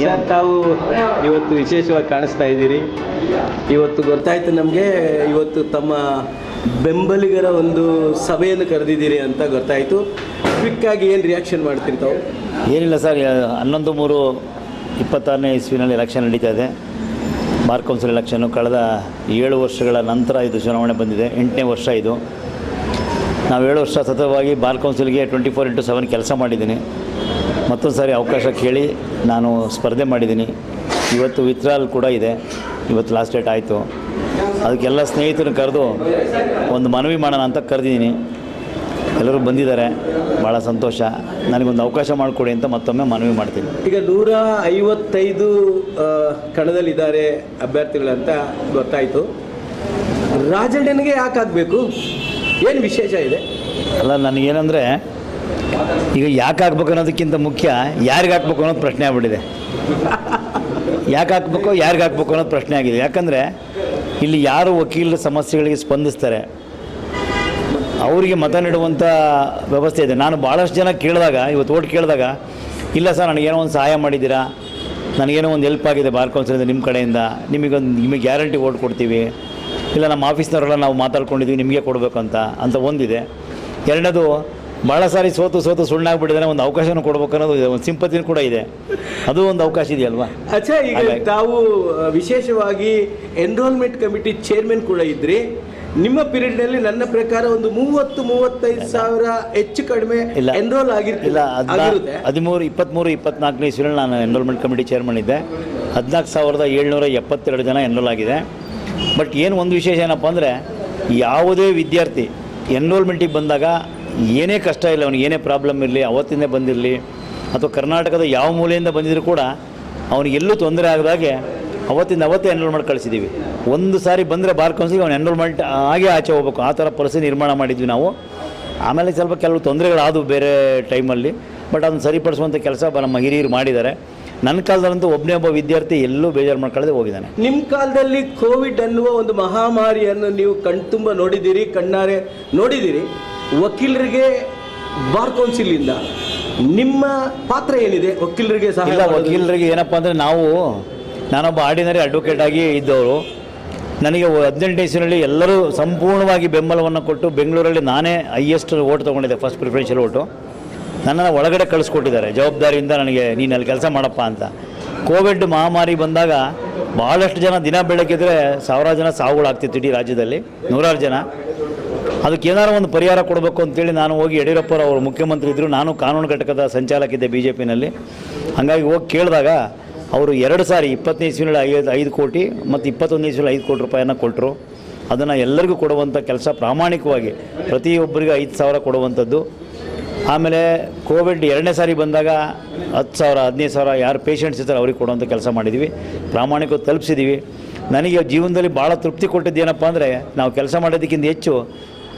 Sir, ತಾವು ಇವತ್ತು ವಿಶೇಷವಾಗಿ ಕಾಣಿಸ್ತಾ ಇದ್ದೀರಿ. ಇವತ್ತು ಗೊತ್ತಾಯ್ತು ನಮಗೆ, ಇವತ್ತು ತಮ್ಮ ಬೆಂಬಲಿಗರ ಒಂದು ಸಭೆಯನ್ನು ಕರೆದಿದ್ದೀರಿ ಅಂತ ಗೊತ್ತಾಯಿತು. ಕ್ವಿಕ್ಕಾಗಿ ಏನು ರಿಯಾಕ್ಷನ್ ಮಾಡ್ತೀರಿ ತಾವು? ಏನಿಲ್ಲ ಸರ್, 11/3/26ನೇ ಇಸ್ವಿನಲ್ಲಿ ಎಲೆಕ್ಷನ್ ನಡೀತಾ ಇದೆ. ಬಾರ್ ಕೌನ್ಸಿಲ್ ಎಲೆಕ್ಷನ್ನು ಕಳೆದ 7 ವರ್ಷಗಳ ನಂತರ ಇದು ಚುನಾವಣೆ ಬಂದಿದೆ. 8ನೇ ವರ್ಷ ಇದು. ನಾವು 7 ವರ್ಷ ಸತತವಾಗಿ ಬಾರ್ ಕೌನ್ಸಿಲ್ಗೆ 24/7 ಕೆಲಸ ಮಾಡಿದ್ದೀನಿ. ಮತ್ತೊಂದು ಸಾರಿ ಅವಕಾಶ ಕೇಳಿ ನಾನು ಸ್ಪರ್ಧೆ ಮಾಡಿದ್ದೀನಿ. ಇವತ್ತು ವಿತ್ಡ್ರಾಲ್ ಕೂಡ ಇದೆ. ಇವತ್ತು ಲಾಸ್ಟ್ ಡೇಟ್ ಆಯಿತು. ಅದಕ್ಕೆಲ್ಲ ಸ್ನೇಹಿತರನ್ನು ಕರೆದು ಒಂದು ಮನವಿ ಮಾಡೋಣ ಅಂತ ಕರೆದಿದ್ದೀನಿ. ಎಲ್ಲರೂ ಬಂದಿದ್ದಾರೆ, ಭಾಳ ಸಂತೋಷ. ನನಗೊಂದು ಅವಕಾಶ ಮಾಡಿಕೊಡಿ ಅಂತ ಮತ್ತೊಮ್ಮೆ ಮನವಿ ಮಾಡ್ತೀನಿ. ಈಗ 155 ಕಣದಲ್ಲಿದ್ದಾರೆ ಅಭ್ಯರ್ಥಿಗಳಂತ ಗೊತ್ತಾಯಿತು. ರಾಜಣ್ಣನಿಗೆ ಯಾಕೆ ಆಗಬೇಕು? ಏನು ವಿಶೇಷ ಇದೆ? ಅಲ್ಲ, ನನಗೇನೆಂದರೆ ಈಗ ಯಾಕೆ ಹಾಕ್ಬೇಕು ಅನ್ನೋದಕ್ಕಿಂತ ಮುಖ್ಯ ಯಾರಿಗೆ ಹಾಕ್ಬೇಕು ಅನ್ನೋದು ಪ್ರಶ್ನೆ ಆಗ್ಬಿಟ್ಟಿದೆ. ಯಾಕೆ ಹಾಕ್ಬೇಕು, ಯಾರಿಗೆ ಹಾಕ್ಬೇಕು ಅನ್ನೋದು ಪ್ರಶ್ನೆ ಆಗಿದೆ. ಯಾಕಂದರೆ ಇಲ್ಲಿ ಯಾರು ವಕೀಲರ ಸಮಸ್ಯೆಗಳಿಗೆ ಸ್ಪಂದಿಸ್ತಾರೆ ಅವರಿಗೆ ಮತ ನೀಡುವಂಥ ವ್ಯವಸ್ಥೆ ಇದೆ. ನಾನು ಭಾಳಷ್ಟು ಜನ ಕೇಳಿದಾಗ, ಇವತ್ತು ಓಟ್ ಕೇಳಿದಾಗ, ಇಲ್ಲ ಸರ್ ನನಗೇನೋ ಒಂದು ಸಹಾಯ ಮಾಡಿದ್ದೀರಾ, ನನಗೇನೋ ಒಂದು ಹೆಲ್ಪ್ ಆಗಿದೆ ಬಾರ್ ಕೌನ್ಸಿಲಿಂದ ನಿಮ್ಮ ಕಡೆಯಿಂದ, ನಿಮಗೆ ಗ್ಯಾರಂಟಿ ಓಟ್ ಕೊಡ್ತೀವಿ, ಇಲ್ಲ ನಮ್ಮ ಆಫೀಸ್ನವರೆಲ್ಲ ನಾವು ಮಾತಾಡ್ಕೊಂಡಿದ್ದೀವಿ ನಿಮಗೆ ಕೊಡಬೇಕು ಅಂತ ಒಂದಿದೆ. ಎರಡನೇದು, ಭಾಳ ಸಾರಿ ಸೋತು ಸುಳ್ಳಾಗ್ಬಿಟ್ಟಿದ್ದಾರೆ, ಒಂದು ಅವಕಾಶನೂ ಕೊಡ್ಬೇಕು ಅನ್ನೋದು ಒಂದು ಸಿಂಪತಿನೂ ಕೂಡ ಇದೆ. ಅದು ಒಂದು ಅವಕಾಶ ಇದೆಯಲ್ವಾ? ಅಚ್ಚಾ, ಈಗ ತಾವು ವಿಶೇಷವಾಗಿ ಎನ್ರೋಲ್ಮೆಂಟ್ ಕಮಿಟಿ ಚೇರ್ಮನ್ ಕೂಡ ಇದ್ರಿ. ನಿಮ್ಮ ಪೀರಿಯಡ್ನಲ್ಲಿ ನನ್ನ ಪ್ರಕಾರ ಒಂದು 30-35 ಸಾವಿರ ಹೆಚ್ಚು ಕಡಿಮೆ ಎನ್ರೋಲ್ ಆಗಿರ್ತಿಲ್ಲ. 23-24ನೇ ಇಸ್ವಿನಲ್ಲಿ ನಾನು ಎನ್ರೋಲ್ಮೆಂಟ್ ಕಮಿಟಿ ಚೇರ್ಮನ್ ಇದ್ದೆ. 14,772 ಜನ ಎನ್ರೋಲ್ ಆಗಿದೆ. ಬಟ್ ಏನು ಒಂದು ವಿಶೇಷ ಏನಪ್ಪ ಅಂದರೆ, ಯಾವುದೇ ವಿದ್ಯಾರ್ಥಿ ಎನ್ರೋಲ್ಮೆಂಟಿಗೆ ಬಂದಾಗ ಏನೇ ಕಷ್ಟ ಇಲ್ಲ, ಅವನಿಗೆ ಏನೇ ಪ್ರಾಬ್ಲಮ್ ಇರಲಿ, ಅವತ್ತಿಂದ ಬಂದಿರಲಿ ಅಥವಾ ಕರ್ನಾಟಕದ ಯಾವ ಮೂಲೆಯಿಂದ ಬಂದಿದ್ದರೂ ಕೂಡ ಅವನಿಗೆಲ್ಲೂ ತೊಂದರೆ ಆಗದಾಗೆ ಅವತ್ತೇ ಎನ್ರೋಲ್ಮೆಂಟ್ ಕಳಿಸಿದ್ದೀವಿ. ಒಂದು ಸಾರಿ ಬಂದರೆ ಬಾರ್ ಕೌನ್ಸಿಲ್ಗೆ ಅವನು ಎನ್ರೋಲ್ಮೆಂಟ್ ಆಗಿ ಆಚೆ ಹೋಗ್ಬೇಕು, ಆ ಥರ ಪರಿಸ್ಥಿತಿ ನಿರ್ಮಾಣ ಮಾಡಿದ್ವಿ ನಾವು. ಆಮೇಲೆ ಸ್ವಲ್ಪ ಕೆಲವು ತೊಂದರೆಗಳಾದವು ಬೇರೆ ಟೈಮಲ್ಲಿ, ಬಟ್ ಅದನ್ನು ಸರಿಪಡಿಸುವಂಥ ಕೆಲಸ ನಮ್ಮ ಹಿರಿಯರು ಮಾಡಿದ್ದಾರೆ. ನನ್ನ ಕಾಲದಲ್ಲಂತೂ ಒಬ್ಬ ವಿದ್ಯಾರ್ಥಿ ಎಲ್ಲೂ ಬೇಜಾರು ಮಾಡ್ಕೊಳ್ಳದೆ ಹೋಗಿದ್ದಾನೆ. ನಿಮ್ಮ ಕಾಲದಲ್ಲಿ ಕೋವಿಡ್ ಅನ್ನುವ ಒಂದು ಮಹಾಮಾರಿಯನ್ನು ನೀವು ಕಣ್ತುಂಬ ನೋಡಿದ್ದೀರಿ, ಕಣ್ಣಾರೆ ನೋಡಿದ್ದೀರಿ. ವಕೀಲರಿಗೆ ಬಾರ್ ಕೌನ್ಸಿಲಿಂದ ನಿಮ್ಮ ಪಾತ್ರ ಏನಿದೆ? ವಕೀಲರಿಗೆ ಸಹ ಇಲ್ಲ, ವಕೀಲರಿಗೆ ಏನಪ್ಪ ಅಂದರೆ, ನಾನೊಬ್ಬ ಆರ್ಡಿನರಿ ಅಡ್ವೊಕೇಟ್ ಆಗಿ ಇದ್ದವರು. ನನಗೆ 18ನೇ ಇಸ್ವಿನಲ್ಲಿ ಎಲ್ಲರೂ ಸಂಪೂರ್ಣವಾಗಿ ಬೆಂಬಲವನ್ನು ಕೊಟ್ಟು ಬೆಂಗಳೂರಲ್ಲಿ ನಾನೇ ಹೈಯೆಸ್ಟ್ ಓಟ್ ತೊಗೊಂಡಿದ್ದೆ, ಫಸ್ಟ್ ಪ್ರಿಫರೆನ್ಷಿಯಲ್ ಓಟು. ನನ್ನನ್ನು ಒಳಗಡೆ ಕಳಿಸ್ಕೊಟ್ಟಿದ್ದಾರೆ ಜವಾಬ್ದಾರಿಯಿಂದ, ನನಗೆ ನೀನು ಅಲ್ಲಿ ಕೆಲಸ ಮಾಡಪ್ಪ ಅಂತ. ಕೋವಿಡ್ ಮಹಾಮಾರಿ ಬಂದಾಗ ಭಾಳಷ್ಟು ಜನ ದಿನ ಬೆಳಗ್ಗಿದ್ರೆ 1000 ಜನ ಸಾವುಗಳಾಗ್ತಿತ್ತು ಇಡೀ ರಾಜ್ಯದಲ್ಲಿ, 100 ಜನ. ಅದಕ್ಕೆ ಏನಾರು ಒಂದು ಪರಿಹಾರ ಕೊಡಬೇಕು ಅಂತೇಳಿ ನಾನು ಹೋಗಿ, ಯಡಿಯೂರಪ್ಪರು ಅವರು ಮುಖ್ಯಮಂತ್ರಿ ಇದ್ದರು, ನಾನು ಕಾನೂನು ಘಟಕದ ಸಂಚಾಲಕಿದ್ದೆ BJPನಲ್ಲಿ. ಹಾಗಾಗಿ ಹೋಗಿ ಕೇಳಿದಾಗ ಅವರು 2 ಸಾರಿ 20ನೇ ಇಸ್ವಿನಲ್ಲಿ 5 ಕೋಟಿ ಮತ್ತು 21ನೇ ಇಸ್ವಿನಲ್ಲಿ 5 ಕೋಟಿ ರೂಪಾಯಿಯನ್ನು ಕೊಟ್ಟರು. ಅದನ್ನು ಎಲ್ಲರಿಗೂ ಕೊಡುವಂಥ ಕೆಲಸ ಪ್ರಾಮಾಣಿಕವಾಗಿ ಪ್ರತಿಯೊಬ್ಬರಿಗೆ 5,000 ಕೊಡುವಂಥದ್ದು. ಆಮೇಲೆ ಕೋವಿಡ್ 2ನೇ ಸಾರಿ ಬಂದಾಗ 10,000 15,000 ಯಾರು ಪೇಷಂಟ್ಸ್ ಇರ್ತಾರೆ ಅವ್ರಿಗೆ ಕೊಡುವಂಥ ಕೆಲಸ ಮಾಡಿದ್ದೀವಿ, ಪ್ರಾಮಾಣಿಕವಾಗಿ ತಲುಪಿಸಿದ್ದೀವಿ. ನನಗೆ ಜೀವನದಲ್ಲಿ ಭಾಳ ತೃಪ್ತಿ ಕೊಟ್ಟಿದ್ದೇನಪ್ಪ ಅಂದರೆ, ನಾವು ಕೆಲಸ ಮಾಡೋದಕ್ಕಿಂತ ಹೆಚ್ಚು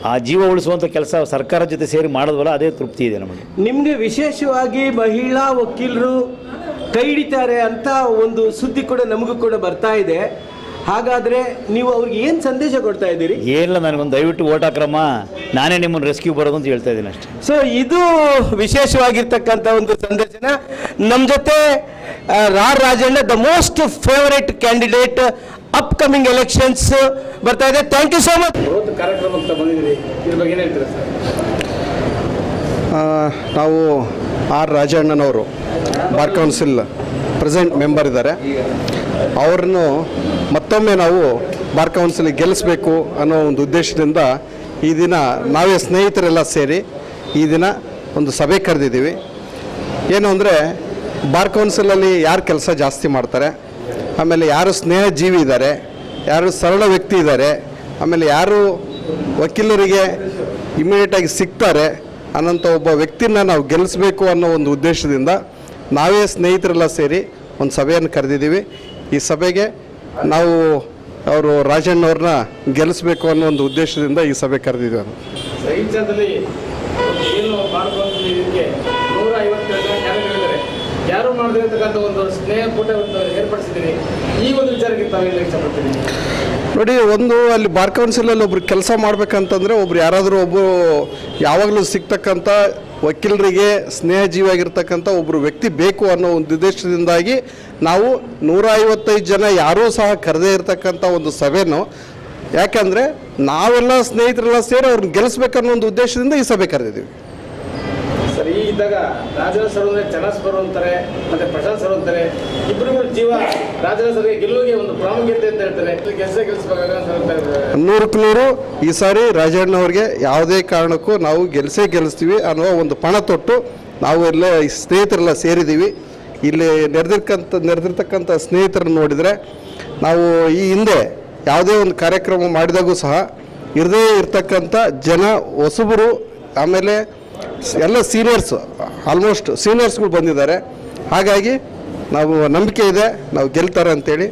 ಆ ಜೀವ ಉಳಿಸುವಂಥ ಕೆಲಸ ಸರ್ಕಾರದ ಜೊತೆ ಸೇರಿ ಮಾಡೋದ್ವಲ್ಲ, ಅದೇ ತೃಪ್ತಿ ಇದೆ ನಮಗೆ. ನಿಮಗೆ ವಿಶೇಷವಾಗಿ ಮಹಿಳಾ ವಕೀಲರು ಕೈ ಹಿಡಿತಾರೆ ಅಂತ ಒಂದು ಸುದ್ದಿ ಕೂಡ ನಮಗೂ ಕೂಡ ಬರ್ತಾ ಇದೆ. ಹಾಗಾದರೆ ನೀವು ಅವ್ರಿಗೆ ಏನು ಸಂದೇಶ ಕೊಡ್ತಾ ಇದ್ದೀರಿ? ಏನಿಲ್ಲ, ನನಗೊಂದು ದಯವಿಟ್ಟು ಓಟ್ ಹಾಕ್ರಮ್ಮ, ನಾನೇ ನಿಮ್ಮನ್ನು ರೆಸ್ಕ್ಯೂ ಬರೋದು ಅಂತ ಹೇಳ್ತಾ ಇದ್ದೀನಿ ಅಷ್ಟೇ. ಸೊ ಇದು ವಿಶೇಷವಾಗಿರ್ತಕ್ಕಂಥ ಒಂದು ಸಂದರ್ಶನ. ನಮ್ಮ ಜೊತೆ Rajanna, the most favourite candidate, upcoming elections ಬರ್ತಾ ಇದೆ. Thank you so much. ಕಾರ್ಯಕ್ರಮಕ್ಕೆ ಬಂದಿದ್ದೀರಿ, ಇದ್ರ ಬಗ್ಗೆ ಏನು ಹೇಳ್ತೀರಾ ಸರ್? ನಾವು ರಾಜಣ್ಣನವರು ಬಾರ್ ಕೌನ್ಸಿಲ್ ಪ್ರೆಸೆಂಟ್ ಮೆಂಬರ್ ಇದ್ದಾರೆ. ಅವ್ರನ್ನು ಮತ್ತೊಮ್ಮೆ ನಾವು ಬಾರ್ ಕೌನ್ಸಿಲಿಗೆ ಗೆಲ್ಲಿಸಬೇಕು ಅನ್ನೋ ಒಂದು ಉದ್ದೇಶದಿಂದ ಈ ದಿನ ನಾವೇ ಸ್ನೇಹಿತರೆಲ್ಲ ಸೇರಿ ಈ ದಿನ ಒಂದು ಸಭೆ ಕರೆದಿದ್ದೀವಿ. ಏನು ಅಂದರೆ, ಬಾರ್ ಕೌನ್ಸಿಲಲ್ಲಿ ಯಾರು ಕೆಲಸ ಜಾಸ್ತಿ ಮಾಡ್ತಾರೆ, ಆಮೇಲೆ ಯಾರು ಸ್ನೇಹ ಜೀವಿ ಇದ್ದಾರೆ, ಯಾರು ಸರಳ ವ್ಯಕ್ತಿ ಇದ್ದಾರೆ, ಆಮೇಲೆ ಯಾರು ವಕೀಲರಿಗೆ ಇಮಿಡಿಯೇಟಾಗಿ ಸಿಗ್ತಾರೆ ಅನ್ನೋಂಥ ಒಬ್ಬ ವ್ಯಕ್ತಿನ ನಾವು ಗೆಲ್ಲಿಸಬೇಕು ಅನ್ನೋ ಒಂದು ಉದ್ದೇಶದಿಂದ ನಾವೇ ಸ್ನೇಹಿತರೆಲ್ಲ ಸೇರಿ ಒಂದು ಸಭೆಯನ್ನು ಕರೆದಿದ್ದೀವಿ. ಈ ಸಭೆಗೆ ನಾವು ಅವರು ರಾಜಣ್ಣವ್ರನ್ನ ಗೆಲ್ಲಿಸಬೇಕು ಅನ್ನೋ ಒಂದು ಉದ್ದೇಶದಿಂದ ಈ ಸಭೆ ಕರೆದಿದ್ದೀವಿ. ಯಾರು ಮಾಡದಿರತಕ್ಕಂಥ ಒಂದು ಸ್ನೇಹ ಕೂಟ ಏರ್ಪಡಿಸಿದ್ದೀನಿ. ಈ ಒಂದು ವಿಚಾರಕ್ಕೆ ತಾವೇನು ಇಷ್ಟಪಡ್ತೀನಿ? ನೋಡಿ, ಒಂದು ಅಲ್ಲಿ ಬಾರ್ ಕೌನ್ಸಿಲಲ್ಲಿ ಒಬ್ರು ಕೆಲಸ ಮಾಡ್ಬೇಕಂತಂದರೆ ಒಬ್ರು ಯಾರಾದರೂ ಒಬ್ಬರು ಯಾವಾಗಲೂ ಸಿಗ್ತಕ್ಕಂಥ ವಕೀಲರಿಗೆ ಸ್ನೇಹಜೀವಿಯಾಗಿರ್ತಕ್ಕಂಥ ಒಬ್ಬರು ವ್ಯಕ್ತಿ ಬೇಕು ಅನ್ನೋ ಒಂದು ಉದ್ದೇಶದಿಂದಾಗಿ ನಾವು 155 ಜನ ಯಾರೂ ಸಹ ಕರೆದೇ ಇರತಕ್ಕಂಥ ಒಂದು ಸಭೆನೂ, ಯಾಕಂದರೆ ನಾವೆಲ್ಲ ಸ್ನೇಹಿತರೆಲ್ಲ ಸೇರಿ ಅವ್ರನ್ನ ಗೆಲ್ಲಿಸ್ಬೇಕನ್ನೋ ಒಂದು ಉದ್ದೇಶದಿಂದ ಈ ಸಭೆ ಕರೆದಿದ್ದೀವಿ. ಸರ್, ಈ ಇದ್ದಾಗ ರಾಜೇಂದ್ರ ಸರ್ ಅಂದರೆ ಚನಾಸ್ ಬರು ಅಂತಾರೆ, ಮತ್ತೆ ಪ್ರಶಾಂತ್ ಸರ್ ಅಂತಾರೆ, ಇಬ್ಬರಿಗೂ ಜೀವ ರಾಜೇಂದ್ರ ಸರ್ಗೆ ಗೆಲ್ಲುವಿಗೆ ಒಂದು ಪ್ರಾಮುಖ್ಯತೆ ಅಂತ ಹೇಳ್ತಾರೆ. ಗೆಲ್ಲಿಸಬೇಕಾಗ 100ಕ್ಕೆ 100 ಈ ಸಾರಿ ರಾಜಣ್ಣ ಅವ್ರಿಗೆ ಯಾವುದೇ ಕಾರಣಕ್ಕೂ ನಾವು ಗೆಲ್ಲಿಸ್ತೀವಿ ಅನ್ನೋ ಒಂದು ಪಣ ತೊಟ್ಟು ನಾವು ಎಲ್ಲ ಸ್ನೇಹಿತರೆಲ್ಲ ಸೇರಿದ್ದೀವಿ. ಇಲ್ಲಿ ನೆರೆದಿರ್ತಕ್ಕಂಥ ಸ್ನೇಹಿತರನ್ನು ನೋಡಿದರೆ ನಾವು ಈ ಹಿಂದೆ ಯಾವುದೇ ಒಂದು ಕಾರ್ಯಕ್ರಮ ಮಾಡಿದಾಗೂ ಸಹ ಇರದೇ ಇರ್ತಕ್ಕಂಥ ಜನ ಹೊಸಬರು, ಆಮೇಲೆ ಎಲ್ಲ ಸೀನಿಯರ್ಸು, ಆಲ್ಮೋಸ್ಟ್ ಸೀನಿಯರ್ಸ್ಗಳು ಬಂದಿದ್ದಾರೆ. ಹಾಗಾಗಿ ನಾವು ನಂಬಿಕೆ ಇದೆ ನಾವು ಗೆಲ್ತಾರೆ ಅಂತೇಳಿ.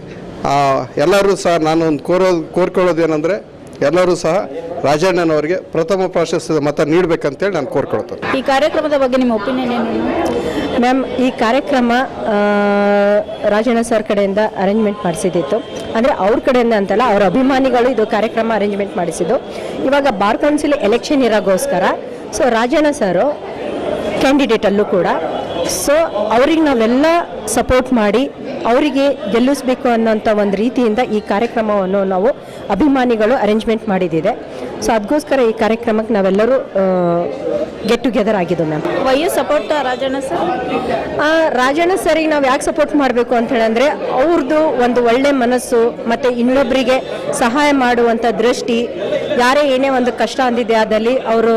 ಎಲ್ಲರೂ ಸಹ ನಾನು ಒಂದು ಕೋರ್ಕೊಳ್ಳೋದೇನೆಂದರೆ ಎಲ್ಲರೂ ಸಹ ರಾಜಣ್ಣನವರಿಗೆ ಪ್ರಥಮ ಪ್ರಾಶಸ್ತ್ಯದ ಮತ ನೀಡಬೇಕಂತೇಳಿ ನಾನು ಕೋರ್ಕೊಳ್ತೇನೆ. ಈ ಕಾರ್ಯಕ್ರಮದ ಬಗ್ಗೆ ನಿಮ್ಮ ಒಪಿನಿಯನ್ ಏನು ಮ್ಯಾಮ್? ಈ ಕಾರ್ಯಕ್ರಮ ರಾಜಣ್ಣ ಸರ್ ಕಡೆಯಿಂದ ಅರೇಂಜ್ಮೆಂಟ್ ಮಾಡಿಸಿದ್ದಿತ್ತು. ಅಂದರೆ ಅವ್ರ ಕಡೆಯಿಂದ ಅಂತಲ್ಲ, ಅವ್ರ ಅಭಿಮಾನಿಗಳು ಇದು ಕಾರ್ಯಕ್ರಮ ಅರೇಂಜ್ಮೆಂಟ್ ಮಾಡಿಸಿದ್ದು. ಇವಾಗ ಬಾರ್ ಕೌನ್ಸಿಲ್ ಎಲೆಕ್ಷನ್ ಇರೋಗೋಸ್ಕರ ಸೊ ರಾಜಣ್ಣ ಸರು ಕ್ಯಾಂಡಿಡೇಟಲ್ಲೂ ಕೂಡ, ಸೊ ಅವ್ರಿಗೆ ನಾವೆಲ್ಲ ಸಪೋರ್ಟ್ ಮಾಡಿ ಅವರಿಗೆ ಗೆಲ್ಲಿಸಬೇಕು ಅನ್ನೋಂಥ ಒಂದು ರೀತಿಯಿಂದ ಈ ಕಾರ್ಯಕ್ರಮವನ್ನು ನಾವು ಅಭಿಮಾನಿಗಳು ಅರೇಂಜ್ಮೆಂಟ್ ಮಾಡಿದ್ದಿದೆ. ಸೊ ಅದಕ್ಕೋಸ್ಕರ ಈ ಕಾರ್ಯಕ್ರಮಕ್ಕೆ ನಾವೆಲ್ಲರೂ ಗೆಟ್ ಟುಗೆದರ್ ಆಗಿದ್ದು ma'am. Why support Rajanna sir? Rajanna ಸರಿಗೆ ನಾವು ಯಾಕೆ ಸಪೋರ್ಟ್ ಮಾಡಬೇಕು ಅಂತ ಹೇಳಂದರೆ ಅವ್ರದ್ದು ಒಂದು ಒಳ್ಳೆ ಮನಸ್ಸು ಮತ್ತು ಇನ್ನೊಬ್ಬರಿಗೆ ಸಹಾಯ ಮಾಡುವಂಥ ದೃಷ್ಟಿ. ಯಾರೇ ಏನೇ ಒಂದು ಕಷ್ಟ ಅಂದಿದೆ ಆದಲ್ಲಿ ಅವರು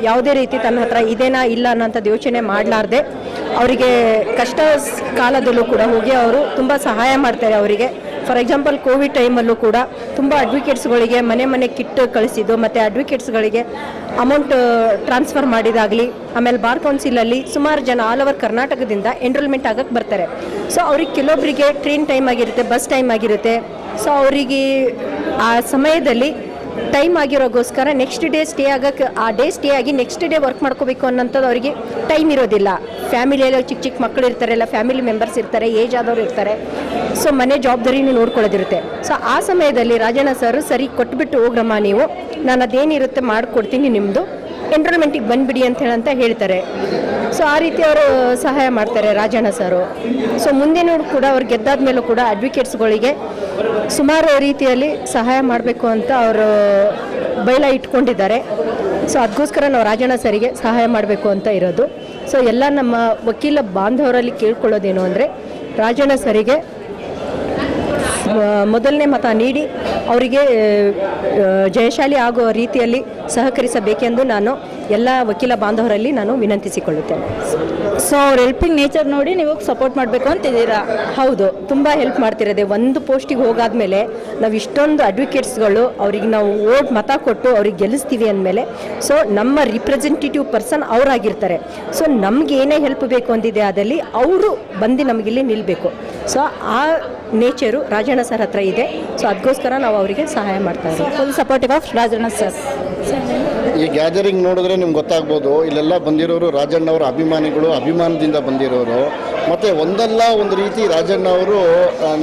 ಯಾವುದೇ ರೀತಿ ತನ್ನ ಹತ್ರ ಇದೇನಾ ಇಲ್ಲ ಅನ್ನೋಂಥದ್ದು ಯೋಚನೆ ಮಾಡಲಾರ್ದೆ ಅವರಿಗೆ ಕಷ್ಟ ಕಾಲದಲ್ಲೂ ಕೂಡ ಹೋಗಿ ಅವರು ತುಂಬ ಸಹಾಯ ಮಾಡ್ತಾರೆ ಅವರಿಗೆ. ಫಾರ್ ಎಕ್ಸಾಂಪಲ್ ಕೋವಿಡ್ ಟೈಮಲ್ಲೂ ಕೂಡ ತುಂಬ ಅಡ್ವೊಕೇಟ್ಸ್ಗಳಿಗೆ ಮನೆ ಕಿಟ್ ಕಳಿಸಿದ್ದು, ಮತ್ತು ಅಡ್ವೊಕೇಟ್ಸ್ಗಳಿಗೆ ಅಮೌಂಟ್ ಟ್ರಾನ್ಸ್ಫರ್ ಮಾಡಿದಾಗಲಿ, ಆಮೇಲೆ ಬಾರ್ ಕೌನ್ಸಿಲಲ್ಲಿ ಸುಮಾರು ಜನ ಆಲ್ ಓವರ್ ಕರ್ನಾಟಕದಿಂದ ಎನ್ರೋಲ್ಮೆಂಟ್ ಆಗಕ್ಕೆ ಬರ್ತಾರೆ. ಸೊ ಅವ್ರಿಗೆ ಕೆಲವೊಬ್ಬರಿಗೆ ಟ್ರೈನ್ ಟೈಮ್ ಆಗಿರುತ್ತೆ, ಬಸ್ ಟೈಮ್ ಆಗಿರುತ್ತೆ. ಸೊ ಅವರಿಗೆ ಆ ಸಮಯದಲ್ಲಿ ಟೈಮ್ ಆಗಿರೋಗೋಸ್ಕರ ನೆಕ್ಸ್ಟ್ ಡೇ ಸ್ಟೇ ಆಗೋಕ್ಕೆ, ಆ ಡೇ ಸ್ಟೇ ಆಗಿ ನೆಕ್ಸ್ಟ್ ಡೇ ವರ್ಕ್ ಮಾಡ್ಕೋಬೇಕು ಅನ್ನೋಂಥದ್ದು ಅವರಿಗೆ ಟೈಮ್ ಇರೋದಿಲ್ಲ. ಫ್ಯಾಮಿಲಿಯಲ್ಲಿ ಚಿಕ್ಕ ಮಕ್ಕಳು ಇರ್ತಾರೆ, ಎಲ್ಲ ಫ್ಯಾಮಿಲಿ ಮೆಂಬರ್ಸ್ ಇರ್ತಾರೆ, ಏಜ್ ಆದವ್ರು ಇರ್ತಾರೆ. ಸೊ ಮನೆ ಜವಾಬ್ದಾರಿನೂ ನೋಡ್ಕೊಳ್ಳೋದಿರುತ್ತೆ. ಸೊ ಆ ಸಮಯದಲ್ಲಿ ರಾಜಣ್ಣ ಸರ್ ಸರಿ ಕೊಟ್ಬಿಟ್ಟು ಹೋಗ್ರಮ್ಮ ನೀವು, ನಾನು ಅದೇನಿರುತ್ತೆ ಮಾಡಿಕೊಡ್ತೀನಿ, ನಿಮ್ಮದು ಎನ್ರೋಲ್ಮೆಂಟಿಗೆ ಬಂದುಬಿಡಿ ಅಂತ ಹೇಳ್ತಾರೆ. ಸೊ ಆ ರೀತಿ ಅವರು ಸಹಾಯ ಮಾಡ್ತಾರೆ ರಾಜಣ್ಣ ಸರು. ಸೊ ಮುಂದೇನೂ ಕೂಡ ಅವ್ರು ಗೆದ್ದಾದ ಮೇಲೂ ಕೂಡ ಅಡ್ವೊಕೇಟ್ಸ್ಗಳಿಗೆ ಸುಮಾರು ರೀತಿಯಲ್ಲಿ ಸಹಾಯ ಮಾಡಬೇಕು ಅಂತ ಅವರು ಬೈಲ ಇಟ್ಕೊಂಡಿದ್ದಾರೆ. ಸೊ ಅದಕ್ಕೋಸ್ಕರ ನಾವು ರಾಜಣ್ಣ ಸರಿಗೆ ಸಹಾಯ ಮಾಡಬೇಕು ಅಂತ ಇರೋದು. ಸೊ ಎಲ್ಲ ನಮ್ಮ ವಕೀಲ ಬಾಂಧವರಲ್ಲಿ ಕೇಳ್ಕೊಳ್ಳೋದೇನು ಅಂದರೆ ರಾಜಣ್ಣ ಸರಿಗೆ ಮೊದಲನೇ ಮತ ನೀಡಿ ಅವರಿಗೆ ಜಯಶಾಲಿ ಆಗೋ ರೀತಿಯಲ್ಲಿ ಸಹಕರಿಸಬೇಕೆಂದು ನಾನು ಎಲ್ಲ ವಕೀಲ ಬಾಂಧವರಲ್ಲಿ ನಾನು ವಿನಂತಿಸಿಕೊಳ್ಳುತ್ತೇನೆ. ಸೊ ಅವ್ರ ಹೆಲ್ಪಿಂಗ್ ನೇಚರ್ ನೋಡಿ ನೀವು ಸಪೋರ್ಟ್ ಮಾಡಬೇಕು ಅಂತಿದ್ದೀರಾ? ಹೌದು, ತುಂಬ ಹೆಲ್ಪ್ ಮಾಡ್ತಿರೋದೆ. ಒಂದು ಪೋಸ್ಟಿಗೆ ಹೋಗಾದ್ಮೇಲೆ ನಾವು ಇಷ್ಟೊಂದು ಅಡ್ವೊಕೇಟ್ಸ್ಗಳು ಅವ್ರಿಗೆ ನಾವು ಮತ ಕೊಟ್ಟು ಅವ್ರಿಗೆ ಗೆಲ್ಲಿಸ್ತೀವಿ ಅಂದಮೇಲೆ ಸೊ ನಮ್ಮ ರಿಪ್ರೆಸೆಂಟೇಟಿವ್ ಪರ್ಸನ್ ಅವರಾಗಿರ್ತಾರೆ. ಸೊ ನಮ್ಗೆ ಏನೇ ಹೆಲ್ಪ್ ಬೇಕು ಅಂದಿದೆ ಅದಲ್ಲಿ ಅವರು ಬಂದು ನಮಗಿಲ್ಲಿ ನಿಲ್ಲಬೇಕು. ಸೊ ಆ ನೇಚರು ರಾಜಣ್ಣ ಸರ್ ಹತ್ರ ಇದೆ. ಸೊ ಅದಕ್ಕೋಸ್ಕರ ನಾವು ಅವರಿಗೆ ಸಹಾಯ ಮಾಡ್ತಾ ಇದ್ದೀವಿ. Full supportive of Rajanna sir. ಈ ಗ್ಯಾದರಿಂಗ್ ನೋಡಿದ್ರೆ ನಿಮ್ಗೆ ಗೊತ್ತಾಗ್ಬೋದು, ಇಲ್ಲೆಲ್ಲ ಬಂದಿರೋರು ರಾಜಣ್ಣವರ ಅಭಿಮಾನಿಗಳು, ಅಭಿಮಾನದಿಂದ ಬಂದಿರೋರು. ಮತ್ತು ಒಂದಲ್ಲ ಒಂದು ರೀತಿ ರಾಜಣ್ಣ ಅವರು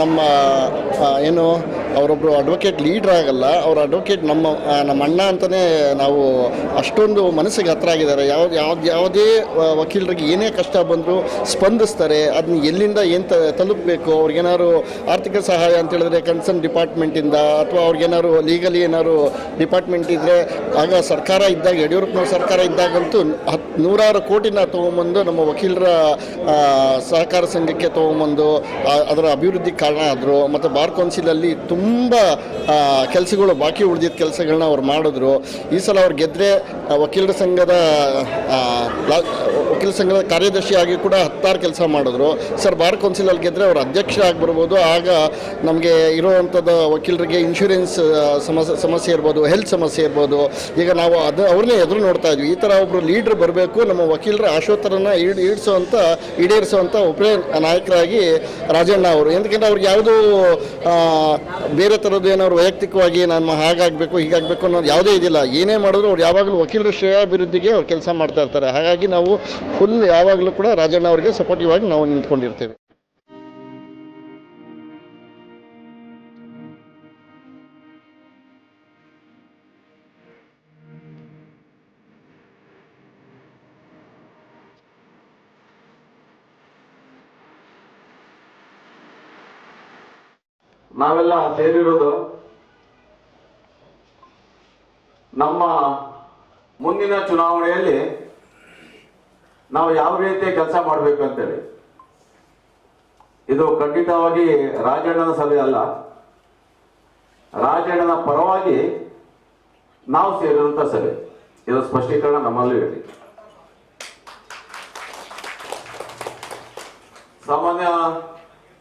ನಮ್ಮ ಏನು ಅವರೊಬ್ಬರು ಅಡ್ವೊಕೇಟ್ ಲೀಡ್ರ್ ಆಗಲ್ಲ, ಅವ್ರ ಅಡ್ವೊಕೇಟ್ ನಮ್ಮ ಅಣ್ಣ ಅಂತಲೇ ನಾವು ಅಷ್ಟೊಂದು ಮನಸ್ಸಿಗೆ ಹತ್ರ ಆಗಿದ್ದಾರೆ. ಯಾವುದೇ ವಕೀಲರಿಗೆ ಏನೇ ಕಷ್ಟ ಬಂದರೂ ಸ್ಪಂದಿಸ್ತಾರೆ. ಅದನ್ನ ಎಲ್ಲಿಂದ ಏನು ತಲುಪಬೇಕು, ಅವ್ರಿಗೇನಾದ್ರು ಆರ್ಥಿಕ ಸಹಾಯ ಅಂತ ಹೇಳಿದ್ರೆ ಕನ್ಸರ್ನ್ ಡಿಪಾರ್ಟ್ಮೆಂಟಿಂದ, ಅಥವಾ ಅವ್ರಿಗೇನಾದ್ರು ಲೀಗಲಿ ಏನಾದ್ರು ಡಿಪಾರ್ಟ್ಮೆಂಟ್ ಇದ್ದರೆ, ಆಗ ಸರ್ಕಾರ ಇದ್ದಾಗ, ಯಡಿಯೂರಪ್ಪನವ್ರ ಸರ್ಕಾರ ಇದ್ದಾಗಂತೂ ನೂರಾರು ಕೋಟಿನ ತೊಗೊಂಬಂದು ನಮ್ಮ ವಕೀಲರ ಸಹಕಾರ ಸಂಘಕ್ಕೆ ತೊಗೊಂಬಂದು ಅದರ ಅಭಿವೃದ್ಧಿಗೆ ಕಾರಣ ಆದರು. ಮತ್ತು ಬಾರ್ ಕೌನ್ಸಿಲಲ್ಲಿ ತುಂಬ ಕೆಲಸಗಳು ಬಾಕಿ ಉಳಿದಿದ್ದ ಕೆಲಸಗಳನ್ನ ಅವ್ರು ಮಾಡಿದ್ರು. ಈ ಸಲ ಅವ್ರು ಗೆದ್ದರೆ ವಕೀಲರ ಸಂಘದ ಕಾರ್ಯದರ್ಶಿಯಾಗಿ ಕೂಡ 10 ಕೆಲಸ ಮಾಡಿದ್ರು. ಸರ್, ಬಾರ್ ಕೌನ್ಸಿಲಲ್ಲಿ ಗೆದ್ದರೆ ಅವ್ರು ಅಧ್ಯಕ್ಷ ಆಗಿಬಿಡ್ಬೋದು. ಆಗ ನಮಗೆ ಇರೋವಂಥದ್ದು ವಕೀಲರಿಗೆ ಇನ್ಶೂರೆನ್ಸ್ ಸಮಸ್ಯೆ ಇರ್ಬೋದು, ಹೆಲ್ತ್ ಸಮಸ್ಯೆ ಇರ್ಬೋದು. ಈಗ ನಾವು ಅವ್ರನ್ನೇ ಎದುರು ನೋಡ್ತಾ ಇದ್ವಿ. ಈ ಥರ ಒಬ್ಬರು ಲೀಡ್ರ್ ಬರಬೇಕು, ನಮ್ಮ ವಕೀಲರ ಆಶೋತ್ತರನ ಈಡೇರಿಸುವಂಥ ಒಬ್ಬರೇ ನಾಯಕರಾಗಿ ರಾಜಣ್ಣ ಅವರು. ఎందుకంటే ಅವ್ರಿಗೆ ಯಾವುದೂ ಬೇರೆ ಥರದ್ದು ಏನಾದ್ರು ವೈಯಕ್ತಿಕವಾಗಿ ನಮ್ಮ ಹಾಗಾಗಬೇಕು ಹೀಗಾಗಬೇಕು ಅನ್ನೋದು ಯಾವುದೇ ಇದಿಲ್ಲ. ಏನೇ ಮಾಡಿದ್ರು ಅವ್ರು ಯಾವಾಗಲೂ ವಕೀಲರ ಶ್ರೇಯಾಭಿವೃದ್ಧಿಗೆ ಅವ್ರು ಕೆಲಸ ಮಾಡ್ತಾ ಇರ್ತಾರೆ. ಹಾಗಾಗಿ ನಾವು ಫುಲ್ ಯಾವಾಗಲೂ ಕೂಡ ರಾಜಣ್ಣ ಅವರಿಗೆ ಸಪೋರ್ಟಿವ್ ಆಗಿ ನಾವು ನಿಂತ್ಕೊಂಡಿರ್ತೇವೆ. ನಾವೆಲ್ಲ ಸೇರಿರೋದು ನಮ್ಮ ಮುಂದಿನ ಚುನಾವಣೆಯಲ್ಲಿ ನಾವು ಯಾವ ರೀತಿ ಕೆಲಸ ಮಾಡಬೇಕು ಅಂತೇಳಿ. ಇದು ಖಂಡಿತವಾಗಿ ರಾಜಣ್ಣನ ಸಭೆ ಅಲ್ಲ, ರಾಜಣ್ಣನ ಪರವಾಗಿ ನಾವು ಸೇರಿರುವಂತ ಸಭೆ. ಇದು ಸ್ಪಷ್ಟೀಕರಣ ನಮ್ಮಲ್ಲೂ ಇರಲಿ. ಸಾಮಾನ್ಯ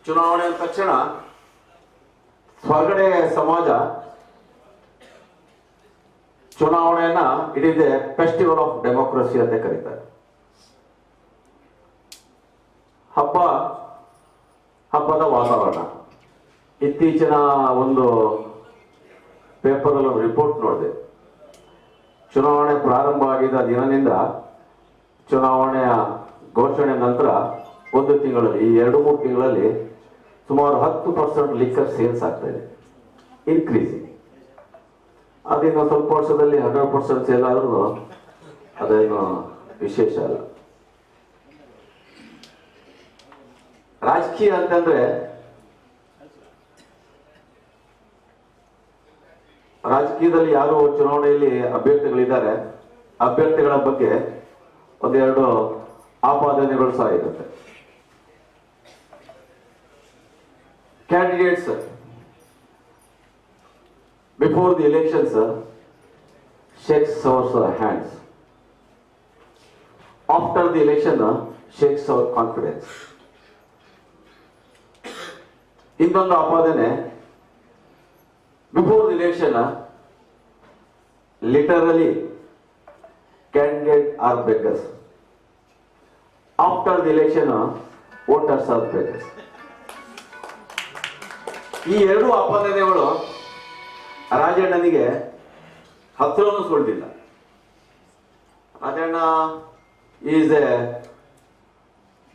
ಚುನಾವಣೆ ಅಂದ ತಕ್ಷಣ ಹೊರಗಡೆ ಸಮಾಜ ಚುನಾವಣೆಯನ್ನ it is a festival of democracy ಅಂತ ಕರೀತಾರೆ. ಹಬ್ಬದ ವಾತಾವರಣ. ಇತ್ತೀಚಿನ ಒಂದು ಪೇಪರ್ ಅಲ್ಲಿ ಒಂದು ರಿಪೋರ್ಟ್ ನೋಡಿದೆ. ಚುನಾವಣೆ ಪ್ರಾರಂಭ ಆಗಿದ್ದ ದಿನದಿಂದ ಚುನಾವಣೆಯ ಘೋಷಣೆ ನಂತರ ಒಂದು ತಿಂಗಳಲ್ಲಿ, ಈ 2-3 ತಿಂಗಳಲ್ಲಿ ಸುಮಾರು 10% ಲಿಕ್ಕರ್ ಸೇಲ್ಸ್ ಆಗ್ತಾ ಇದೆ, ಇನ್ಕ್ರೀಸಿಂಗ್. ಅದೇನು ಸ್ವಲ್ಪ ವರ್ಷದಲ್ಲಿ 100% ಸೇಲ್ ಆದ್ರೂ ಅದೇನು ವಿಶೇಷ ಅಲ್ಲ. ರಾಜಕೀಯ ಅಂತಂದ್ರೆ ರಾಜಕೀಯದಲ್ಲಿ ಯಾರು ಚುನಾವಣೆಯಲ್ಲಿ ಅಭ್ಯರ್ಥಿಗಳಿದ್ದಾರೆ, ಅಭ್ಯರ್ಥಿಗಳ ಬಗ್ಗೆ ಒಂದೆರಡು ಆಪಾದನೆಗಳು ಸಹ ಇರುತ್ತೆ. Candidates before the elections shakes our hands, after the election shakes our confidence. ಇನ್ನೊಂದು ಆಪಾದನೆ, before the election literally candidate are beggars, after the election voters are beggars. ಈ ಎರಡು ಆಪಾದನೆಗಳು ರಾಜಣ್ಣನಿಗೆ ಹತ್ತಿರನೂ ಸುಳ್ಳಿಲ್ಲ. Rajanna is a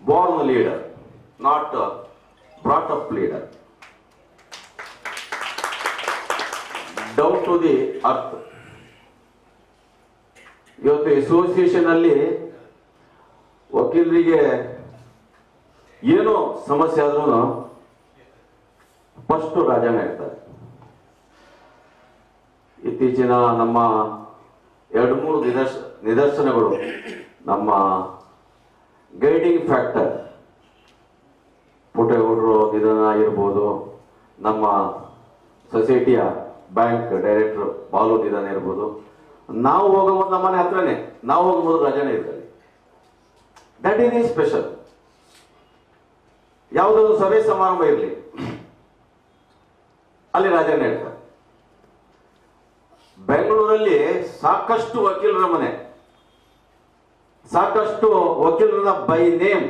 born leader, not brought up leader, down to the earth. ಇವತ್ತು association ಅಲ್ಲಿ ವಕೀಲರಿಗೆ ಏನೋ ಸಮಸ್ಯೆ ಆದ್ರೂ ಫಸ್ಟ್ ರಾಜಣ್ಣ ಇರ್ತಾರೆ. ಇತ್ತೀಚಿನ ನಮ್ಮ 2-3 ನಿದರ್ಶನಗಳು ನಮ್ಮ ಗೈಡಿಂಗ್ ಫ್ಯಾಕ್ಟರ್ ಪುಟ್ಟೇಗೌಡರು ಇದನ್ನ ಇರ್ಬೋದು, ನಮ್ಮ ಸೊಸೈಟಿಯ ಬ್ಯಾಂಕ್ ಡೈರೆಕ್ಟರ್ ಬಾಲು ನಿಧಾನ ಇರ್ಬೋದು. ನಾವು ಹೋಗಬಹುದು, ನಮ್ಮ ಮನೆ ಹತ್ರನೇ ನಾವು ಹೋಗಬಹುದು, ರಾಜಣ್ಣ ಇರ್ತಾರೆ. ದಟ್ ಈಸ್ ಈ ಸ್ಪೆಷಲ್. ಯಾವುದೊಂದು ಸಭೆ ಸಮಾರಂಭ ಇರಲಿ, ಅಲ್ಲಿ ರಾಜಣ್ಣ ಇರ್ತಾರೆ. ಬೆಂಗಳೂರಲ್ಲಿ ಸಾಕಷ್ಟು ವಕೀಲರ ಮನೆ, ಸಾಕಷ್ಟು ವಕೀಲರನ್ನ ಬೈ ನೇಮ್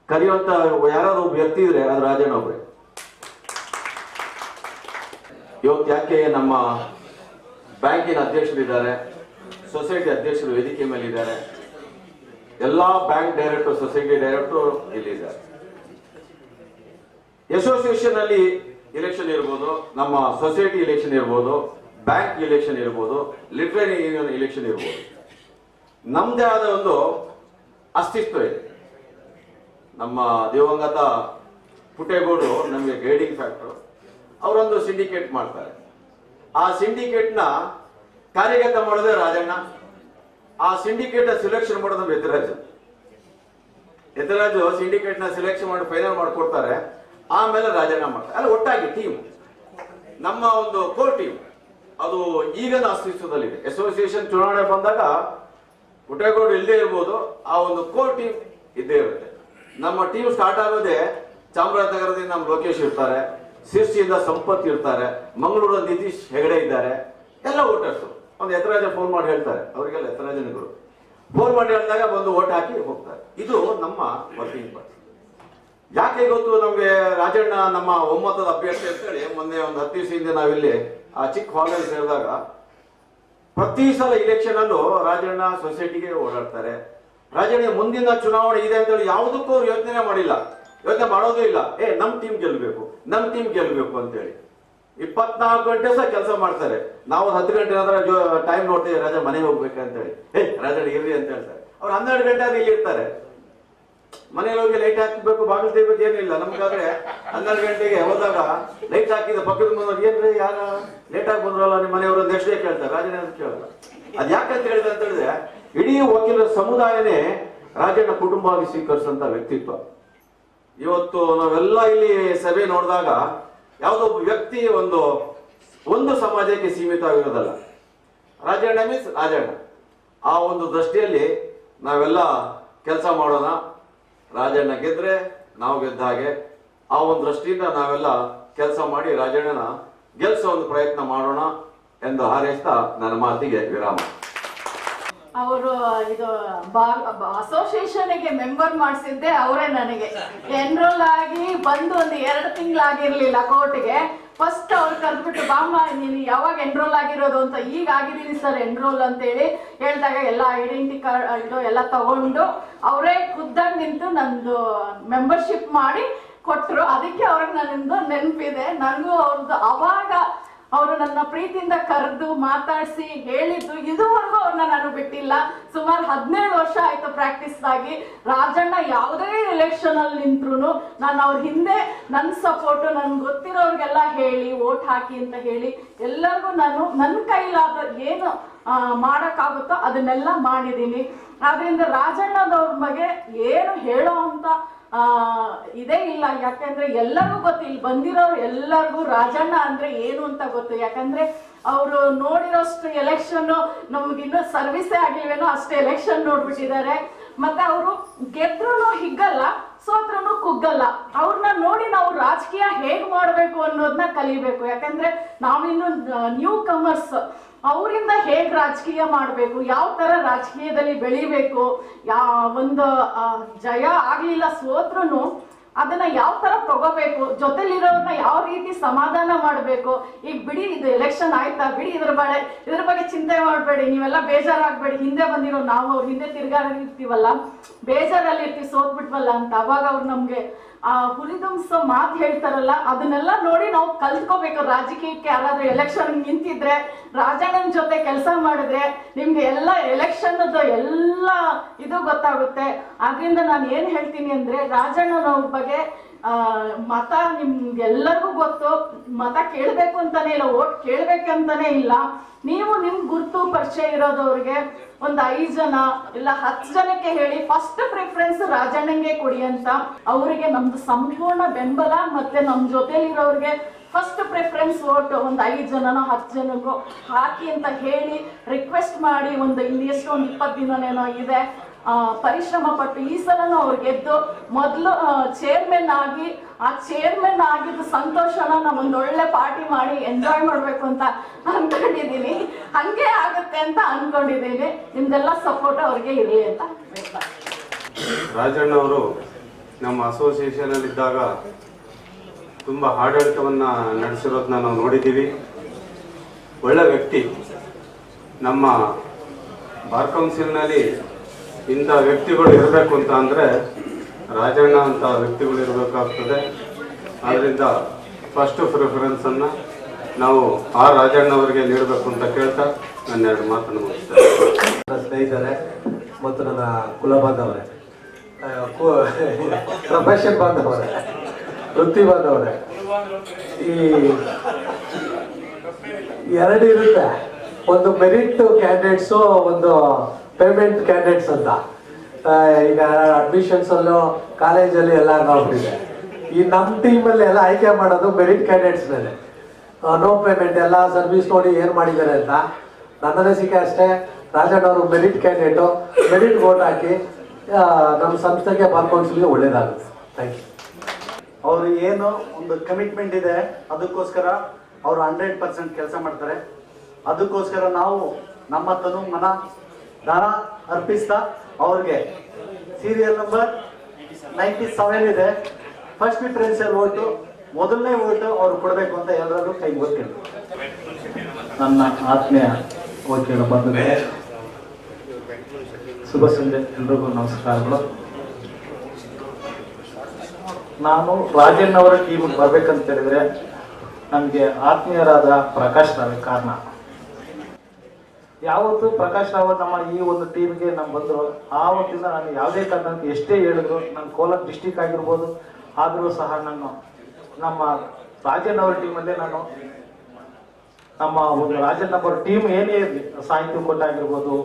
ಕರೆಯುವಂತ ಯಾರಾದ್ರೂ ಒಬ್ಬ ವ್ಯಕ್ತಿ ಇದ್ರೆ ಅದು ರಾಜಣ್ಣ ಒಬ್ಬರೇ. ಇವತ್ತು ಯಾಕೆ ನಮ್ಮ ಬ್ಯಾಂಕಿನ ಅಧ್ಯಕ್ಷರಿದ್ದಾರೆ, ಸೊಸೈಟಿ ಅಧ್ಯಕ್ಷರು ವೇದಿಕೆ ಮೇಲೆ ಇದ್ದಾರೆ, ಎಲ್ಲಾ ಬ್ಯಾಂಕ್ ಡೈರೆಕ್ಟರ್, ಸೊಸೈಟಿ ಡೈರೆಕ್ಟರ್ ಇಲ್ಲಿದ್ದಾರೆ. ಅಸೋಸಿಯೇಷನ್ ಅಲ್ಲಿ ಎಲೆಕ್ಷನ್ ಇರ್ಬೋದು, ನಮ್ಮ ಸೊಸೈಟಿ ಎಲೆಕ್ಷನ್ ಇರ್ಬೋದು, ಬ್ಯಾಂಕ್ ಎಲೆಕ್ಷನ್ ಇರ್ಬೋದು, ಲಿಟರರಿ ಯೂನಿಯನ್ ಎಲೆಕ್ಷನ್ ಇರ್ಬೋದು. ನಮ್ದೇ ಆದ ಒಂದು ಅಸ್ತಿತ್ವ ಇದೆ. ನಮ್ಮ ದಿವಂಗತ ಪುಟ್ಟೇಗೌಡರು ನಮಗೆ ಗೈಡಿಂಗ್ ಫ್ಯಾಕ್ಟರ್, ಅವರೊಂದು ಸಿಂಡಿಕೇಟ್ ಮಾಡ್ತಾರೆ. ಆ ಸಿಂಡಿಕೇಟ್ನ ಕಾರ್ಯಗತ ಮಾಡೋದೇ ರಾಜಣ್ಣ. ಆ ಸಿಂಡಿಕೇಟ್ ಸೆಲೆಕ್ಷನ್ ಮಾಡೋದು ಯತಿರಾಜು ಸಿಂಡಿಕೇಟ್ನ ಸೆಲೆಕ್ಷನ್ ಮಾಡಿ ಫೈನಲ್ ಮಾಡಿಕೊಡ್ತಾರೆ. ಆಮೇಲೆ ರಾಜಣ್ಣ ಮಾಡ್ತಾರೆ. ಅಲ್ಲಿ ಒಟ್ಟಾಗಿ ಟೀಮ್, ನಮ್ಮ ಒಂದು ಕೋರ್ ಟೀಮ್, ಅದು ಈಗನ ಅಸ್ತಿತ್ವದಲ್ಲಿದೆ. ಅಸೋಸಿಯೇಷನ್ ಚುನಾವಣೆ ಬಂದಾಗ ಪುಟ್ಟೇಗೌಡರು ಇಲ್ಲದೆ ಇರ್ಬೋದು, ಆ ಒಂದು ಕೋರ್ ಟೀಮ್ ಇದ್ದೇ ಇರುತ್ತೆ. ನಮ್ಮ ಟೀಮ್ ಸ್ಟಾರ್ಟ್ ಆಗೋದೇ ಚಾಮರಾಜನಗರದಿಂದ ನಮ್ಮ ಲೋಕೇಶ್ ಇರ್ತಾರೆ, ಶಿರ್ಸಿಯಿಂದ ಸಂಪತ್ ಇರ್ತಾರೆ, ಮಂಗಳೂರು ನಿತೀಶ್ ಹೆಗಡೆ ಇದ್ದಾರೆ, ಎಲ್ಲ ವೋಟರ್ಸ್. ಒಂದು ಯತರಾಜ ಫೋನ್ ಮಾಡಿ ಹೇಳ್ತಾರೆ, ಅವರಿಗೆಲ್ಲ ಯತರಾಜನಿಗಳು ಫೋನ್ ಮಾಡಿ ಹೇಳಿದಾಗ ಬಂದು ವೋಟ್ ಹಾಕಿ ಹೋಗ್ತಾರೆ. ಇದು ನಮ್ಮ ವರ್ಕಿಂಗ್ ಪಾರ್ಟಿ. ಯಾಕೆ ಗೊತ್ತು ನಮ್ಗೆ ರಾಜಣ್ಣ ನಮ್ಮ ಒಮ್ಮತದ ಅಭ್ಯರ್ಥಿ ಅಂತೇಳಿ ಮೊನ್ನೆ ಒಂದು 10 ದಿವಸ ಹಿಂದೆ ನಾವಿಲ್ಲಿ ಆ ಚಿಕ್ಕ ಹಾಲಲ್ಲಿ ಸೇರಿದಾಗ ಪ್ರತಿ ಸಲ ಇಲೆಕ್ಷನ್ ಅಲ್ಲೂ ರಾಜಣ್ಣ ಸೊಸೈಟಿಗೆ ಓಡಾಡ್ತಾರೆ. ರಾಜಣ್ಣ ಮುಂದಿನ ಚುನಾವಣೆ ಇದೆ ಅಂತೇಳಿ ಯಾವುದಕ್ಕೂ ಅವ್ರು ಯೋಚನೆ ಮಾಡಿಲ್ಲ, ಯೋಚನೆ ಮಾಡೋದೇ ಇಲ್ಲ. ನಮ್ ಟೀಮ್ ಗೆಲ್ಬೇಕು, ನಮ್ ಟೀಮ್ ಗೆಲ್ಬೇಕು ಅಂತೇಳಿ 24 ಗಂಟೆ ಸಹ ಕೆಲಸ ಮಾಡ್ತಾರೆ. ನಾವು 10 ಗಂಟೆ ಅಂದ್ರೆ ಟೈಮ್ ನೋಡ್ತೇವೆ, ರಾಜ ಮನೆಗೆ ಹೋಗ್ಬೇಕಂತೇಳಿ, ರಾಜಣ್ಣ ಇರ್ರಿ ಅಂತ ಹೇಳ್ತಾರೆ. ಅವ್ರು 12 ಗಂಟೆ ಆದ್ರೆ ಇಲ್ಲಿ ಇರ್ತಾರೆ. ಮನೇಲಿ ಹೋಗಿ ಲೈಟ್ ಹಾಕಬೇಕು, ಬಾಗಿಲು ತೆಗಿಬೇಕು ಏನಿಲ್ಲ. ನಮ್ಗಾದ್ರೆ 12 ಗಂಟೆಗೆ ಹೋದಾಗ ಲೈಟ್ ಹಾಕಿದ ಪಕ್ಕದ ಮನೆಯವ್ರು ಏನ್ರಿ ಯಾರ ಲೇಟ್ ಆಗಿ ಬಂದ್ರಲ್ಲ ನಿಮ್ಮ ಮನೆಯವರು ಅಂತ ಎಷ್ಟೇ ಕೇಳ್ತಾರೆ, ರಾಜಣ್ಣ ಅಂತ ಕೇಳಲ್ಲ. ಅದ್ ಯಾಕಂತ ಹೇಳಿದ್ರೆ ಅಂತ ಹೇಳಿದ್ರೆ ಇಡೀ ವಕೀಲರ ಸಮುದಾಯನೇ ರಾಜಣ್ಣ ಕುಟುಂಬವಾಗಿ ಸ್ವೀಕರಿಸಿದಂತ ವ್ಯಕ್ತಿತ್ವ. ಇವತ್ತು ನಾವೆಲ್ಲ ಇಲ್ಲಿ ಸಭೆ ನೋಡಿದಾಗ ಯಾವುದೋ ಒಬ್ಬ ವ್ಯಕ್ತಿ ಒಂದು ಸಮಾಜಕ್ಕೆ ಸೀಮಿತವಾಗಿರೋದಲ್ಲ. ರಾಜಣ್ಣ ಮೀನ್ಸ್ ರಾಜಣ್ಣ. ಆ ಒಂದು ದೃಷ್ಟಿಯಲ್ಲಿ ನಾವೆಲ್ಲ ಕೆಲಸ ಮಾಡೋಣ. ರಾಜಣ್ಣ ಗೆದ್ರೆ ನಾವು ಗೆದ್ದ ಹಾಗೆ. ಆ ಒಂದು ದೃಷ್ಟಿಯಿಂದ ನಾವೆಲ್ಲ ಕೆಲಸ ಮಾಡಿ ರಾಜಣ್ಣನ ಗೆಲ್ಸೋ ಒಂದು ಪ್ರಯತ್ನ ಮಾಡೋಣ ಎಂದು ಹಾರೈಸ್ತಾ ನನ್ನ ಮಾತಿಗೆ ವಿರಾಮ. ಅವರು ಇದು ಅಸೋಸಿಯೇಷನ್ಗೆ ಮೆಂಬರ್ ಮಾಡಿಸಿದ್ದೆ ಅವರೇ. ನನಗೆ ಎನ್ರೋಲ್ ಆಗಿ ಬಂದು ಒಂದು 2 ತಿಂಗಳಾಗಿರ್ಲಿಲ್ಲ ಕೋರ್ಟ್ಗೆ. ಫಸ್ಟ್ ಅವ್ರು ಕರೆದ್ಬಿಟ್ಟು ಬಾಮ್ಮ ನೀನು ಯಾವಾಗ ಎನ್ರೋಲ್ ಆಗಿರೋದು ಅಂತ, ಈಗ ಆಗಿದ್ದೀನಿ ಸರ್ ಎನ್ರೋಲ್ ಅಂತೇಳಿ ಹೇಳಿದಾಗ ಎಲ್ಲ ಐಡೆಂಟಿ ಕಾರ್ಡ್ ಎಲ್ಲ ತಗೊಂಡು ಅವರೇ ಖುದ್ದಾಗಿ ನಿಂತು ನಂದು ಮೆಂಬರ್ಶಿಪ್ ಮಾಡಿ ಕೊಟ್ಟರು. ಅದಕ್ಕೆ ಅವ್ರಿಗೆ ನನ್ನಿಂದ ನೆನಪಿದೆ. ನನಗೂ ಅವ್ರದ್ದು ಅವಾಗ ಅವರು ನನ್ನ ಪ್ರೀತಿಯಿಂದ ಕರೆದು ಮಾತಾಡಿಸಿ ಹೇಳಿದ್ದು ಇದುವರೆಗೂ ಅವ್ರನ್ನ ನಾನು ಬಿಟ್ಟಿಲ್ಲ. ಸುಮಾರು 17 ವರ್ಷ ಆಯ್ತು ಪ್ರಾಕ್ಟೀಸ್ ಆಗಿ. ರಾಜಣ್ಣ ಯಾವುದೇ ಎಲೆಕ್ಷನ್ ಅಲ್ಲಿ ನಿಂತ್ರು ನಾನು ಅವ್ರ ಹಿಂದೆ ನನ್ನ ಸಪೋರ್ಟ್ ನನ್ಗೆ ಗೊತ್ತಿರೋರ್ಗೆಲ್ಲ ಹೇಳಿ ವೋಟ್ ಹಾಕಿ ಅಂತ ಹೇಳಿ ಎಲ್ಲರಿಗೂ ನಾನು ನನ್ನ ಕೈಲಾದ ಏನು ಮಾಡೋಕ್ಕಾಗುತ್ತೋ ಅದನ್ನೆಲ್ಲ ಮಾಡಿದ್ದೀನಿ. ಆದ್ರಿಂದ ರಾಜಣ್ಣನವ್ರ ಬಗ್ಗೆ ಏನು ಹೇಳೋ ಅಂತ ಇದೇ ಇಲ್ಲ. ಯಾಕಂದ್ರೆ ಎಲ್ಲರಿಗೂ ಗೊತ್ತು, ಇಲ್ಲಿ ಬಂದಿರೋರು ಎಲ್ಲರಿಗೂ ರಾಜಣ್ಣ ಅಂದ್ರೆ ಏನು ಅಂತ ಗೊತ್ತು. ಯಾಕಂದ್ರೆ ಅವರು ನೋಡಿರೋಷ್ಟು ಎಲೆಕ್ಷನ್ ನಮ್ಗಿನ್ನೂ ಸರ್ವಿಸೇ ಆಗಿಲ್ವೇನೋ ಅಷ್ಟು ಎಲೆಕ್ಷನ್ ನೋಡ್ಬಿಟ್ಟಿದ್ದಾರೆ. ಮತ್ತೆ ಅವರು ಗೆದ್ರೂ ಹಿಗ್ಗಲ್ಲ, ಸೋತ್ರೂ ಕುಗ್ಗಲ್ಲ. ಅವ್ರನ್ನ ನೋಡಿ ನಾವು ರಾಜಕೀಯ ಹೇಗ್ ಮಾಡ್ಬೇಕು ಅನ್ನೋದನ್ನ ಕಲಿಬೇಕು. ಯಾಕಂದ್ರೆ ನಾವಿನ್ನು ನ್ಯೂ ಕಮರ್ಸ್, ಅವರಿಂದ ಹೇಗ್ ರಾಜಕೀಯ ಮಾಡಬೇಕು, ಯಾವ ತರ ರಾಜಕೀಯದಲ್ಲಿ ಬೆಳಿಬೇಕು, ಒಂದು ಜಯ ಆಗ್ಲಿಲ್ಲ ಸೋತ್ರು ಅದನ್ನ ಯಾವ ತರ ತಗೋಬೇಕು, ಜೊತೆಲಿರೋರ್ನ ಯಾವ ರೀತಿ ಸಮಾಧಾನ ಮಾಡಬೇಕು. ಈಗ ಬಿಡಿ ಇದು ಎಲೆಕ್ಷನ್ ಆಯ್ತಾ, ಬಿಡಿ ಇದ್ರ ಬಗ್ಗೆ ಚಿಂತೆ ಮಾಡಬೇಡಿ, ನೀವೆಲ್ಲ ಬೇಜಾರಾಗಬೇಡಿ, ಹಿಂದೆ ಬಂದಿರೋ ನಾವು ಅವ್ರ ಹಿಂದೆ ತಿರ್ಗಾಡಿರ್ತೀವಲ್ಲ, ಬೇಜಾರಲ್ಲಿ ಇರ್ತೀವಿ ಸೋತ್ಬಿಟ್ವಲ್ಲ ಅಂತ. ಅವಾಗ ಅವ್ರು ನಮ್ಗೆ ಹುಲಿದುಂಬಿಸೋ ಮಾತು ಹೇಳ್ತಾರಲ್ಲ, ಅದನ್ನೆಲ್ಲ ನೋಡಿ ನಾವು ಕಲ್ತ್ಕೋಬೇಕು. ರಾಜಕೀಯಕ್ಕೆ ಯಾರಾದ್ರೂ ಎಲೆಕ್ಷನ್ ನಿಂತಿದ್ರೆ ರಾಜಣ್ಣನ ಜೊತೆ ಕೆಲಸ ಮಾಡಿದ್ರೆ ನಿಮ್ಗೆ ಎಲ್ಲ ಎಲೆಕ್ಷನ್ ಎಲ್ಲ ಇದು ಗೊತ್ತಾಗುತ್ತೆ. ಆದ್ರಿಂದ ನಾನು ಏನ್ ಹೇಳ್ತೀನಿ ಅಂದ್ರೆ ರಾಜಣ್ಣನವ್ರ ಬಗ್ಗೆ ಮತ ನಿಮ್ಗೆಲ್ಲರಿಗೂ ಗೊತ್ತು. ಮತ ಕೇಳಬೇಕು ಅಂತಾನೆ ಇಲ್ಲ, ಓಟ್ ಕೇಳ್ಬೇಕಂತಾನೆ ಇಲ್ಲ. ನೀವು ನಿಮ್ ಗುರ್ತು ಪರಿಚಯ ಇರೋದವ್ರಿಗೆ ಒಂದು 5 ಜನ ಇಲ್ಲ 10 ಜನಕ್ಕೆ ಹೇಳಿ ಫಸ್ಟ್ ಪ್ರಿಫರೆನ್ಸ್ ರಾಜಣ್ಣಂಗೆ ಕೊಡಿ ಅಂತ. ಅವರಿಗೆ ನಮ್ದು ಸಂಪೂರ್ಣ ಬೆಂಬಲ. ಮತ್ತೆ ನಮ್ ಜೊತೆಲಿರೋರಿಗೆ ಫಸ್ಟ್ ಪ್ರಿಫರೆನ್ಸ್ ವೋಟ್ ಒಂದು 5 ಜನನೋ 10 ಜನಕ್ಕೋ ಹಾಕಿ ಅಂತ ಹೇಳಿ ರಿಕ್ವೆಸ್ಟ್ ಮಾಡಿ ಇಲ್ಲಿ ಎಷ್ಟು ಒಂದು 20 ದಿನನೇನೋ ಇದೆ ಪರಿಶ್ರಮ ಪಟ್ಟು ಈ ಸಲನೂ ಅವ್ರು ಗೆದ್ದು ಮೊದಲು ಚೇರ್ಮನ್ ಆಗಿ ಆ ಚೇರ್ಮನ್ ಆಗಿದ್ದು ಸಂತೋಷನ ನಾವು ಒಂದೊಳ್ಳೆ ಪಾರ್ಟಿ ಮಾಡಿ ಎಂಜಾಯ್ ಮಾಡಬೇಕು ಅಂತ ಅನ್ಕೊಂಡಿದ್ದೀನಿ. ಹಂಗೆ ಆಗುತ್ತೆ ಅಂತ ಅನ್ಕೊಂಡಿದ್ದೀನಿ. ನಿಮ್ದೆಲ್ಲ ಸಪೋರ್ಟ್ ಅವ್ರಿಗೆ ಇರಲಿ ಅಂತ. ರಾಜಣ್ಣ ಅವರು ನಮ್ಮ ಅಸೋಸಿಯೇಷನ್ ಅಲ್ಲಿ ಇದ್ದಾಗ ತುಂಬ ಆಡಳಿತವನ್ನ ನಡೆಸಿರೋದನ್ನ ನಾವು ನೋಡಿದ್ದೀವಿ. ಒಳ್ಳೆ ವ್ಯಕ್ತಿ. ನಮ್ಮ ಬಾರ್ ಕೌನ್ಸಿಲ್ನಲ್ಲಿ ಇಂಥ ವ್ಯಕ್ತಿಗಳು ಇರಬೇಕು ಅಂತ ಅಂದರೆ ರಾಜಣ್ಣ ಅಂತ ವ್ಯಕ್ತಿಗಳು ಇರಬೇಕಾಗ್ತದೆ. ಆದ್ದರಿಂದ ಫಸ್ಟ್ ಪ್ರಿಫರೆನ್ಸನ್ನು ನಾವು ರಾಜಣ್ಣ ಅವರಿಗೆ ನೀಡಬೇಕು ಅಂತ ಕೇಳ್ತಾ ನನ್ನ 2 ಮಾತನ್ನು ಮುಗಿಸ್ತೇನೆ. ಸ್ನೇಹಿತರೆ ಮತ್ತು ನನ್ನ ಕುಲ ಬಾಂಧವರೇ, ಪ್ರೊಫೆಷನ್ ಬಾಂಧವರೇ, ವೃತ್ತಿ ಬಾಂಧವರೇ, ಈ 2 ಇರುತ್ತೆ. ಒಂದು ಮೆರಿಟ್ ಕ್ಯಾಂಡಿಡೇಟ್ಸು, ಒಂದು ಪೇಮೆಂಟ್ ಕ್ಯಾಂಡಿಡೇಟ್ಸ್ ಅಂತ. ಈಗ ಅಡ್ಮಿಷನ್ಸ್ ಅಲ್ಲೂ ಕಾಲೇಜಲ್ಲಿ ಎಲ್ಲ ಆಗ್ಬಿಟ್ಟಿದೆ. ಈ ನಮ್ಮ ಟೀಮಲ್ಲಿ ಎಲ್ಲ ಆಯ್ಕೆ ಮಾಡೋದು ಮೆರಿಟ್ ಕ್ಯಾಂಡಿಡೇಟ್ಸ್ ಮೇಲೆ, ನೋ ಪೇಮೆಂಟ್, ಎಲ್ಲ ಸರ್ವಿಸ್ ನೋಡಿ ಏನು ಮಾಡಿದ್ದಾರೆ ಅಂತ. ನನ್ನ ಅನಿಸಿಕೆ ಅಷ್ಟೇ, ರಾಜಣ್ಣ ಅವರು ಮೆರಿಟ್ ಕ್ಯಾಂಡಿಡೇಟು, ಮೆರಿಟ್ ವೋಟ್ ಹಾಕಿ ನಮ್ಮ ಸಂಸ್ಥೆಗೆ ಬಾರ್ ಕೌನ್ಸಿಲ್ಗೆ ಒಳ್ಳೇದಾಗುತ್ತೆ. Thank you. ಅವರು ಏನು ಒಂದು ಕಮಿಟ್ಮೆಂಟ್ ಇದೆ ಅದಕ್ಕೋಸ್ಕರ ಅವರು 100% ಕೆಲಸ ಮಾಡ್ತಾರೆ. ಅದಕ್ಕೋಸ್ಕರ ನಾವು ನಮ್ಮ ತನು ಮನ ದಾನ ಅರ್ಪಿಸ್ತಾ ಅವ್ರಿಗೆ ಸೀರಿಯಲ್ ನಂಬರ್ 97 ಇದೆ. ಫಸ್ಟ್ ಪ್ರಿಫರೆನ್ಸಿಯಲ್ ವೋಟು, ಮೊದಲನೇ ವೋಟು ಅವ್ರು ಕೊಡಬೇಕು ಅಂತ ಎಲ್ಲರೂ ಕೈ ಗೊತ್ತಿಲ್ಲ. ನನ್ನ ಆತ್ಮೀಯ ವಕೀಲ ಬಂಧುಗಳೇ, ಶುಭ ಸಂಜೆ, ಎಲ್ರಿಗೂ ನಮಸ್ಕಾರಗಳು. ನಾನು ರಾಜಣ್ಣವರ ಟೀಮಿಗೆ ಬರ್ಬೇಕಂತ ಹೇಳಿದ್ರೆ ನಮಗೆ ಆತ್ಮೀಯರಾದ ಪ್ರಕಾಶ್ ರಾವ್ ಕಾರಣ. ಯಾವತ್ತು ಪ್ರಕಾಶ್ ರಾವ್ ನಮ್ಮ ಈ ಒಂದು ಟೀಮ್ಗೆ ನಮ್ಮ ಬಂದರು ಆವತ್ತಿಂದ ನಾನು ಯಾವುದೇ ಕಾರಣಕ್ಕೆ ಎಷ್ಟೇ ಹೇಳಿದ್ರು ನನ್ನ ಕೋಲಾರ ಡಿಸ್ಟಿಕ್ ಆಗಿರ್ಬೋದು, ಆದರೂ ಸಹ ನಾನು ನಮ್ಮ ರಾಜಣ್ಣ ಅವ್ರ ಟೀಮಲ್ಲೇ ನಾನು ನಮ್ಮ ಒಂದು ರಾಜಣ್ಣ ಅವರ ಟೀಮ್ ಏನೇ ಇರಲಿ, ಸಾಹಿತ್ಯ ಕೊಟ್ಟಾಗಿರ್ಬೋದು,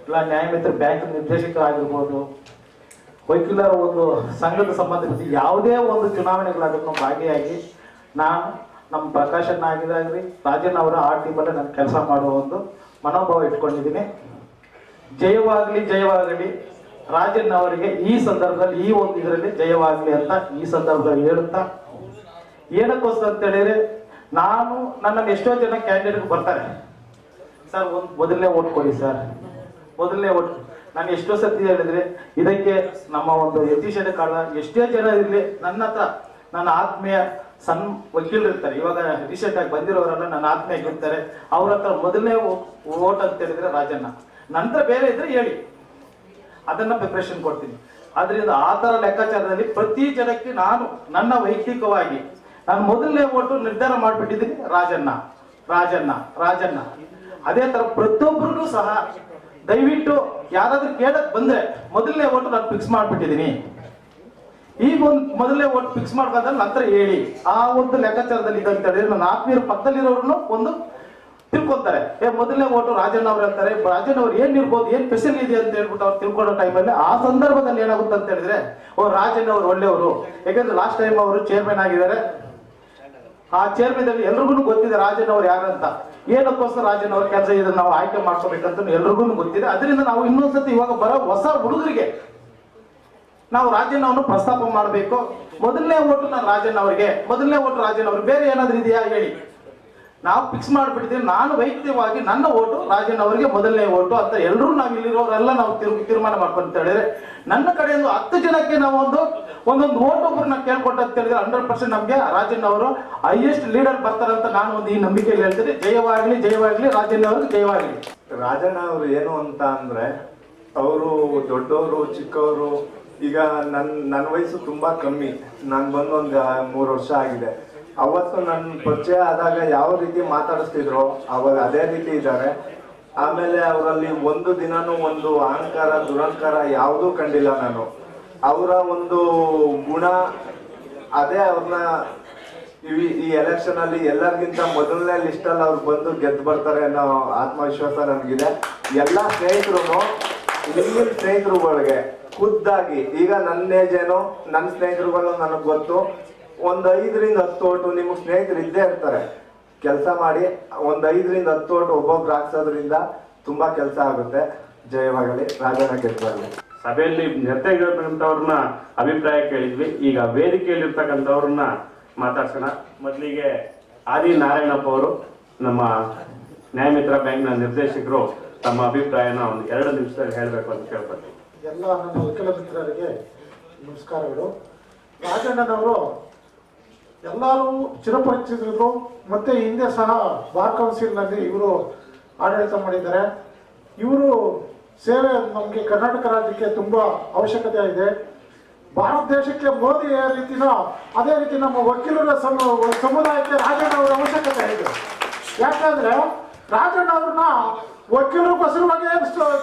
ಇಲ್ಲ ನ್ಯಾಯಮಿತ್ರ ಬ್ಯಾಂಕ್ ನಿರ್ದೇಶಕರಾಗಿರ್ಬೋದು, ವಕೀಲರ ಒಂದು ಸಂಘದ ಸಂಬಂಧಿಸಿದ ಯಾವುದೇ ಒಂದು ಚುನಾವಣೆಗಳಾದ್ರೂ ಭಾಗಿಯಾಗಿ ನಾನು ನಮ್ಮ ಪ್ರಕಾಶನ ಆಗಿದಾಗ್ರಿ ರಾಜಣ್ಣ ಅವರ ಆ ಟೀಮಲ್ಲೇ ನಾನು ಕೆಲಸ ಮಾಡುವ ಒಂದು ಮನೋಭಾವ ಇಟ್ಕೊಂಡಿದ್ದೀನಿ. ಜಯವಾಗಲಿ ಜಯವಾಗಲಿ ರಾಜಣ್ಣ ಅವರಿಗೆ ಈ ಸಂದರ್ಭದಲ್ಲಿ ಈ ಒಂದು ಇದರಲ್ಲಿ ಜಯವಾಗಲಿ ಅಂತ ಈ ಸಂದರ್ಭದಲ್ಲಿ ಹೇಳುತ್ತಾ, ಏನಕ್ಕೋಸ್ಕರ ಅಂತ ಹೇಳಿದ್ರೆ ನಾನು ನನ್ನನ್ನು ಎಷ್ಟೋ ಜನ ಕ್ಯಾಂಡಿಡೇಟ್ ಬರ್ತಾರೆ, ಸರ್ ಒಂದು ಮೊದಲನೇ ಓಟ್ ಕೊಡಿ ಸರ್, ಮೊದಲನೇ ಓಟ್. ನಾನು ಎಷ್ಟೋ ಸತಿ ಹೇಳಿದ್ರೆ ಇದಕ್ಕೆ ನಮ್ಮ ಒಂದು ಯತೀಶನ ಕಾರಣ ಎಷ್ಟೇ ಜನ ಇರಲಿ ನನ್ನ ಹತ್ರ ನನ್ನ ಆತ್ಮೀಯ ಸಣ್ಣ ವಕೀಲರು ಇರ್ತಾರೆ, ಇವಾಗ ರೀಸೆಂಟ್ ಆಗಿ ಬಂದಿರೋರೆಲ್ಲ ನನ್ನ ಆತ್ಮೀಯ ಇರ್ತಾರೆ, ಅವ್ರ ಹತ್ರ ಮೊದಲನೇ ಓಟ್ ಅಂತ ಹೇಳಿದ್ರೆ ರಾಜಣ್ಣ. ನಂತರ ಬೇರೆ ಇದ್ರೆ ಹೇಳಿ, ಅದನ್ನ ಪ್ರಿಪ್ರೇಷನ್ ಕೊಡ್ತೀನಿ. ಅದರಿಂದ ಆ ಥರ ಲೆಕ್ಕಾಚಾರದಲ್ಲಿ ಪ್ರತಿ ಜನಕ್ಕೆ ನಾನು ನನ್ನ ವೈಯಕ್ತಿಕವಾಗಿ ನಾನು ಮೊದಲನೇ ಓಟು ನಿರ್ಧಾರ ಮಾಡಿಬಿಟ್ಟಿದ್ದೀನಿ ರಾಜಣ್ಣ ರಾಜಣ್ಣ ರಾಜಣ್ಣ. ಅದೇ ಥರ ಪ್ರತಿಯೊಬ್ಬರಿಗೂ ಸಹ ದಯವಿಟ್ಟು ಯಾರಾದ್ರೂ ಕೇಳಕ್ ಬಂದ್ರೆ ಮೊದಲನೇ ಓಟು ನಾನು ಫಿಕ್ಸ್ ಮಾಡಿಬಿಟ್ಟಿದ್ದೀನಿ. ಈಗ ಒಂದು ಮೊದಲನೇ ಓಟ್ ಫಿಕ್ಸ್ ಮಾಡ್ಕೊಂಡ್ರೆ ನಂತರ ಹೇಳಿ, ಆ ಒಂದು ಲೆಕ್ಕಾಚಾರದಲ್ಲಿ ಇದೆ ಅಂತ ಹೇಳಿದ್ರೆ ನನ್ನ ಆತ್ಮೀಯರ ಪಕ್ಕದಲ್ಲಿರೋರು ಒಂದು ತಿಳ್ಕೊತಾರೆ, ಮೊದಲನೇ ಓಟು ರಾಜಣ್ಣ ಅವ್ರು ಅಂತಾರೆ, ರಾಜಣ್ಣ ಅವ್ರು ಏನ್ ಇರ್ಬೋದು, ಏನ್ ಸ್ಪೆಷಲ್ ಇದೆ ಅಂತ ಹೇಳ್ಬಿಟ್ಟು ಅವ್ರು ತಿಳ್ಕೊಳ್ಳೋ ಟೈಮಲ್ಲಿ ಆ ಸಂದರ್ಭದಲ್ಲಿ ಏನಾಗುತ್ತೆ ಅಂತ ಹೇಳಿದ್ರೆ ರಾಜಣ್ಣ ಅವ್ರು ಒಳ್ಳೆಯವರು. ಯಾಕಂದ್ರೆ ಲಾಸ್ಟ್ ಟೈಮ್ ಅವರು ಚೇರ್ಮನ್ ಆಗಿದ್ದಾರೆ, ಆ ಚೇರ್ಮನ್ ಅಲ್ಲಿ ಎಲ್ರಿಗೂ ಗೊತ್ತಿದೆ ರಾಜಣ್ಣ ಅವ್ರು ಯಾರಂತ, ಏನಕ್ಕೋಸ್ಕರ ರಾಜಣ್ಣ ಅವ್ರ ಕೆಲಸ ಇದನ್ನ ನಾವು ಆಯ್ಕೆ ಮಾಡ್ಕೋಬೇಕಂತ ಎಲ್ರಿಗೂ ಗೊತ್ತಿದೆ. ಅದರಿಂದ ನಾವು ಇನ್ನೊಂದ್ಸತಿ ಇವಾಗ ಬರೋ ಹೊಸ ಹುಡುಗರಿಗೆ ನಾವು ರಾಜಣ್ಣವನ್ನು ಪ್ರಸ್ತಾಪ ಮಾಡಬೇಕು. ಮೊದಲನೇ ಓಟು ನಾನು ರಾಜಣ್ಣ ಅವರಿಗೆ, ಮೊದಲನೇ ಓಟು ರಾಜಣ್ಣ ಅವ್ರಿಗೆ, ಬೇರೆ ಏನಾದ್ರು ಇದೆಯಾ ಹೇಳಿ. ನಾವು ಫಿಕ್ಸ್ ಮಾಡಿಬಿಟ್ಟಿದ್ದೀವಿ, ನಾನು ವೈಯಕ್ತಿಕವಾಗಿ ನನ್ನ ಓಟು ರಾಜಣ್ಣ ಅವರಿಗೆ ಮೊದಲನೇ ಓಟು ಅಂತ ಎಲ್ಲರೂ ನಾವು ಇಲ್ಲಿರೋರೆಲ್ಲ ನಾವು ತೀರ್ಮಾನ ಮಾಡ್ಕೊಂತ ಹೇಳಿದ್ರೆ ನನ್ನ ಕಡೆಯಿಂದ 10 ಜನಕ್ಕೆ ನಾವು ಒಂದೊಂದು ಓಟ್ ಒಬ್ಬರನ್ನ ಕೇಳ್ಕೊಟ್ಟು ಅಂತ ಹೇಳಿದ್ರೆ 100% ನಮಗೆ ರಾಜಣ್ಣ ಅವರು ಹೈಯೆಸ್ಟ್ ಲೀಡರ್ ಬರ್ತಾರಂತ ನಾನು ಒಂದು ಈ ನಂಬಿಕೆಯಲ್ಲಿ ಹೇಳ್ತೀನಿ. ಜಯವಾಗ್ಲಿ ಜಯವಾಗ್ಲಿ ರಾಜಣ್ಣ ಅವ್ರಿಗೆ ಜಯವಾಗ್ಲಿ. ರಾಜಣ್ಣ ಅವರು ಏನು ಅಂತ ಅಂದ್ರೆ ಅವರು ದೊಡ್ಡವರು ಚಿಕ್ಕವರು. ಈಗ ನನ್ನ ವಯಸ್ಸು ತುಂಬಾ ಕಮ್ಮಿ, ನಾನು ಬಂದು ಒಂದು 3 ವರ್ಷ ಆಗಿದೆ. ಅವತ್ತು ನನ್ನ ಪರಿಚಯ ಆದಾಗ ಯಾವ ರೀತಿ ಮಾತಾಡಿಸ್ತಿದ್ರು ಅವಾಗ ಅದೇ ರೀತಿ ಇದ್ದಾರೆ. ಆಮೇಲೆ ಅವರಲ್ಲಿ ಒಂದು ದಿನನೂ ಒಂದು ಅಹಂಕಾರ ದುರಹಂಕಾರ ಯಾವುದೂ ಕಂಡಿಲ್ಲ ನಾನು. ಅವರ ಒಂದು ಗುಣ ಅದೇ ಅವ್ರನ್ನ ಈ ಎಲೆಕ್ಷನ್ ಅಲ್ಲಿ ಎಲ್ಲರಿಗಿಂತ ಮೊದಲನೇ ಲಿಸ್ಟ್ ಅಲ್ಲಿ ಅವ್ರು ಬಂದು ಗೆದ್ದು ಬರ್ತಾರೆ ಅನ್ನೋ ಆತ್ಮವಿಶ್ವಾಸ ನನಗಿದೆ. ಎಲ್ಲ ಸ್ನೇಹಿತರು ಇಲ್ಲಿನ ಸ್ನೇಹಿತರುಗಳಿಗೆ ಖುದ್ದಾಗಿ ಈಗ ನನ್ನ ಏಜ್ ಏನೋ ನನ್ನ ಸ್ನೇಹಿತರುಗಳು ನನಗೆ ಗೊತ್ತು, ಒಂದು 5 ರಿಂದ 10 ಓಟು ನಿಮ್ಮ ಸ್ನೇಹಿತರು ಇದ್ದೇ ಇರ್ತಾರೆ. ಕೆಲಸ ಮಾಡಿ ಒಂದು 5 ರಿಂದ 10 ಓಟು ಒಬ್ಬೊಬ್ರು ಹಾಕ್ಸೋದ್ರಿಂದ ತುಂಬಾ ಕೆಲಸ ಆಗುತ್ತೆ. ಜಯವಾಗಲಿ, ರಾಜಣ್ಣ ಗೆದ್ದಬರಲಿ. ಸಭೆಯಲ್ಲಿ ಜೊತೆಗಿರ್ತಕ್ಕಂಥವ್ರನ್ನ ಅಭಿಪ್ರಾಯ ಕೇಳಿದ್ವಿ. ಈಗ ವೇದಿಕೆಯಲ್ಲಿರ್ತಕ್ಕಂಥವ್ರನ್ನ ಮಾತಾಡ್ಸೋಣ. ಮೊದಲಿಗೆ ಆದಿ ನಾರಾಯಣಪ್ಪ ಅವರು, ನಮ್ಮ ನ್ಯಾಯಮಿತ್ರ ಬ್ಯಾಂಕ್ನ ನಿರ್ದೇಶಕರು, ತಮ್ಮ ಅಭಿಪ್ರಾಯನ ಒಂದು 2 ನಿಮಿಷದಲ್ಲಿ ಹೇಳಬೇಕು ಅಂತ ಕೇಳ್ಕೊಳ್ತೀವಿ. ಎಲ್ಲ ನನ್ನ ವಕೀಲ ಮಿತ್ರರಿಗೆ ನಮಸ್ಕಾರಗಳು. ರಾಜಣ್ಣನವರು ಎಲ್ಲರೂ ಚಿರಪರಿಚಿತರು, ಮತ್ತೆ ಹಿಂದೆ ಸಹ ಬಾರ್ ಕೌನ್ಸಿಲ್ನಲ್ಲಿ ಇವರು ಆಡಳಿತ ಮಾಡಿದ್ದಾರೆ. ಇವರು ಸೇವೆ ನಮಗೆ ಕರ್ನಾಟಕ ರಾಜ್ಯಕ್ಕೆ ತುಂಬ ಅವಶ್ಯಕತೆ ಇದೆ. ಭಾರತ ದೇಶಕ್ಕೆ ಮೋದಿ ರೀತಿನೋ ಅದೇ ರೀತಿ ನಮ್ಮ ವಕೀಲರ ಸಮುದಾಯಕ್ಕೆ ರಾಜಣ್ಣ ಅವರ ಅವಶ್ಯಕತೆ ಇದೆ. ಯಾಕಂದ್ರೆ ರಾಜಣ್ಣ ಅವ್ರನ್ನ ವಕೀಲರಿಗೋಸ್ಕರವಾಗಿ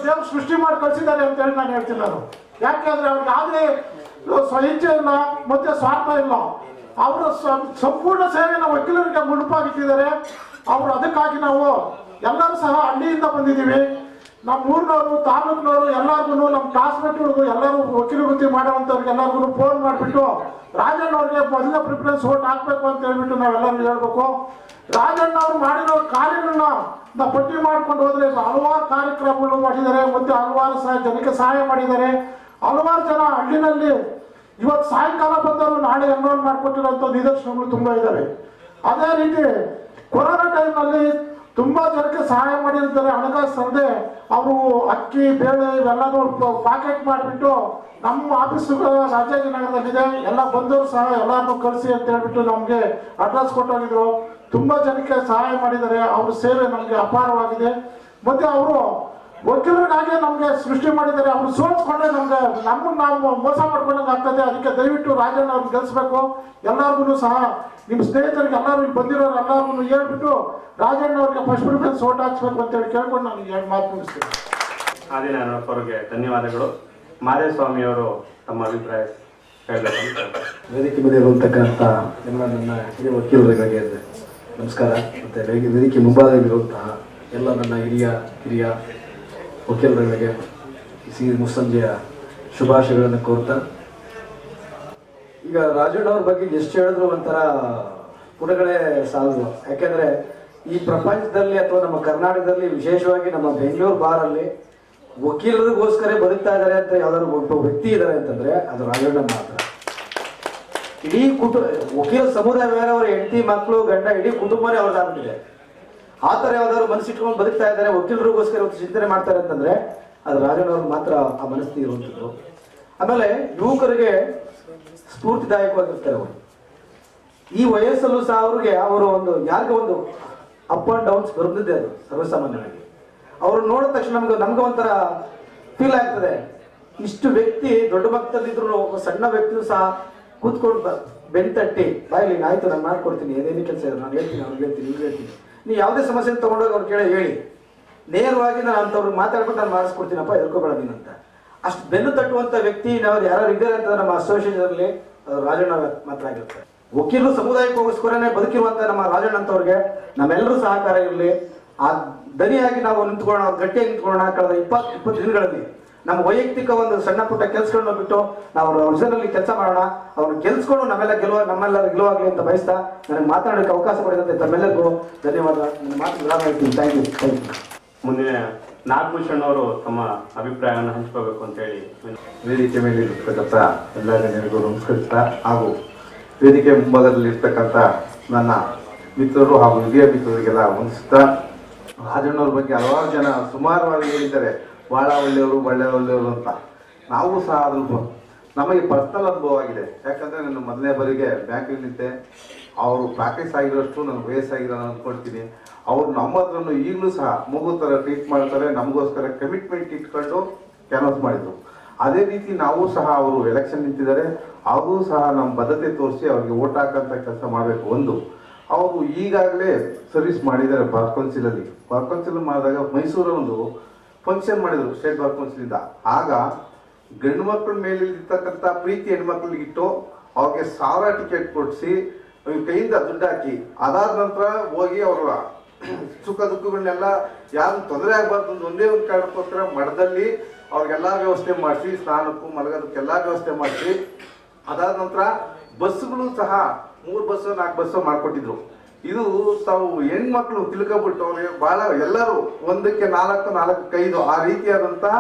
ದೇವ್ರು ಸೃಷ್ಟಿ ಮಾಡಿ ಕಳಿಸಿದ್ದಾರೆ ಅಂತ ಹೇಳಿ ನಾನು ಹೇಳ್ತೀನಿ ನಾನು. ಯಾಕೆಂದ್ರೆ ಅವ್ರಿಗೆ ಆಗಲೇ ಸ್ವಇಚ್ಛೆ ಇಲ್ಲ ಮತ್ತೆ ಸ್ವಾರ್ಥ ಇಲ್ಲ. ಅವರ ಸಂಪೂರ್ಣ ಸೇವೆನ ವಕೀಲರಿಗೆ ಮುಡುಪಾಗಿಟ್ಟಿದ್ದಾರೆ. ಅವರು ಅದಕ್ಕಾಗಿ ನಾವು ಎಲ್ಲರೂ ಸಹ ಹಳ್ಳಿಯಿಂದ ಬಂದಿದ್ದೀವಿ. ನಮ್ಮ ಊರಿನವರು ತಾಲೂಕಿನವರು ಎಲ್ಲರಿಗೂ ನಮ್ಮ ಕ್ಲಾಸ್ಮೇಟ್ಗಳಿಗೂ ಎಲ್ಲರೂ ವಕೀಲ ವೃತ್ತಿ ಮಾಡೋವಂಥವ್ರಿಗೆ ಎಲ್ಲರಿಗೂ ಫೋನ್ ಮಾಡಿಬಿಟ್ಟು ರಾಜಣ್ಣ ಅವ್ರಿಗೆ ಮೊದಲ ಪ್ರಿಫರೆನ್ಸ್ ಓಟ್ ಹಾಕ್ಬೇಕು ಅಂತ ಹೇಳ್ಬಿಟ್ಟು ನಾವೆಲ್ಲರೂ ಹೇಳ್ಬೇಕು. ರಾಜಣ್ಣ ಅವ್ರು ಮಾಡಿರೋ ಕಾರ್ಯಗಳನ್ನ ನಾವು ಪಟ್ಟಿ ಮಾಡ್ಕೊಂಡು ಹೋದ್ರೆ ಹಲವಾರು ಕಾರ್ಯಕ್ರಮಗಳು ಮಾಡಿದ್ದಾರೆ, ಮತ್ತೆ ಹಲವಾರು ಜನಕ್ಕೆ ಸಹಾಯ ಮಾಡಿದ್ದಾರೆ. ಹಲವಾರು ಜನ ಹಳ್ಳಿನಲ್ಲಿ ಇವತ್ತು ಸಾಯಂಕಾಲ ಬಂದವರು ನಾಳೆ ಎನ್ರೋಲ್ ಮಾಡಿಕೊಟ್ಟಿರೋಂಥ ನಿದರ್ಶನಗಳು ತುಂಬ ಇದ್ದಾವೆ. ಅದೇ ರೀತಿ ಕೊರೋನಾ ಟೈಮ್ನಲ್ಲಿ ತುಂಬ ಜನಕ್ಕೆ ಸಹಾಯ ಮಾಡಿರ್ತಾರೆ. ಹಣಕಾಸು ಸಂಸ್ಥೆ ಅವರು ಅಕ್ಕಿ ಬೇಳೆ ಇವೆಲ್ಲನೂ ಪ್ಯಾಕೆಟ್ ಮಾಡಿಬಿಟ್ಟು ನಮ್ಮ ಆಫೀಸುಗಳ ರಾಜಾಜಿನಗರದಲ್ಲಿದೆ, ಎಲ್ಲ ಬಂದವರು ಸಹ ಎಲ್ಲರನ್ನೂ ಕಳಿಸಿ ಅಂತ ಹೇಳ್ಬಿಟ್ಟು ನಮಗೆ ಅಡ್ರೆಸ್ ಕೊಟ್ಟೋಗಿದ್ರು. ತುಂಬ ಜನಕ್ಕೆ ಸಹಾಯ ಮಾಡಿದ್ದಾರೆ. ಅವ್ರ ಸೇವೆ ನಮಗೆ ಅಪಾರವಾಗಿದೆ. ಮತ್ತು ಅವರು ವಕೀಲರಿಗಾಗಿ ನಮಗೆ ಸೃಷ್ಟಿ ಮಾಡಿದ್ದಾರೆ. ಅವ್ರು ಸೋಲ್ಸ್ಕೊಂಡ್ರೆ ನಮ್ಗೆ ನಾವು ಮೋಸ ಮಾಡ್ಕೊಂಡಂಗೆ ಆಗ್ತದೆ. ಅದಕ್ಕೆ ದಯವಿಟ್ಟು ರಾಜಣ್ಣ ಅವ್ರನ್ನ ಗೆಲ್ಲಿಸ್ಬೇಕು. ಎಲ್ಲರಿಗೂ ಸಹ ನಿಮ್ಮ ಸ್ನೇಹಿತರಿಗೆ ಎಲ್ಲರೂ ಇಲ್ಲಿ ಬಂದಿರೋರು ಎಲ್ಲರಿಗೂ ಹೇಳ್ಬಿಟ್ಟು ರಾಜಣ್ಣ ಅವ್ರಿಗೆ ಫಸ್ಟ್ ಪ್ರಿಫರೆನ್ಸ್ ವೋಟ್ ಹಾಕ್ಸ್ಬೇಕು ಅಂತೇಳಿ ಕೇಳ್ಕೊಂಡು ನಾನು 2 ಮಾತು ಮುಗಿಸ್ತೀನಿ. ಆದಿನಾರಾಯಣಪ್ಪ ಅವರಿಗೆ ಧನ್ಯವಾದಗಳು. ಮಾದೇಸ್ವಾಮಿ ಅವರು ತಮ್ಮ ಅಭಿಪ್ರಾಯ ಹೇಳಬೇಕು. ವೇದಿಕೆ ಮೇಲೆ ಇರುವಂತಕ್ಕಂಥ ಎಲ್ಲ ನನ್ನ ಹಿರಿಯ ವಕೀಲರಿಗೆ ನಮಸ್ಕಾರ. ಮತ್ತು ವೇದಿಕೆ ಮುಂಭಾಗದಲ್ಲಿರುವಂತಹ ಎಲ್ಲ ನನ್ನ ಹಿರಿಯ ವಕೀಲರಿಗೆ ಮುಸ್ಸಂಜೆಯ ಶುಭಾಶಯಗಳನ್ನು ಕೋರ್ತಾ, ಈಗ ರಾಜಣ್ಣ ಅವ್ರ ಬಗ್ಗೆ ಎಷ್ಟು ಹೇಳಿದ್ರು ಒಂಥರ ಪುಟಗಳೇ ಸಾಲದು. ಯಾಕೆಂದರೆ ಈ ಪ್ರಪಂಚದಲ್ಲಿ ಅಥವಾ ನಮ್ಮ ಕರ್ನಾಟಕದಲ್ಲಿ ವಿಶೇಷವಾಗಿ ನಮ್ಮ ಬೆಂಗಳೂರು ಬಾರಲ್ಲಿ ವಕೀಲರಿಗೋಸ್ಕರ ಬದುಕ್ತಾ ಇದ್ದಾರೆ ಅಂತ ಯಾವ್ದಾದ್ರು ಒಬ್ಬ ವ್ಯಕ್ತಿ ಇದ್ದಾರೆ ಅಂತಂದ್ರೆ ಅದು ರಾಜಣ್ಣ ಮಾತ್ರ. ಇಡೀ ವಕೀಲ ಸಮುದಾಯ ಬೇರೆ, ಅವ್ರ ಹೆಂಡತಿ ಮಕ್ಕಳು ಗಂಡ ಇಡೀ ಕುಟುಂಬನೇ ಅವ್ರದ್ದಾಗ್ಬಿಟ್ಟಿದೆ. ಆ ಥರ ಯಾವ್ದಾದ್ರು ಮನಸ್ಸಿಟ್ಕೊಂಡು ಬದುಕ್ತಾ ಇದ್ದಾರೆ, ವಕೀಲರಿಗೋಸ್ಕರ ಚಿಂತನೆ ಮಾಡ್ತಾರೆ ಅಂತಂದ್ರೆ ಅದು ರಾಜಣ್ಣ ಅವ್ರಿಗೆ ಮಾತ್ರ ಆ ಮನಸ್ಥಿತಿ ಇರುವಂಥದ್ದು. ಆಮೇಲೆ ಯುವಕರಿಗೆ ಸ್ಫೂರ್ತಿದಾಯಕವಾಗಿರ್ತಾರೆ ಅವರು. ಈ ವಯಸ್ಸಲ್ಲೂ ಸಹ ಅವ್ರಿಗೆ ಅವರು ಯಾರಿಗೂ ಒಂದು ಅಪ್ ಆ್ಯಂಡ್ ಡೌನ್ಸ್ ಬರೆದಿದೆ ಅದು ಸರ್ವಸಾಮಾನ್ಯವಾಗಿ. ಅವ್ರು ನೋಡಿದ ತಕ್ಷಣ ನಮ್ಗೆ ಒಂಥರ ಫೀಲ್ ಆಗ್ತದೆ. ಇಷ್ಟು ವ್ಯಕ್ತಿ ದೊಡ್ಡ ಮಟ್ಟದಲ್ಲಿದ್ರು ಒಬ್ಬ ಸಣ್ಣ ವ್ಯಕ್ತಿಯೂ ಸಹ ಕೂತ್ಕೊಂಡು ಬೆಂತಟ್ಟಿ ಬಾಯಲ್ಲಿ ಆಯ್ತು ನಾನು ಮಾಡ್ಕೊಡ್ತೀನಿ, ಏನೇನು ಕೆಲಸ ಇದೆ ನಾನು ಹೇಳ್ತೀನಿ, ಅವ್ರಿಗೆ ಹೇಳ್ತೀನಿ, ಇವ್ರಿಗೆ ಹೇಳ್ತೀನಿ, ನೀವು ಯಾವುದೇ ಸಮಸ್ಯೆ ತೊಗೊಂಡೋಗಿ ಅವ್ರು ಹೇಳಿ ನೇರವಾಗಿ ನಾನು ಅಂಥವ್ರಿಗೆ ಮಾತಾಡ್ಬಿಟ್ಟು ನಾನು ಮಾಡಿಸ್ಕೊಡ್ತೀನಪ್ಪ, ಎದ್ಕೋಬೇಡ ನೀನು ಅಂತ. ಅಷ್ಟು ಬೆನ್ನು ತಟ್ಟುವಂಥ ವ್ಯಕ್ತಿ ನಾವು ಯಾರು ಇದ್ದಾರೆ ಅಂತ ನಮ್ಮ ಅಸೋಸಿಯೇಷನಲ್ಲಿ ರಾಜಣ್ಣ ಮಾತ್ರ ಆಗಿರುತ್ತೆ. ವಕೀಲರು ಸಮುದಾಯಕ್ಕೋಸ್ಕರನೇ ಬದುಕಿರುವಂಥ ನಮ್ಮ ರಾಜಣ್ಣ ಅಂತವ್ರಿಗೆ ನಮ್ಮೆಲ್ಲರೂ ಸಹಕಾರ ಇರಲಿ. ಆ ದನಿಯಾಗಿ ನಾವು ನಿಂತ್ಕೊಳ್ಳೋಣ, ಗಟ್ಟಿಯಾಗಿ ನಿಂತ್ಕೊಳ್ಳೋಣ. ಕಳೆದ 20 ದಿನಗಳಲ್ಲಿ ನಮ್ಮ ವೈಯಕ್ತಿಕ ಒಂದು ಸಣ್ಣ ಪುಟ್ಟ ಕೆಲಸಗಳನ್ನ ಬಿಟ್ಟು ನಾವು ರಿಸರ್ನಲ್ಲಿ ಕೆಲಸ ಮಾಡೋಣ. ಅವ್ರನ್ನ ಗೆಲ್ಸ್ಕೊಂಡು ನಮ್ಮೆಲ್ಲರ ಗೆಲುವಾಗಲಿ ಅಂತ ಬಯಸ್ತಾ ನನಗೆ ಮಾತನಾಡೋಕ್ಕೆ ಅವಕಾಶ ಪಡೆದಂತೆ ತಮ್ಮೆಲ್ಲರಿಗೂ ಧನ್ಯವಾದ. ನನ್ನ ಮಾತು ವಿರಾಮ ಹೇಳ್ತೀನಿ. Thank you. ಮುಂದಿನ ನಾಗಭೂಷಣ್ ಅವರು ತಮ್ಮ ಅಭಿಪ್ರಾಯವನ್ನು ಹಂಚ್ಕೋಬೇಕು ಅಂತ ಹೇಳಿ ವೇದಿಕೆ ಮೇಲೆ ಇರ್ತಕ್ಕಂಥ ಎಲ್ಲ ಜನರಿಗೂ ನಮಸ್ಕರಿಸ್ತಾ, ಹಾಗೂ ವೇದಿಕೆ ಮುಂಭಾಗದಲ್ಲಿರ್ತಕ್ಕಂಥ ನನ್ನ ಮಿತ್ರರು ಹಾಗೂ ಹಿರಿಯ ಮಿತ್ರರಿಗೆಲ್ಲ ವಂದಿಸ್ತಾ, ರಾಜಣ್ಣವ್ರ ಬಗ್ಗೆ ಹಲವಾರು ಜನ ಸುಮಾರವಾಗಿ ಹೇಳಿದ್ದಾರೆ, ಭಾಳ ಒಳ್ಳೆಯವರು ಅಂತ. ನಾವು ಸಹ ಅದು ನಮಗೆ ಪರ್ಸನಲ್ ಅನುಭವ ಆಗಿದೆ. ಯಾಕಂದರೆ ನನ್ನ ಮೊದಲನೇ ಬಾರಿಗೆ ಬ್ಯಾಂಕಲ್ಲಿದ್ದೆ. ಅವರು ಪ್ರಾಕ್ಟೀಸ್ ಆಗಿರೋಷ್ಟು ನನಗೆ ವಯಸ್ಸಾಗಿರೋ ಅಂದ್ಕೊಳ್ತೀನಿ. ಅವ್ರು ನಮ್ಮ ಹತ್ರನೂ ಈಗಲೂ ಸಹ ಮಗು ಥರ ಟ್ರೀಟ್ ಮಾಡ್ತಾರೆ. ನಮಗೋಸ್ಕರ ಕಮಿಟ್ಮೆಂಟ್ ಇಟ್ಕೊಂಡು ಕ್ಯಾನ್ವಾಸ್ ಮಾಡಿದರು. ಅದೇ ರೀತಿ ನಾವು ಸಹ ಅವರು ಎಲೆಕ್ಷನ್ ನಿಂತಿದ್ದಾರೆ, ಹಾಗೂ ಸಹ ನಮ್ಮ ಬದ್ಧತೆ ತೋರಿಸಿ ಅವ್ರಿಗೆ ಓಟ್ ಹಾಕೋಂಥ ಕೆಲಸ ಮಾಡಬೇಕು. ಅವರು ಈಗಾಗಲೇ ಸರ್ವಿಸ್ ಮಾಡಿದ್ದಾರೆ ಬಾರ್ ಕೌನ್ಸಿಲಲ್ಲಿ. ಬಾರ್ ಕೌನ್ಸಿಲ್ ಮಾಡಿದಾಗ ಮೈಸೂರೊಂದು ಫಂಕ್ಷನ್ ಮಾಡಿದರು ಸ್ಟೇಟ್ ಬಾರ್ ಕೌನ್ಸಿಲಿಂದ. ಆಗ ಗಂಡು ಮಕ್ಕಳ ಮೇಲೆ ಇರ್ತಕ್ಕಂಥ ಪ್ರೀತಿ ಹೆಣ್ಮಕ್ಳಿಗಿಟ್ಟು ಅವ್ರಿಗೆ 1000 ಟಿಕೆಟ್ ಕೊಡಿಸಿ ಅವ್ರ ಕೈಯಿಂದ ದುಡ್ಡು ಹಾಕಿ, ಅದಾದ ನಂತರ ಹೋಗಿ ಅವರ ಸುಖ ದುಃಖಗಳನ್ನೆಲ್ಲ ಯಾರು ತೊಂದರೆ ಆಗಬಾರ್ದು ಅಂತ ಒಂದೇ ಒಂದು ಕಾರಣಕ್ಕೋಸ್ಕರ ಮಠದಲ್ಲಿ ಅವ್ರಿಗೆಲ್ಲ ವ್ಯವಸ್ಥೆ ಮಾಡಿಸಿ, ಸ್ನಾನಕ್ಕೂ ಮಲಗೋದಕ್ಕೆಲ್ಲ ವ್ಯವಸ್ಥೆ ಮಾಡಿಸಿ, ಅದಾದ ನಂತರ ಬಸ್ಸುಗಳು ಸಹ 3 ಬಸ್ಸು 4 ಬಸ್ಸು ಮಾಡಿಕೊಟ್ಟಿದ್ರು. ಇದು ತಾವು ಹೆಣ್ಮಕ್ಳು ತಿಳ್ಕೊಬಿಟ್ಟು ಅವ್ರಿಗೆ ಭಾಳ ಎಲ್ಲರೂ 1ಕ್ಕೆ 4, 4ಕ್ಕೆ 5 ಆ ರೀತಿಯಾದಂತಹ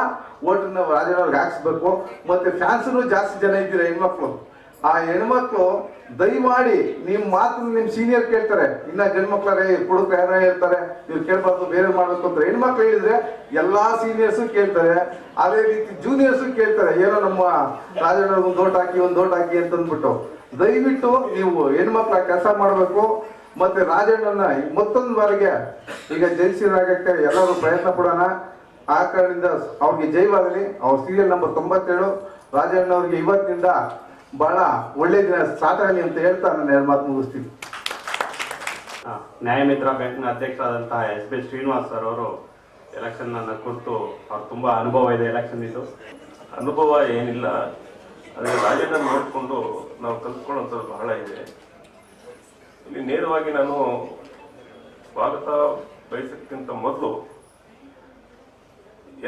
ಓಟನ್ನು ರಾಜಣ್ಣವ್ರಿಗೆ ಹಾಕ್ಸ್ಬೇಕು. ಮತ್ತು ಫ್ಯಾನ್ಸರು ಜಾಸ್ತಿ ಜನ ಇದ್ದೀರ ಹೆಣ್ಮಕ್ಳು. ಆ ಹೆಣ್ಮಕ್ಳು ದಯಮಾಡಿ ನಿಮ್ಮ ಮಾತು ನಿಮ್ಮ ಸೀನಿಯರ್ ಕೇಳ್ತಾರೆ, ಇನ್ನು ಗಂಡು ಮಕ್ಳರೇ ಹುಡುಗರು ಯಾರೋ ಹೇಳ್ತಾರೆ ಇವ್ರು ಕೇಳ್ಬಾರ್ದು ಬೇರೆ ಮಾಡ್ಬೇಕು ಅಂತ. ಹೆಣ್ಮಕ್ಳು ಹೇಳಿದ್ರೆ ಎಲ್ಲ ಸೀನಿಯರ್ಸು ಕೇಳ್ತಾರೆ, ಅದೇ ರೀತಿ ಜೂನಿಯರ್ಸು ಕೇಳ್ತಾರೆ, ಏನೋ ನಮ್ಮ ರಾಜಣ್ಣವ್ರಿಗೆ ಒಂದು ಓಟ್ ಹಾಕಿ ಅಂತಂದ್ಬಿಟ್ಟು. ದಯವಿಟ್ಟು ನೀವು ಹೆಣ್ಮಕ್ಳ ಕೆಲಸ ಮಾಡಬೇಕು. ಮತ್ತು ರಾಜಣ್ಣನ ಮತ್ತೊಂದು ಬಾರಿಗೆ ಈಗ ಜಯಿಸಿರಾಗಕ್ಕೆ ಎಲ್ಲರೂ ಪ್ರಯತ್ನ ಪಡೋಣ. ಆ ಕಾರಣದಿಂದ ಅವ್ರಿಗೆ ಜಯವಾಗಲಿ. ಅವ್ರ ಸೀರಿಯಲ್ ನಂಬರ್ 97 ರಾಜಣ್ಣವ್ರಿಗೆ ಇವತ್ತಿನಿಂದ ಬಹಳ ಒಳ್ಳೆ ದಿನ ಸ್ಟಾರ್ಟ್ ಆಗಲಿ ಅಂತ ಹೇಳ್ತಾ ನನ್ನ 2 ಮಾತು ಮುಗಿಸ್ತೀನಿ. ನ್ಯಾಯಮಿತ್ರ ಬ್ಯಾಂಕ್ನ ಅಧ್ಯಕ್ಷರಾದಂತಹ SP ಶ್ರೀನಿವಾಸ್ ಸರ್ ಅವರು ಎಲೆಕ್ಷನ್ ಕುರಿತು ಅವ್ರು ತುಂಬ ಅನುಭವ ಇದೆ. ಎಲೆಕ್ಷನ್ ಇದು ಅನುಭವ ಏನಿಲ್ಲ, ಅದೇ ರಾಜಣ್ಣ ನೋಡಿಕೊಂಡು ನಾವು ಕಲ್ತ್ಕೊಳ್ಳೋಂಥದ್ದು ಬಹಳ ಇದೆ. ಇಲ್ಲಿ ನೇರವಾಗಿ ನಾನು ಸ್ವಾಗತ ಬಯಸಕ್ಕಿಂತ ಮೊದಲು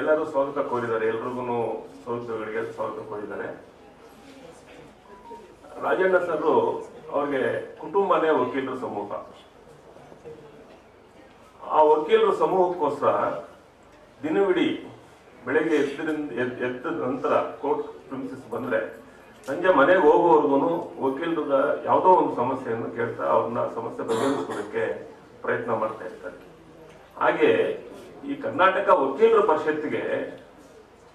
ಎಲ್ಲರೂ ಸ್ವಾಗತ ಕೋರಿದ್ದಾರೆ, ಎಲ್ರಿಗೂ ಸಹೋದ್ಯೋಗಿಗಳಿಗೆ ಸ್ವಾಗತ ಕೋರಿದ್ದಾರೆ. ರಾಜಣ್ಣ ಸರ್ ಅವ್ರಿಗೆ ಕುಟುಂಬನೇ ವಕೀಲರ ಸಮೂಹ. ಆ ವಕೀಲರ ಸಮೂಹಕ್ಕೋಸ್ಕರ ದಿನವಿಡೀ ಬೆಳಗ್ಗೆ ಎದ್ದ ನಂತರ ಕೋರ್ಟ್ ಪ್ರಿಮಿಸಸ್ ಬಂದ್ರೆ ಸಂಜೆ ಮನೆಗೆ ಹೋಗುವವರೆಗೂ ವಕೀಲರ ಯಾವುದೋ ಒಂದು ಸಮಸ್ಯೆಯನ್ನು ಕೇಳ್ತಾ ಅವ್ರನ್ನ ಸಮಸ್ಯೆ ಬಗೆಹರಿಸೋದಕ್ಕೆ ಪ್ರಯತ್ನ ಮಾಡ್ತಾ ಇರ್ತಾರೆ. ಹಾಗೆ ಈ ಕರ್ನಾಟಕ ವಕೀಲರ ಪರಿಷತ್ತಿಗೆ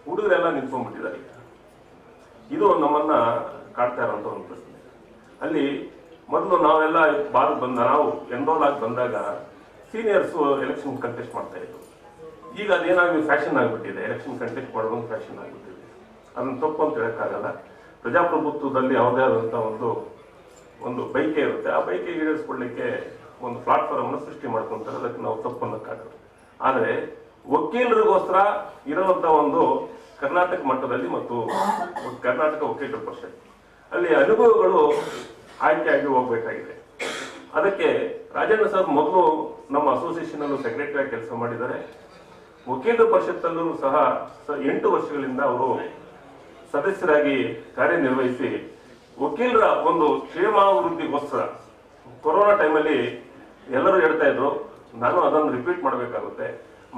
ಹುಡುಗರೆಲ್ಲ ನಿಂತ್ಕೊಂಡ್ಬಿಟ್ಟಿದ್ದಾರೆ. ಇದು ನಮ್ಮನ್ನ ಕಾಡ್ತಾ ಇರೋಂಥ ಒಂದು ಪ್ರಶ್ನೆ. ಅಲ್ಲಿ ಮೊದಲು ನಾವೆಲ್ಲ ನಾವು ಎನ್ರೋಲ್ ಆಗಿ ಬಂದಾಗ ಸೀನಿಯರ್ಸು ಎಲೆಕ್ಷನ್ ಕಂಟೆಸ್ಟ್ ಮಾಡ್ತಾ ಇದ್ರು. ಈಗ ಅದೇನಾಗಿ ಫ್ಯಾಷನ್ ಆಗಿಬಿಟ್ಟಿದೆ, ಎಲೆಕ್ಷನ್ ಕಂಟೆಕ್ಟ್ ಮಾಡೋದು ಫ್ಯಾಷನ್ ಆಗಿಬಿಟ್ಟಿದೆ. ಅದನ್ನು ತಪ್ಪು ಅಂತ ಹೇಳೋಕ್ಕಾಗಲ್ಲ. ಪ್ರಜಾಪ್ರಭುತ್ವದಲ್ಲಿ ಯಾವುದೇ ಆದಂಥ ಒಂದು ಬೈಕೆ ಇರುತ್ತೆ, ಆ ಬೈಕೆ ಈಡೇರಿಸ್ಕೊಳ್ಳಿಕ್ಕೆ ಒಂದು ಪ್ಲಾಟ್ಫಾರ್ಮ್ನ ಸೃಷ್ಟಿ ಮಾಡ್ಕೊತಾರೆ, ಅದಕ್ಕೆ ನಾವು ತಪ್ಪು ಅನ್ನೋಕ್ಕಾಗಲ್ಲ. ಆದರೆ ವಕೀಲರಿಗೋಸ್ಕರ ಇರುವಂಥ ಒಂದು ಕರ್ನಾಟಕ ಮಟ್ಟದಲ್ಲಿ ಮತ್ತು ಕರ್ನಾಟಕ ವಕೀಲರ ಪರಿಷತ್ ಅಲ್ಲಿ ಅನುಭವಗಳು ಆಯ್ಕೆಯಾಗಿ ಹೋಗಬೇಕಾಗಿದೆ. ಅದಕ್ಕೆ ರಾಜಣ್ಣ ಸರ್ ಮೊದಲು ನಮ್ಮ ಅಸೋಸಿಯೇಷನ್ ಸೆಕ್ರೆಟರಿ ಆಗಿ ಕೆಲಸ ಮಾಡಿದ್ದಾರೆ. ವಕೀಲರ ಪರಿಷತ್ತಲ್ಲೂ ಸಹ 8 ವರ್ಷಗಳಿಂದ ಅವರು ಸದಸ್ಯರಾಗಿ ಕಾರ್ಯನಿರ್ವಹಿಸಿ ವಕೀಲರ ಒಂದು ಕ್ಷೇಮಾಭಿವೃದ್ಧಿಗೋಸ್ಕರ ಕೊರೋನಾ ಟೈಮಲ್ಲಿ ಎಲ್ಲರೂ ಹೇಳ್ತಾ ಇದ್ರು, ನಾನು ಅದನ್ನು ರಿಪೀಟ್ ಮಾಡಬೇಕಾಗುತ್ತೆ,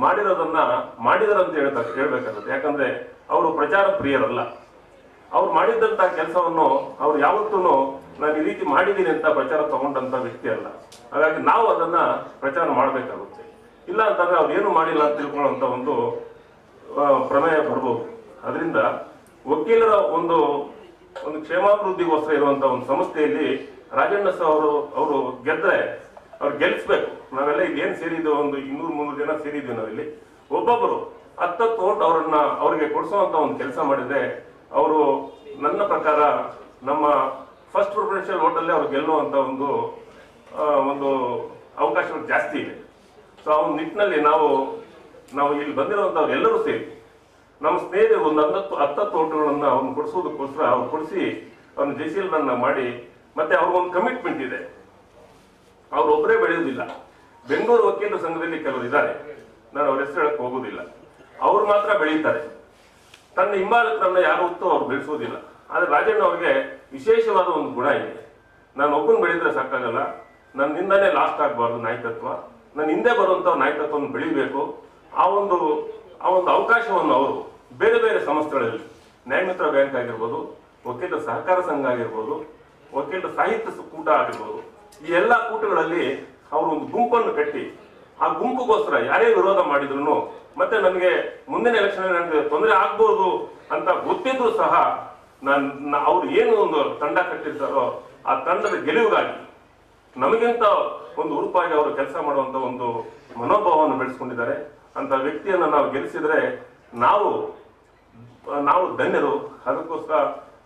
ಮಾಡಿದರಂತ ಹೇಳ್ಬೇಕಾಗುತ್ತೆ. ಯಾಕಂದ್ರೆ ಅವರು ಪ್ರಚಾರ ಪ್ರಿಯರಲ್ಲ. ಅವ್ರು ಮಾಡಿದಂತ ಕೆಲಸವನ್ನು ಅವ್ರು ಯಾವತ್ತೂ ನಾನು ಈ ರೀತಿ ಮಾಡಿದ್ದೀನಿ ಅಂತ ಪ್ರಚಾರ ತಗೊಂಡಂತ ವ್ಯಕ್ತಿ ಅಲ್ಲ. ಹಾಗಾಗಿ ನಾವು ಅದನ್ನ ಪ್ರಚಾರ ಮಾಡಬೇಕಾಗುತ್ತೆ. ಇಲ್ಲ ಅಂತಂದ್ರೆ ಅವ್ರು ಏನು ಮಾಡಿಲ್ಲ ಅಂತ ತಿಳ್ಕೊಳ್ಳುವಂತ ಒಂದು ಪ್ರಮೇಯ ಬರ್ಬೋದು. ಅದರಿಂದ ವಕೀಲರ ಒಂದು ಕ್ಷೇಮಾಭಿವೃದ್ಧಿಗೋಸ್ಕರ ಇರುವಂತ ಒಂದು ಸಂಸ್ಥೆಯಲ್ಲಿ ರಾಜಣ್ಣ ಸರ್ ಅವರು ಗೆದ್ರೆ ಅವ್ರು ಗೆಲ್ಲಿಸ್ಬೇಕು. ನಾವೆಲ್ಲ ಇಲ್ಲಿ ಏನ್ ಸೇರಿದ್ವಿ, ಒಂದು 200-300 ಜನ ಸೇರಿದ್ವಿ. ನಾವಿಲ್ಲಿ ಒಬ್ಬೊಬ್ಬರು 10 ಓಟ್ ಅವ್ರಿಗೆ ಕೊಡಿಸುವಂತ ಒಂದು ಕೆಲಸ ಮಾಡಿದ್ರೆ ಅವರು ನನ್ನ ಪ್ರಕಾರ ನಮ್ಮ ಫಸ್ಟ್ ಪ್ರಿಫರೆನ್ಷಿಯಲ್ ಓಟಲ್ಲಿ ಅವ್ರು ಗೆಲ್ಲುವಂತ ಒಂದು ಅವಕಾಶಗಳು ಜಾಸ್ತಿ ಇದೆ. ಸೊ ಆ ಒಂದು ನಿಟ್ಟಿನಲ್ಲಿ ನಾವು ಇಲ್ಲಿ ಬಂದಿರುವಂತವ್ರು ಎಲ್ಲರೂ ಸೇರಿ ನಮ್ಮ ಸ್ನೇಹಿತರು ಒಂದು 10 ಓಟುಗಳನ್ನ ಅವ್ರನ್ನ ಕೊಡಿಸೋದಕ್ಕೋಸ್ಕರ ಅವ್ರು ಕೊಡಿಸಿ ಅವ್ರನ್ನ ಜೆಸಿಎಲ್ರನ್ನ ಮಾಡಿ, ಮತ್ತೆ ಅವ್ರಿಗೊಂದು ಕಮಿಟ್ಮೆಂಟ್ ಇದೆ. ಅವ್ರು ಒಬ್ಬರೇ ಬೆಳೆಯುವುದಿಲ್ಲ. ಬೆಂಗಳೂರು ವಕೀಲರ ಸಂಘದಲ್ಲಿ ಕೆಲವರು ಇದ್ದಾರೆ, ನಾನು ಅವ್ರ ಹೆಸರು ಹೇಳಕ್ ಹೋಗುದಿಲ್ಲ. ಅವ್ರು ಮಾತ್ರ ಬೆಳೀತಾರೆ. ತನ್ನ ಹಿಂಬಾಲಕರನ್ನ ಯಾರು ಹೊತ್ತು ಅವ್ರು ಬೆಳೆಸೋದಿಲ್ಲ. ಆದ್ರೆ ರಾಜಣ್ಣ ಅವ್ರಿಗೆ ವಿಶೇಷವಾದ ಒಂದು ಗುಣ ಇದೆ. ನಾನು ಒಬ್ಬನ್ ಬೆಳೆದ್ರೆ ಸಾಕಾಗಲ್ಲ, ನನ್ನಿಂದಾನೇ ಲಾಸ್ಟ್ ಆಗಬಾರ್ದು ನಾಯಕತ್ವ, ನನ್ನ ಹಿಂದೆ ಬರುವಂತ ನಾಯಕತ್ವವನ್ನು ಬೆಳಿಬೇಕು. ಆ ಒಂದು ಅವಕಾಶವನ್ನು ಅವರು ಬೇರೆ ಬೇರೆ ಸಂಸ್ಥೆಗಳಲ್ಲಿ, ನ್ಯಾಯಮಿತ್ರ ಬ್ಯಾಂಕ್ ಆಗಿರ್ಬೋದು, ವಕೀಲರ ಸಹಕಾರ ಸಂಘ ಆಗಿರ್ಬೋದು, ವಕೀಲರ ಸಾಹಿತ್ಯ ಕೂಟ ಆಗಿರ್ಬೋದು, ಈ ಎಲ್ಲಾ ಕೂಟಗಳಲ್ಲಿ ಅವರು ಒಂದು ಗುಂಪನ್ನು ಕಟ್ಟಿ ಆ ಗುಂಪಿಗೋಸ್ಕರ ಯಾರೇ ವಿರೋಧ ಮಾಡಿದ್ರು, ಮತ್ತೆ ನನಗೆ ಮುಂದಿನ ಎಲೆಕ್ಷನ್ ನನಗೆ ತೊಂದರೆ ಆಗ್ಬೋದು ಅಂತ ಗೊತ್ತಿದ್ರು ಸಹ ಅವ್ರು ಏನು ಒಂದು ತಂಡ ಕಟ್ಟಿರ್ತಾರೋ ಆ ತಂಡದ ಗೆಲುವಿಗಾಗಿ ನಮಗಿಂತ ಒಂದು ಉರುಪಾಗಿ ಅವರು ಕೆಲಸ ಮಾಡುವಂತ ಒಂದು ಮನೋಭಾವವನ್ನು ಬೆಳೆಸ್ಕೊಂಡಿದ್ದಾರೆ. ಅಂತ ವ್ಯಕ್ತಿಯನ್ನ ನಾವು ಗೆಲ್ಲಿಸಿದ್ರೆ ನಾವು ಧನ್ಯರು. ಅದಕ್ಕೋಸ್ಕರ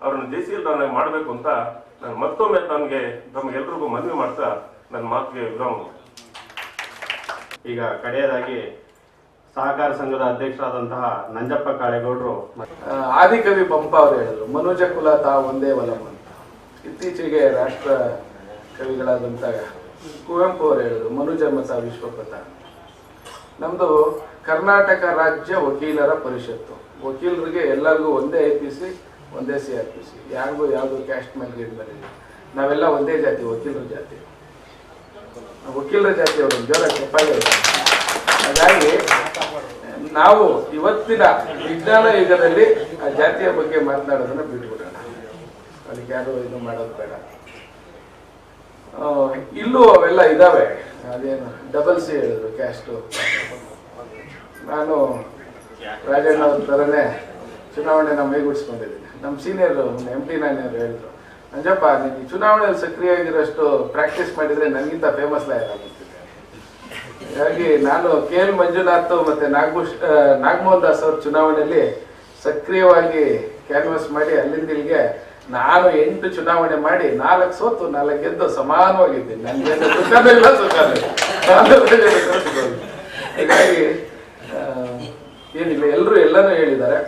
ಅವ್ರನ್ನ ಜೆಸಿಎಲ್ ಮಾಡಬೇಕು ಅಂತ ನಾನು ಮತ್ತೊಮ್ಮೆ ತಮಗೆಲ್ರಿಗೂ ಮನವಿ ಮಾಡ್ತಾ ನನ್ನ ಮಾತಿಗೆ ವಿರಾಮ. ಈಗ ಕಡೆಯದಾಗಿ ಸಹಕಾರ ಸಂಘದ ಅಧ್ಯಕ್ಷರಾದಂತಹ ನಂಜಪ್ಪ ಕಾಳೇಗೌಡರು. ಆದಿಕವಿ ಪಂಪ ಅವರು ಹೇಳಿದ್ರು, ಮನುಜ ಕುಲ ತಾ ಒಂದೇ ವಲಂ ಅಂತ. ಇತ್ತೀಚೆಗೆ ರಾಷ್ಟ್ರ ಕವಿಗಳಾದಂಥ ಕುವೆಂಪು ಅವರು ಹೇಳಿದ್ರು, ಮನುಜ ಮತ ವಿಶ್ವಪಥ. ನಮ್ದು ಕರ್ನಾಟಕ ರಾಜ್ಯ ವಕೀಲರ ಪರಿಷತ್ತು. ವಕೀಲರಿಗೆ ಎಲ್ಲರಿಗೂ ಒಂದೇ IPC, ಒಂದೇ CRPC, ಯಾರಿಗೂ ಯಾವುದು ಕ್ಯಾಸ್ಟ್ ಮೇಲೆ ಬರಲಿಲ್ಲ. ನಾವೆಲ್ಲ ಒಂದೇ ಜಾತಿ, ವಕೀಲರ ಜಾತಿ. ವಕೀಲರ ಜಾತಿಯವರು ಜೋರ ಚಪ್ಪಾಳೆ. ಹಾಗಾಗಿ ನಾವು ಇವತ್ತಿನ ವಿಜ್ಞಾನ ಯುಗದಲ್ಲಿ ಆ ಜಾತಿಯ ಬಗ್ಗೆ ಮಾತನಾಡೋದನ್ನ ಬಿಟ್ಬಿಡೋಣ. ಅದಕ್ಕೆ ಯಾರು ಇದು ಮಾಡೋದು ಬೇಡ. ಇಲ್ಲೂ ಅವೆಲ್ಲ ಇದಾವೆ. ಅದೇನು ಡಬಲ್ C ಹೇಳಿದ್ರು, ಕ್ಯಾಸ್ಟು. ನಾನು ರಾಜಣ್ಣ ಅವ್ರ ಥರನೇ ಚುನಾವಣೆನ ಮೈಗೂಡಿಸ್ಕೊಂಡಿದ್ದೀನಿ. ನಮ್ಮ ಸೀನಿಯರು MT ನಾಯನವರು ಹೇಳಿದ್ರು, ನಂಜಪ್ಪ ನೀನು ಚುನಾವಣೆಯಲ್ಲಿ ಸಕ್ರಿಯವಾಗಿರೋಷ್ಟು ಪ್ರಾಕ್ಟೀಸ್ ಮಾಡಿದರೆ ನನಗಿಂತ ಫೇಮಸ್ ಲಾಯರ್ ಆಗುತ್ತಿದೆ. ಹಾಗಾಗಿ ನಾನು KL ಮಂಜುನಾಥ್ ಮತ್ತು ನಾಗಮೋಹನ್ ದಾಸ್ ಅವ್ರ ಚುನಾವಣೆಯಲ್ಲಿ ಸಕ್ರಿಯವಾಗಿ ಕ್ಯಾನ್ವಾಸ್ ಮಾಡಿ ಅಲ್ಲಿಂದ ಇಲ್ಲಿಗೆ ನಾನು 8 ಚುನಾವಣೆ ಮಾಡಿ 4 ಸೋತು 4 ಗೆದ್ದು ಸಮಾನವಾಗಿದ್ದೀನಿ. ನನಗೇನು ಸುಖನೂ ಇಲ್ಲ, ಸುಖನೂ ಇಲ್ಲ. ಹೀಗಾಗಿ ಏನಿಲ್ಲ, ಎಲ್ಲರೂ ಎಲ್ಲನೂ ಹೇಳಿದ್ದಾರೆ.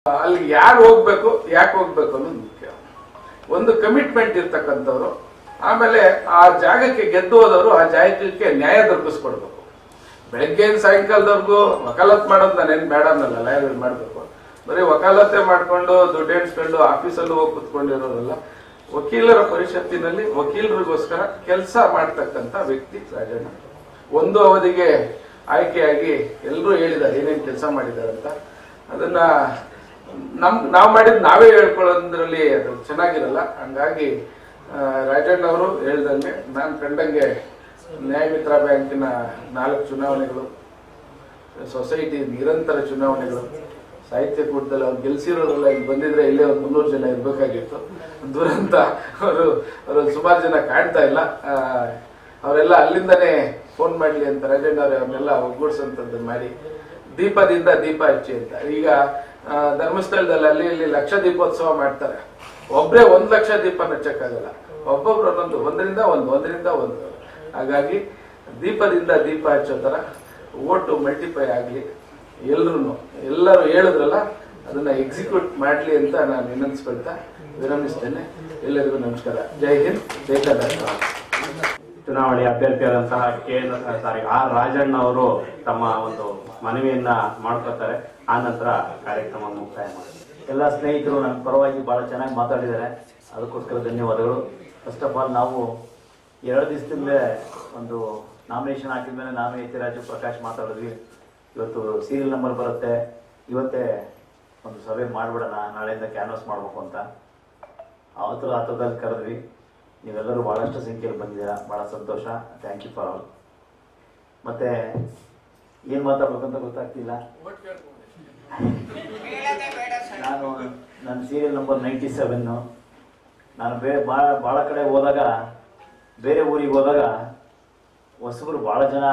ಅಲ್ಲಿ ಯಾರು ಹೋಗ್ಬೇಕು, ಯಾಕೆ ಹೋಗ್ಬೇಕು ಅನ್ನೋದು ಮುಖ್ಯ. ಒಂದು ಕಮಿಟ್ಮೆಂಟ್ ಇರ್ತಕ್ಕಂಥವ್ರು, ಆಮೇಲೆ ಆ ಜಾಗಕ್ಕೆ ಗೆದ್ದು ಹೋದವರು ಆ ಜಾಗಕ್ಕೆ ನ್ಯಾಯ ದೊರಕಿಸ್ಕೊಡ್ಬೇಕು. ಬೆಳಗ್ಗೆ ಸಾಯಂಕಾಲದವರೆಗೂ ವಕಾಲತ್ ಮಾಡೋದು ನಾನೇನು ಬೇಡ ಅನ್ನಲ್ಲ, ಲಾಯರ್ ಮಾಡಬೇಕು. ಬರೀ ವಕಾಲತ್ತೆ ಮಾಡ್ಕೊಂಡು ದುಡ್ಡು ಎಣಿಸ್ಕೊಂಡು ಆಫೀಸಲ್ಲೂ ಹೋಗಿ ಕುತ್ಕೊಂಡಿರೋದಲ್ಲ. ವಕೀಲರ ಪರಿಷತ್ತಿನಲ್ಲಿ ವಕೀಲರಿಗೋಸ್ಕರ ಕೆಲಸ ಮಾಡ್ತಕ್ಕಂಥ ವ್ಯಕ್ತಿ ರಾಜಣ್ಣ. ಒಂದು ಅವಧಿಗೆ ಆಯ್ಕೆಯಾಗಿ ಎಲ್ಲರೂ ಹೇಳಿದ್ದಾರೆ ಏನೇನು ಕೆಲಸ ಮಾಡಿದ್ದಾರೆ ಅಂತ. ಅದನ್ನ ನಾವು ಮಾಡಿದ್ ನಾವೇ ಹೇಳ್ಕೊಳ್ಳೋದ್ರಲ್ಲಿ ಅದು ಚೆನ್ನಾಗಿರಲ್ಲ. ಹಂಗಾಗಿ ರಾಜಣ್ಣ ಅವರು ಹೇಳ್ದಂಗೆ, ನಾನು ಕಂಡಂಗೆ ನ್ಯಾಯಮಿತ್ರ ಬ್ಯಾಂಕಿನ 4 ಚುನಾವಣೆಗಳು, ಸೊಸೈಟಿ ನಿರಂತರ ಚುನಾವಣೆಗಳು, ಸಾಹಿತ್ಯ ಕೂಟದಲ್ಲಿ ಅವ್ರು ಗೆಲ್ಸಿರೋರೆಲ್ಲ ಇಲ್ಲಿ ಬಂದಿದ್ರೆ ಇಲ್ಲೇ ಒಂದು 300 ಜನ ಇರ್ಬೇಕಾಗಿತ್ತು. ದುರಂತ ಅವರು ಸುಮಾರು ಜನ ಕಾಣ್ತಾ ಇಲ್ಲ. ಅವರೆಲ್ಲ ಅಲ್ಲಿಂದನೇ ಫೋನ್ ಮಾಡಲಿ ಅಂತ ರಾಜಣ್ಣ ಅವ್ರೆ ಅವ್ರನ್ನೆಲ್ಲ ಒಗ್ಗೂಡ್ಸಂಥದ್ದು ಮಾಡಿ ದೀಪದಿಂದ ದೀಪ ಹಚ್ಚಿ ಅಂತ. ಈಗ ಧರ್ಮಸ್ಥಳದಲ್ಲಿ ಅಲ್ಲಿ ಇಲ್ಲಿ ಲಕ್ಷ ದೀಪೋತ್ಸವ ಮಾಡ್ತಾರೆ. ಒಬ್ರೇ 1 ಲಕ್ಷ ದೀಪ ಹಚ್ಚಕ್ಕಾಗಲ್ಲ, ಒಬ್ಬೊಬ್ರು ಒಂದರಿಂದ ಒಂದು. ಹಾಗಾಗಿ ದೀಪದಿಂದ ದೀಪ ಹಚ್ಚೋ ಥರ ಓಟು ಮಲ್ಟಿಪ್ಲೈ ಆಗಲಿ, ಎಲ್ಲರೂ ಹೇಳಿದ್ರಲ್ಲ ಅದನ್ನ ಎಕ್ಸಿಕ್ಯೂಟ್ ಮಾಡಲಿ ಅಂತ ನಾನು ವಿನಂತಿಸ್ಕೊಳ್ತಾ ವಿರಮಿಸ್ತೇನೆ. ಎಲ್ಲರಿಗೂ ನಮಸ್ಕಾರ. ಜೈ ಹಿಂದ್, ಜೈ ಕರ್ನಾಟಕ. ಚುನಾವಣೆ ಅಭ್ಯರ್ಥಿಯಾದಂತಹ ಆರ್ ರಾಜಣ್ಣ ಅವರು ತಮ್ಮ ಒಂದು ಮನವಿಯನ್ನ ಮಾಡ್ಕೊತಾರೆ. ಆ ನಂತರ ಕಾರ್ಯಕ್ರಮ ಮುಕ್ತಾಯ ಮಾಡಿ. ಎಲ್ಲ ಸ್ನೇಹಿತರು ನನ್ನ ಪರವಾಗಿ ಭಾಳ ಚೆನ್ನಾಗಿ ಮಾತಾಡಿದ್ದಾರೆ, ಅದಕ್ಕೋಸ್ಕರ ಧನ್ಯವಾದಗಳು. ಫಸ್ಟ್ ಆಫ್ ಆಲ್ ನಾವು 2 ದಿವಸದಿಂದ ಒಂದು ನಾಮಿನೇಷನ್ ಹಾಕಿದ ಮೇಲೆ ನಾನು ಯತಿರಾಜು ಪ್ರಕಾಶ್ ಮಾತಾಡಿದ್ವಿ. ಇವತ್ತು ಸೀರಿಯಲ್ ನಂಬರ್ ಬರುತ್ತೆ, ಇವತ್ತೇ ಒಂದು ಸಭೆ ಮಾಡಿಬಿಡೋಣ, ನಾಳೆಯಿಂದ ಕ್ಯಾನ್ವಾಸ್ ಮಾಡಬೇಕು ಅಂತ ಹತ್ರದಲ್ಲಿ ಕರೆದ್ವಿ. ನೀವೆಲ್ಲರೂ ಭಾಳಷ್ಟು ಸಂಖ್ಯೆಯಲ್ಲಿ ಬಂದಿದ್ದೀರಾ, ಭಾಳ ಸಂತೋಷ. Thank you for all. ಮತ್ತು ಏನು ಮಾತಾಡ್ಬೇಕಂತ ಗೊತ್ತಾಗ್ತಿಲ್ಲ. ನನ್ನ ಸೀರಿಯಲ್ ನಂಬರ್ 97. ನಾನು ಭಾಳ ಕಡೆ ಹೋದಾಗ, ಬೇರೆ ಊರಿಗೆ ಹೋದಾಗ ಹೊಸಬರು ಭಾಳ ಜನ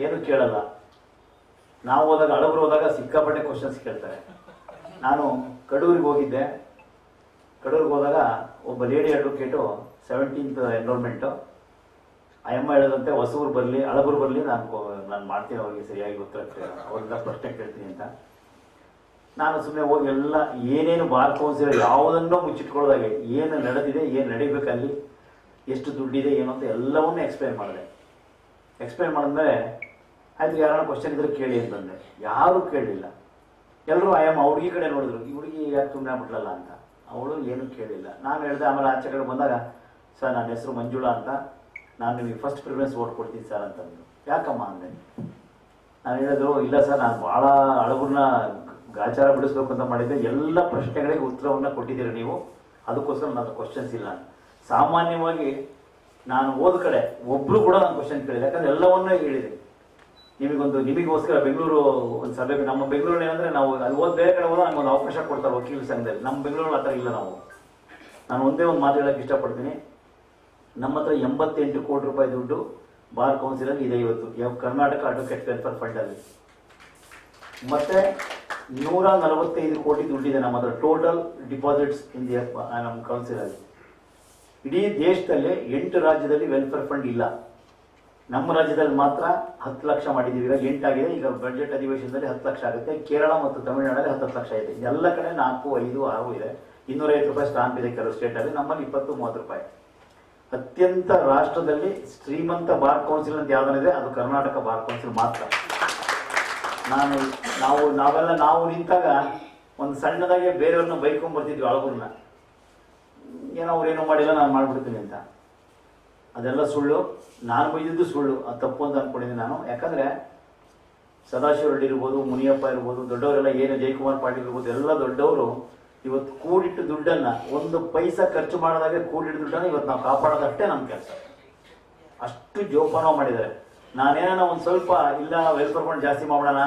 ಏನು ಕೇಳಲ್ಲ. ನಾವು ಹೋದಾಗ, ಹಳಬರು ಹೋದಾಗ ಸಿಕ್ಕಾಪಟ್ಟೆ ಕ್ವಶನ್ಸ್ ಕೇಳ್ತಾರೆ. ನಾನು ಕಡೂರಿಗೆ ಹೋಗಿದ್ದೆ. ಕಡೂರಿಗೆ ಹೋದಾಗ ಒಬ್ಬ ಲೇಡಿ ಅಡ್ವೊಕೇಟು 17th ಎನ್ರೋಲ್ಮೆಂಟು ಅಯ್ಯಮ್ಮ ಹೇಳೋದಂತೆ ಹೊಸಬರು ಬರಲಿ ಹಳಬರು ಬರಲಿ ನಾನು ಮಾಡ್ತೀನಿ, ಅವ್ರಿಗೆ ಸರಿಯಾಗಿ ಉತ್ತರ ಅವ್ರಿಂದ ಪ್ರಶ್ನೆ ಕೇಳ್ತೀನಿ ಅಂತ. ನಾನು ಸುಮ್ಮನೆ ಹೋಗಿ ಎಲ್ಲ ಏನೇನು ಬಾರ್ ಕೌನ್ಸಿಲ್ ಯಾವುದನ್ನೋ ಮುಚ್ಚಿಟ್ಕೊಳ್ಳೋದಾಗೆ ಏನು ನಡೆದಿದೆ, ಏನು ನಡಿಬೇಕಲ್ಲಿ, ಎಷ್ಟು ದುಡ್ಡಿದೆ ಏನು ಅಂತ ಎಲ್ಲವನ್ನೂ ಎಕ್ಸ್ಪ್ಲೈನ್ ಮಾಡಿದೆ. ಎಕ್ಸ್ಪ್ಲೈನ್ ಮಾಡಿದ್ಮೇಲೆ ಆಯಿತು, ಯಾರನ್ನ ಕ್ವಶನ್ ಇದ್ರೆ ಕೇಳಿ ಅಂತಂದೆ. ಯಾರೂ ಕೇಳಲಿಲ್ಲ. ಎಲ್ಲರೂ ಅಯ್ಯಮ್ಮ ಹುಡುಗಿ ಕಡೆ ನೋಡಿದ್ರು, ಈ ಹುಡುಗಿ ಯಾಕೆ ಸುಮ್ಮನೆ ಆಗ್ಬಿಟ್ಲಲ್ಲ ಅಂತ. ಅವಳು ಏನೂ ಕೇಳಿಲ್ಲ. ನಾನು ಹೇಳಿದೆ. ಆಮೇಲೆ ಆಚೆ ಕಡೆ ಬಂದಾಗ, ಸರ್ ನನ್ನ ಹೆಸರು ಮಂಜುಳಾ ಅಂತ, ನಾನು ನಿಮಗೆ ಫಸ್ಟ್ ಪ್ರಿಫರೆನ್ಸ್ ಓಟ್ ಕೊಡ್ತೀನಿ ಸರ್ ಅಂತಂದು. ಯಾಕಮ್ಮ ಅಂದೆ. ನಾನು ಹೇಳಿದ್ರು, ಇಲ್ಲ ಸರ್, ನಾನು ಭಾಳ ಹಳಬರನ್ನ ಗಾಚಾರ ಬಿಡಿಸ್ಬೇಕು ಅಂತ ಮಾಡಿದ್ದೆ, ಎಲ್ಲ ಪ್ರಶ್ನೆಗಳಿಗೆ ಉತ್ತರವನ್ನು ಕೊಟ್ಟಿದ್ದೀರಿ ನೀವು, ಅದಕ್ಕೋಸ್ಕರ ನನ್ನ ಕ್ವಶನ್ಸ್ ಇಲ್ಲ. ಸಾಮಾನ್ಯವಾಗಿ ನಾನು ಹೋದ ಕಡೆ ಒಬ್ಬರು ಕೂಡ ನಾನು ಕ್ವಶನ್ ಕೇಳಿಲ್ಲ, ಯಾಕಂದ್ರೆ ಎಲ್ಲವನ್ನೂ ಹೇಳಿದೆ. ನಿಮಗೋಸ್ಕರ ಬೆಂಗಳೂರು ಒಂದು ಸಭೆ, ನಮ್ಮ ಬೆಂಗಳೂರು ಏನಂದ್ರೆ ನಾವು ಅಲ್ಲಿ ಬೇರೆ ಕಡೆ ಹೋದಾಗ ನಮ್ಗೆ ಒಂದು ಅವಕಾಶ ಕೊಡ್ತಾರೆ ವಕೀಲ ಸಂಘದಲ್ಲಿ. ನಮ್ಮ ಬೆಂಗಳೂರಲ್ಲಿ ಆ ಥರ ಇಲ್ಲ. ನಾನು ಒಂದೇ ಒಂದು ಮಾತು ಹೇಳೋಕ್ಕೆ ಇಷ್ಟಪಡ್ತೀನಿ. ನಮ್ಮ ಹತ್ರ 88 ಕೋಟಿ ರೂಪಾಯಿ ದುಡ್ಡು ಬಾರ್ ಕೌನ್ಸಿಲಲ್ಲಿ ಇದೆ ಇವತ್ತು, ಕರ್ನಾಟಕ ಅಡ್ವೊಕೇಟ್ ವೆಲ್ಫೇರ್ ಫಂಡಲ್ಲಿ. ಮತ್ತೆ 145 ಕೋಟಿ ದುಡ್ಡಿದೆ ನಮ್ಮ ಹತ್ರ ಟೋಟಲ್ ಡಿಪಾಸಿಟ್ಸ್ ಇನ್ ನಮ್ಮ ಕೌನ್ಸಿಲಲ್ಲಿ. ಇಡೀ ದೇಶದಲ್ಲಿ 8 ರಾಜ್ಯದಲ್ಲಿ ವೆಲ್ಫೇರ್ ಫಂಡ್ ಇಲ್ಲ. ನಮ್ಮ ರಾಜ್ಯದಲ್ಲಿ ಮಾತ್ರ 10 ಲಕ್ಷ ಮಾಡಿದ್ದೀವಿ. ಈಗ 8 ಆಗಿದೆ. ಈಗ ಬಜೆಟ್ ಅಧಿವೇಶನದಲ್ಲಿ 10 ಲಕ್ಷ ಆಗುತ್ತೆ. ಕೇರಳ ಮತ್ತು ತಮಿಳುನಾಡಲ್ಲಿ 10 ಲಕ್ಷ ಇದೆ. ಎಲ್ಲ ಕಡೆ 4, 5, 6 ಇದೆ. 250 ರೂಪಾಯಿ ಸ್ಟಾಂಪ್ ಇದೆ ಕೆಲವು ಸ್ಟೇಟಲ್ಲಿ. ನಮ್ಮಲ್ಲಿ 20-30 ರೂಪಾಯಿ. ಅತ್ಯಂತ ರಾಷ್ಟ್ರದಲ್ಲಿ ಶ್ರೀಮಂತ ಬಾರ್ ಕೌನ್ಸಿಲ್ ಅಂತ ಯಾವ್ದಾನಿದೆ ಅದು ಕರ್ನಾಟಕ ಬಾರ್ ಕೌನ್ಸಿಲ್ ಮಾತ್ರ. ನಾವು ನಿಂತಾಗ ಒಂದು ಸಣ್ಣದಾಗೆ ಬೇರೆಯವ್ರನ್ನ ಬೈಕೊಂಡ್ಬರ್ತಿದ್ವಿ ಹಳಬರನ್ನ, ಏನೋ ಅವ್ರೇನೋ ಮಾಡಿಲ್ಲ ನಾನು ಮಾಡ್ಬಿಡ್ತೀನಿ ಅಂತ. ಅದೆಲ್ಲ ಸುಳ್ಳು. ನಾನು ಬೈದಿದ್ದು ಸುಳ್ಳು, ಅದು ತಪ್ಪು ಅಂತ ಅನ್ಕೊಂಡಿದ್ದೀನಿ ನಾನು. ಯಾಕಂದರೆ ಸದಾಶಿವ ರೆಡ್ಡಿ ಇರ್ಬೋದು, ಮುನಿಯಪ್ಪ ಇರ್ಬೋದು, ದೊಡ್ಡವರೆಲ್ಲ ಏನು ಜಯಕುಮಾರ್ ಪಾಟೀಲ್ ಇರ್ಬೋದು, ಎಲ್ಲ ದೊಡ್ಡವರು ಇವತ್ತು ಕೂಡಿಟ್ಟು ದುಡ್ಡನ್ನು 1 ಪೈಸಾ ಖರ್ಚು ಮಾಡೋದಾಗೆ ಕೂಡಿಟ್ಟು ದುಡ್ಡನ್ನು ಇವತ್ತು ನಾವು ಕಾಪಾಡೋದಷ್ಟೇ ನಮ್ಮ ಕೆಲಸ. ಅಷ್ಟು ಜೋಪಾನ ಮಾಡಿದ್ದಾರೆ. ನಾನೇನ ಒಂದು ಸ್ವಲ್ಪ ಇಲ್ಲ ವೆಲ್ಫೇರ್ ಫಂಡ್ ಜಾಸ್ತಿ ಮಾಡೋಣ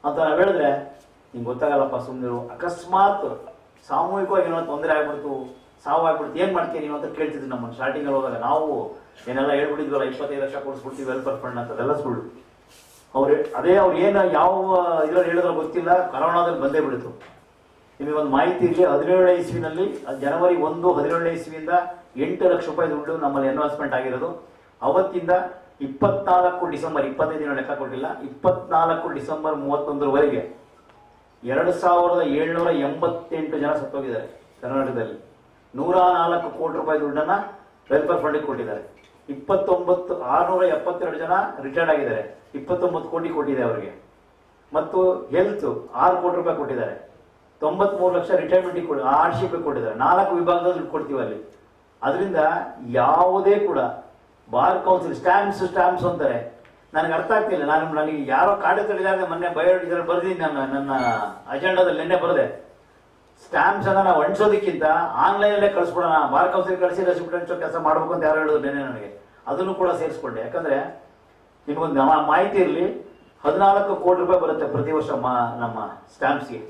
ಅಂತ ನಾವು ಹೇಳಿದ್ರೆ ನಿಮ್ಗೆ ಗೊತ್ತಾಗಲ್ಲಪ್ಪ ಸುಮ್ಮನಿರು. ಅಕಸ್ಮಾತ್ ಸಾಮೂಹಿಕವಾಗಿ ಏನೋ ತೊಂದರೆ ಆಗ್ಬಿಡ್ತು, ಸಾವು ಆಗ್ಬಿಡ್ತು, ಏನು ಮಾಡ್ತೀವಿ ನೀವು ಅಂತ ಕೇಳ್ತಿದ್ವಿ ನಮ್ಮನ್ನು ಸ್ಟಾರ್ಟಿಂಗಲ್ಲಿ ಹೋದಾಗ. ನಾವು ಏನೆಲ್ಲ ಹೇಳ್ಬಿಟ್ಟಿದ್ವಲ್ಲ 25 ಲಕ್ಷ ಕೊಡಿಸ್ಬಿಡ್ತೀವಿ ವೆಲ್ಫೇರ್ ಫಂಡ್ ಅಂತ, ಅದೆಲ್ಲ ಸುಳ್ಳು. ಅವ್ರು ಏನು ಯಾವ ಇದರಲ್ಲಿ ಹೇಳಿದ್ರೆ ಗೊತ್ತಿಲ್ಲ, ಕರೋನಾದಲ್ಲಿ ಬಂದೇ ಬಿಡ್ತು. ನಿಮಗೊಂದು ಮಾಹಿತಿ ಇರಲಿ, 17ನೇ ಇಸ್ವಿನಲ್ಲಿ ಜನವರಿ 1, 17ನೇ ಇಸ್ವಿಯಿಂದ 8 ಲಕ್ಷ ರೂಪಾಯಿ ದುಡ್ಡು ನಮ್ಮಲ್ಲಿ ಇನ್ವೆಸ್ಟ್ಮೆಂಟ್ ಆಗಿರೋದು. ಅವತ್ತಿಂದ 24 ಡಿಸೆಂಬರ್ 25 ದಿನ ಲೆಕ್ಕ ಕೊಟ್ಟಿಲ್ಲ, 24 ಡಿಸೆಂಬರ್ 31ರವರೆಗೆ 2788 ಜನ ಸತ್ತೋಗಿದ್ದಾರೆ ಕರ್ನಾಟಕದಲ್ಲಿ. 104 ಕೋಟಿ ರೂಪಾಯಿ ದುಡ್ಡನ್ನ ವೆಲ್ಫೇರ್ ಫಂಡಿಗೆ ಕೊಟ್ಟಿದ್ದಾರೆ. 672 ಜನ ರಿಟೈರ್ಡ್ ಆಗಿದ್ದಾರೆ. 29 ಕೋಟಿ ಕೊಟ್ಟಿದೆ ಅವರಿಗೆ. ಮತ್ತು ಹೆಲ್ತ್ 6 ಕೋಟಿ ರೂಪಾಯಿ ಕೊಟ್ಟಿದ್ದಾರೆ. 93 ಲಕ್ಷ ರಿಟೈರ್ಮೆಂಟ್ ಆರ್ಶಿಪ್ ಕೊಟ್ಟಿದ್ದಾರೆ. 4 ವಿಭಾಗದಲ್ಲಿ ಕೊಡ್ತೀವಿ ಅಲ್ಲಿ. ಅದರಿಂದ ಯಾವುದೇ ಕೂಡ ಬಾರ್ ಕೌನ್ಸಿಲ್ ಸ್ಟ್ಯಾಂಪ್ಸ್ ಅಂತಾರೆ. ನನಗೆ ಅರ್ಥ ಆಗ್ತಿಲ್ಲ. ನನಗೆ ಯಾರೋ ಕಾಡು ಕಡಿದಾಗ ಮೊನ್ನೆ ಬಯೋಡಿದ್ರೆ ಬರ್ದಿದ್ದೀನಿ, ನನ್ನ ಅಜೆಂಡಾದಲ್ಲಿ ನಿನ್ನೆ ಬರದೆ. ಸ್ಟ್ಯಾಂಪ್ಸ್ ಅನ್ನ ನಾವು ಅಂಟಿಸೋದಕ್ಕಿಂತ ಆನ್ಲೈನಲ್ಲೇ ಕಳಿಸ್ಬಿಡೋಣ, ಬಾರ್ ಕೌನ್ಸಿಲ್ ಕಳಿಸಿ ರೆಸಿಪ್ಟ್ ಹಂಚೋ ಕೆಲಸ ಮಾಡ್ಬೇಕು ಅಂತ ಯಾರು ಹೇಳಿದ್ರು ನಿನ್ನೆ ನನಗೆ. ಅದನ್ನು ಕೂಡ ಸೇರಿಸ್ಕೊಂಡೆ. ಯಾಕಂದ್ರೆ ನಿಮಗೊಂದು ಮಾಹಿತಿ ಇರಲಿ, 14 ಕೋಟಿ ರೂಪಾಯಿ ಬರುತ್ತೆ ಪ್ರತಿ ವರ್ಷ ನಮ್ಮ ಸ್ಟ್ಯಾಂಪ್ಸ್ಗೆ.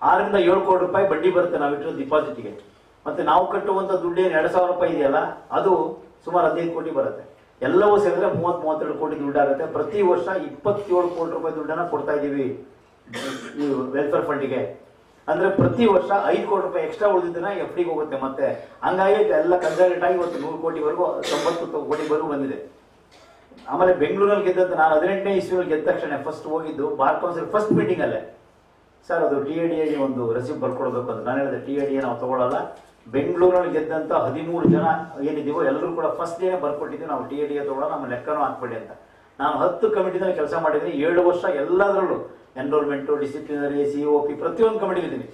6 ರಿಂದ 7 ಕೋಟಿ ರೂಪಾಯಿ ಬಡ್ಡಿ ಬರುತ್ತೆ ನಾವಿಟ್ಟಿರೋ ಡಿಪಾಸಿಟ್ಗೆ. ಮತ್ತೆ ನಾವು ಕಟ್ಟುವಂಥ ದುಡ್ಡು ಏನು 2,000 ರೂಪಾಯಿ ಇದೆಯಲ್ಲ, ಅದು ಸುಮಾರು 15 ಕೋಟಿ ಬರುತ್ತೆ. ಎಲ್ಲವೂ ಸೇರಿದ್ರೆ 30-32 ಕೋಟಿ ದುಡ್ಡಾಗುತ್ತೆ. ಪ್ರತಿ ವರ್ಷ 27 ಕೋಟಿ ರೂಪಾಯಿ ದುಡ್ಡನ್ನು ಕೊಡ್ತಾ ಇದ್ದೀವಿ ಈ ವೆಲ್ಫೇರ್ ಫಂಡಿಗೆ. ಅಂದ್ರೆ ಪ್ರತಿ ವರ್ಷ 5 ಕೋಟಿ ರೂಪಾಯಿ ಎಕ್ಸ್ಟ್ರಾ ಉಳಿದಿದ್ದನ್ನ FD ಗೆ ಹೋಗುತ್ತೆ. ಮತ್ತೆ ಹಂಗಾಗಿ ಎಲ್ಲ ಕನ್ಸಲ್ಟೇಟ್ ಆಗಿ ಇವತ್ತು 100 ಕೋಟಿವರೆಗೂ 90 ಕೋಟಿವರೆಗೂ ಬಂದಿದೆ. ಆಮೇಲೆ ಬೆಂಗಳೂರಲ್ಲಿ ಗೆದ್ದಂತ ನಾನು 18ನೇ ಇಸ್ವಿಯಲ್ಲಿ ಗೆದ್ದ ತಕ್ಷಣ ಫಸ್ಟ್ ಹೋಗಿದ್ದು ಬಾರ್ ಕೌನ್ಸಿಲ್ ಫಸ್ಟ್ ಮೀಟಿಂಗ್ ಅಲ್ಲೇ. ಸರ್ ಅದು TADA ಒಂದು ರೆಸಿಪ್ಟ್ ಬರ್ಕೊಡ್ಬೇಕು ಅಂತ ನಾನು ಹೇಳಿದೆ. TADA ನಾವು ತಗೊಳ್ಳಲ್ಲ, ಬೆಂಗಳೂರಲ್ಲಿ ಗೆದ್ದಂತ 13 ಜನ ಏನಿದ್ದೀವೋ ಎಲ್ಲರೂ ಕೂಡ ಫಸ್ಟ್ ಡೇ ಬರ್ಕೊಟ್ಟಿದ್ದೀವಿ, ನಾವು TADA ತಗೊಳ್ಳೋಣ, ನಮ್ಮ ಲೆಕ್ಕನೂ ಹಾಕ್ಬೇಡಿ ಅಂತ. ನಾನು 10 ಕಮಿಟಿದಲ್ಲಿ ಕೆಲಸ ಮಾಡಿದ್ದೀನಿ. 7 ವರ್ಷ ಎಲ್ಲದರಲ್ಲೂ ಎನ್ರೋಲ್ಮೆಂಟು, ಡಿಸಿಪ್ಲಿನರಿ, COP ಪ್ರತಿಯೊಂದು ಕಮಿಟಿಲಿದ್ದೀನಿ.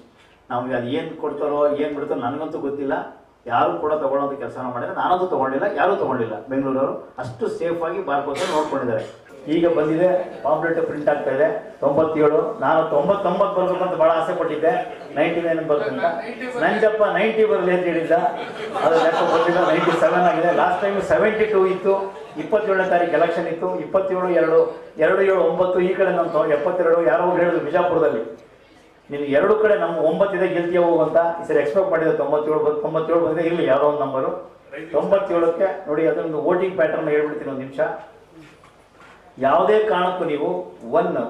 ನಮ್ಗೆ ಅದು ಏನು ಕೊಡ್ತಾರೋ ಏನು ಬಿಡ್ತಾರೋ ನನಗಂತೂ ಗೊತ್ತಿಲ್ಲ. ಯಾರು ಕೂಡ ತಗೊಳ್ಳೋಂಥ ಕೆಲಸ ಮಾಡಿದ್ರೆ ನಾನಂತೂ ತಗೊಂಡಿಲ್ಲ, ಯಾರೂ ತಗೊಂಡಿಲ್ಲ. ಬೆಂಗಳೂರವರು ಅಷ್ಟು ಸೇಫ್ ಆಗಿ ಬಾರ್ಕೋಸ್ ನೋಡ್ಕೊಂಡಿದ್ದಾರೆ. ಈಗ ಬಂದಿದೆ ಪಾಂಪ್ಲೆಟ್ ಪ್ರಿಂಟ್ ಆಗ್ತಾ ಇದೆ 97. ನಾನು 99 ಬರ್ಬೇಕಂತ ಬಹಳ ಆಸೆ ಪಟ್ಟಿದ್ದೆ, 99 ಬರ್ಬೇಕಂತ. ನಂಜಪ್ಪ 90 ಬರಲಿ ಅಂತ ಹೇಳಿದ್ದ, ಅದು ಲೆಕ್ಕ ಬಂದಿಲ್ಲ, 97 ಆಗಿದೆ. ಲಾಸ್ಟ್ ಟೈಮ್ 72 ಇತ್ತು. 27ನೇ ತಾರೀಕು ಎಲೆಕ್ಷನ್ ಇತ್ತು. 27/2/7/9 ಈ ಕಡೆ ನಮ್ಮ 72 ಯಾರೋ ಹೇಳಿದ್ರು ಬಿಜಾಪುರದಲ್ಲಿ, ನೀನು 2 ಕಡೆ ನಮ್ಮ 9 ಇದೆ ಗೆಲ್ತಿಯ ಹೋಗುವಂತ. ಈ ಸರಿ ಎಕ್ಸ್ಪೆಕ್ಟ್ ಮಾಡಿದೆ 97 ಬಂದಿದೆ. ಇರಲಿ ಯಾರೋ ಒಂದು ನಂಬರು 97ಕ್ಕೆ ನೋಡಿ. ಅದೊಂದು ವೋಟಿಂಗ್ ಪ್ಯಾಟರ್ನ್ ಹೇಳ್ಬಿಡ್ತೀನಿ ಒಂದು ನಿಮಿಷ. ಯಾವುದೇ ಕಾರಣಕ್ಕೂ ನೀವು 1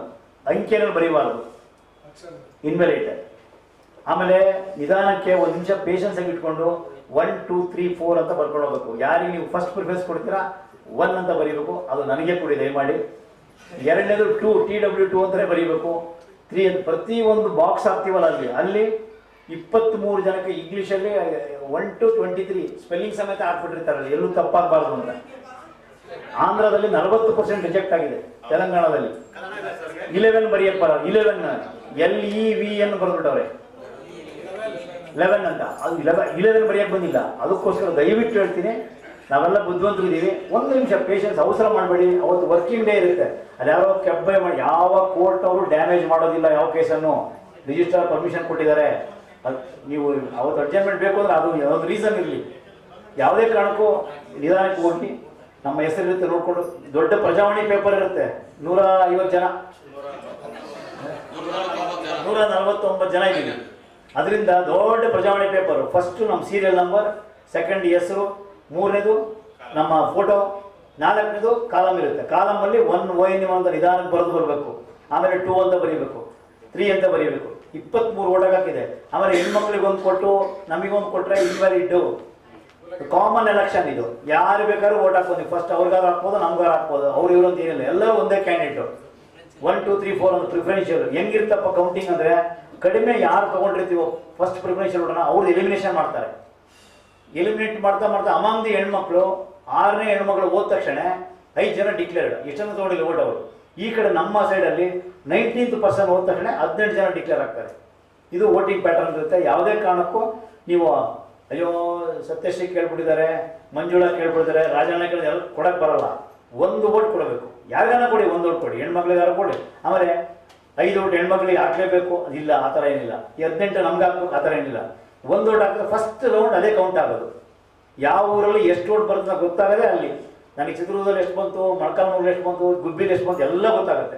ಅಂಕೆನಲ್ಲಿ ಬರೀಬಾರ್ದು, ಇನ್ವೆಲಿಟ್. ಆಮೇಲೆ ನಿಧಾನಕ್ಕೆ ಒಂದು ನಿಮಿಷ ಪೇಷನ್ಸ್ ಆಗಿ ಇಟ್ಕೊಂಡು 1 2 3 4 ಅಂತ ಬರ್ಕೊಂಡು ಹೋಗ್ಬೇಕು. ಯಾರಿಗೆ ನೀವು ಫಸ್ಟ್ ಪ್ರಿಫರೆನ್ಸ್ ಕೊಡ್ತೀರಾ 1 ಅಂತ ಬರೀಬೇಕು, ಅದು ನನಗೆ ಕೊಡಿ ದಯಮಾಡಿ. ಎರಡನೇದು 2 TW2 ಅಂತಲೇ ಬರೀಬೇಕು. 3 ಅಂತ ಪ್ರತಿ ಒಂದು ಬಾಕ್ಸ್ ಹಾಕ್ತೀವಲ್ಲ ಅಲ್ಲಿ 23 ಜನಕ್ಕೆ ಇಂಗ್ಲೀಷಲ್ಲಿ 1 to 23 ಸ್ಪೆಲ್ಲಿಂಗ್ ಸಮೇತ ಹಾಕ್ಬಿಟ್ಟಿರ್ತಾರಲ್ಲ, ಎಲ್ಲೂ ತಪ್ಪಾಗಬಾರ್ದು ಅಂತ. ಆಂಧ್ರದಲ್ಲಿ 40% ರಿಜೆಕ್ಟ್ ಆಗಿದೆ. ತೆಲಂಗಾಣದಲ್ಲಿ 11 ಬರೆಯಪ್ಪ, 11 LEVN ಬರೆದ್ಬಿಟ್ಟವ್ರೆ 11 ಅಂತ. ಅದು 11 ಬರೆಯಕ್ಕೆ ಬಂದಿಲ್ಲ. ಅದಕ್ಕೋಸ್ಕರ ದಯವಿಟ್ಟು ಹೇಳ್ತೀನಿ, ನಾವೆಲ್ಲ ಬುದ್ಧಿವಂತರು ಇದ್ದೀವಿ. ಒಂದು ನಿಮಿಷ ಪೇಷನ್ಸ್, ಅವಸರ ಮಾಡಬೇಡಿ. ಅವತ್ತು ವರ್ಕಿಂಗ್ ಡೇ ಇರುತ್ತೆ, ಅಲ್ಲಿ ಯಾರೋ ಕೆಬ್ಬೆ ಮಾಡಿ ಯಾವ ಕೋರ್ಟ್ ಅವರು ಡ್ಯಾಮೇಜ್ ಮಾಡೋದಿಲ್ಲ ಯಾವ ಕೇಸನ್ನು. ರಿಜಿಸ್ಟ್ರಾರ್ ಪರ್ಮಿಷನ್ ಕೊಟ್ಟಿದ್ದಾರೆ. ನೀವು ಅವತ್ತು ಅಡ್ಜಸ್ಟ್ಮೆಂಟ್ ಬೇಕು ಅಂದ್ರೆ ಅದು ಯಾವ್ದು ರೀಸನ್ ಇರಲಿ, ಯಾವುದೇ ಕಾರಣಕ್ಕೂ ನಿಧಾನಕ್ಕೆ ಹೋಗಿ ನಮ್ಮ ಹೆಸರಿರುತ್ತೆ ನೋಡ್ಕೊಂಡು. ದೊಡ್ಡ ಪ್ರಜಾವಾಣಿ ಪೇಪರ್ ಇರುತ್ತೆ, 150 ಜನ, 149 ಜನ ಇದ್ದೀವಿ. ಅದರಿಂದ ದೊಡ್ಡ ಪ್ರಜಾವಾಣಿ ಪೇಪರ್. ಫಸ್ಟ್ ನಮ್ಮ ಸೀರಿಯಲ್ ನಂಬರ್, ಸೆಕೆಂಡ್ ಹೆಸರು, 3ನೇದು ನಮ್ಮ ಫೋಟೋ, 4ನೇದು ಕಾಲಮ್ ಇರುತ್ತೆ. ಕಾಲಮಲ್ಲಿ 1 ONM ಅಂತ ನಿಧಾನಕ್ಕೆ ಬರೆದು ಬರಬೇಕು. ಆಮೇಲೆ 2 ಅಂತ ಬರೀಬೇಕು, 3 ಅಂತ ಬರೀಬೇಕು. 23 ಓಟ್ ಹಾಕಿದೆ. ಆಮೇಲೆ ಹೆಣ್ಮಕ್ಳಿಗೆ ಒಂದು ಕೊಟ್ಟು ನಮಗೊಂದು ಕೊಟ್ಟರೆ ಇನ್ವ್ಯಾಲಿಡ್. ಕಾಮನ್ ಎಲೆಕ್ಷನ್ ಇದು, ಯಾರು ಬೇಕಾದ್ರೂ ಓಟ್ ಹಾಕ್ಬೋದು. ಫಸ್ಟ್ ಅವ್ರಿಗಾರು ಹಾಕ್ಬೋದು, ನಮ್ಗಾರು ಹಾಕ್ಬೋದು. ಅವ್ರು ಇವರು ಅಂತ ಏನಿಲ್ಲ, ಎಲ್ಲರೂ ಒಂದೇ ಕ್ಯಾಂಡಿಡೇಟು. 1 2 3 4 ಅಂತ ಪ್ರಿಫರೆನ್ಷಿಯಲ್. ಹೆಂಗಿರ್ತಪ್ಪ ಕೌಂಟಿಂಗ್ ಅಂದರೆ, ಕಡಿಮೆ ಯಾರು ತೊಗೊಂಡಿರ್ತೀವೋ ಫಸ್ಟ್ ಪ್ರಿಫರೆನ್ಷಿಯಲ್ ಓಟನ್ನ ಅವ್ರದ್ದು ಎಲಿಮಿನೇಷನ್ ಮಾಡ್ತಾರೆ. ಎಲಿಮಿನೇಟ್ ಮಾಡ್ತಾ ಅಮಾಂಗ್ ದಿ ಹೆಣ್ಮಕ್ಳು, 6ನೇ ಹೆಣ್ಮಕ್ಳು ಹೋದ ತಕ್ಷಣ 5 ಜನ ಡಿಕ್ಲೇರ್ಡ್. ಎಷ್ಟನ್ನು ತೊಗೊಂಡಿಲ್ಲ ಓಟ್ ಅವರು. ಈ ಕಡೆ ನಮ್ಮ ಸೈಡಲ್ಲಿ 19% ಹೋದ ತಕ್ಷಣ 18 ಜನ ಡಿಕ್ಲೇರ್ ಆಗ್ತಾರೆ. ಇದು ವೋಟಿಂಗ್ ಪ್ಯಾಟರ್ನ್ ಇರುತ್ತೆ. ಯಾವುದೇ ಕಾರಣಕ್ಕೂ ನೀವು ಅಯ್ಯೋ ಸತ್ಯಶ್ರೀ ಕೇಳ್ಬಿಟ್ಟಿದ್ದಾರೆ, ಮಂಜುಳಾ ಕೇಳ್ಬಿಟ್ಟಿದ್ದಾರೆ, ರಾಜಣ್ಣ ಕೇಳಿದ್ರೆ ಎಲ್ಲ ಕೊಡಕ್ಕೆ ಬರಲ್ಲ. 1 ಓಟ್ ಕೊಡಬೇಕು. ಯಾರಿಗಾನ ಕೊಡಿ, 1 ಓಟ್ ಕೊಡಿ, ಹೆಣ್ಮಕ್ಳಿಗಾರ ಕೊಡಿ. ಆಮೇಲೆ 5 ಓಟ್ ಹೆಣ್ಮಕ್ಳಿಗೆ ಹಾಕಲೇಬೇಕು ಇಲ್ಲ, ಆ ಥರ ಏನಿಲ್ಲ. 18 ನಮ್ಗೆ ಹಾಕ್ಬೇಕು, ಆ ಥರ ಏನಿಲ್ಲ. 1 ಓಟ್ ಹಾಕಿದ್ರೆ ಫಸ್ಟ್ ರೌಂಡ್ ಅದೇ ಕೌಂಟ್ ಆಗೋದು. ಯಾವ ಊರಲ್ಲಿ ಎಷ್ಟು ಓಟ್ ಬರುತ್ತೆ ಗೊತ್ತಾಗದೆ ಅಲ್ಲಿ. ನನಗೆ ಚಿತ್ರದುರ್ಗದಲ್ಲಿ ಎಷ್ಟು ಬಂತು, ಮೊಳಕಾಲ್ಮೂರಲ್ಲಿ ಎಷ್ಟು ಬಂತು, ಗುಬ್ಬಿಲಿ ಎಷ್ಟು ಬಂತು ಎಲ್ಲ ಗೊತ್ತಾಗುತ್ತೆ.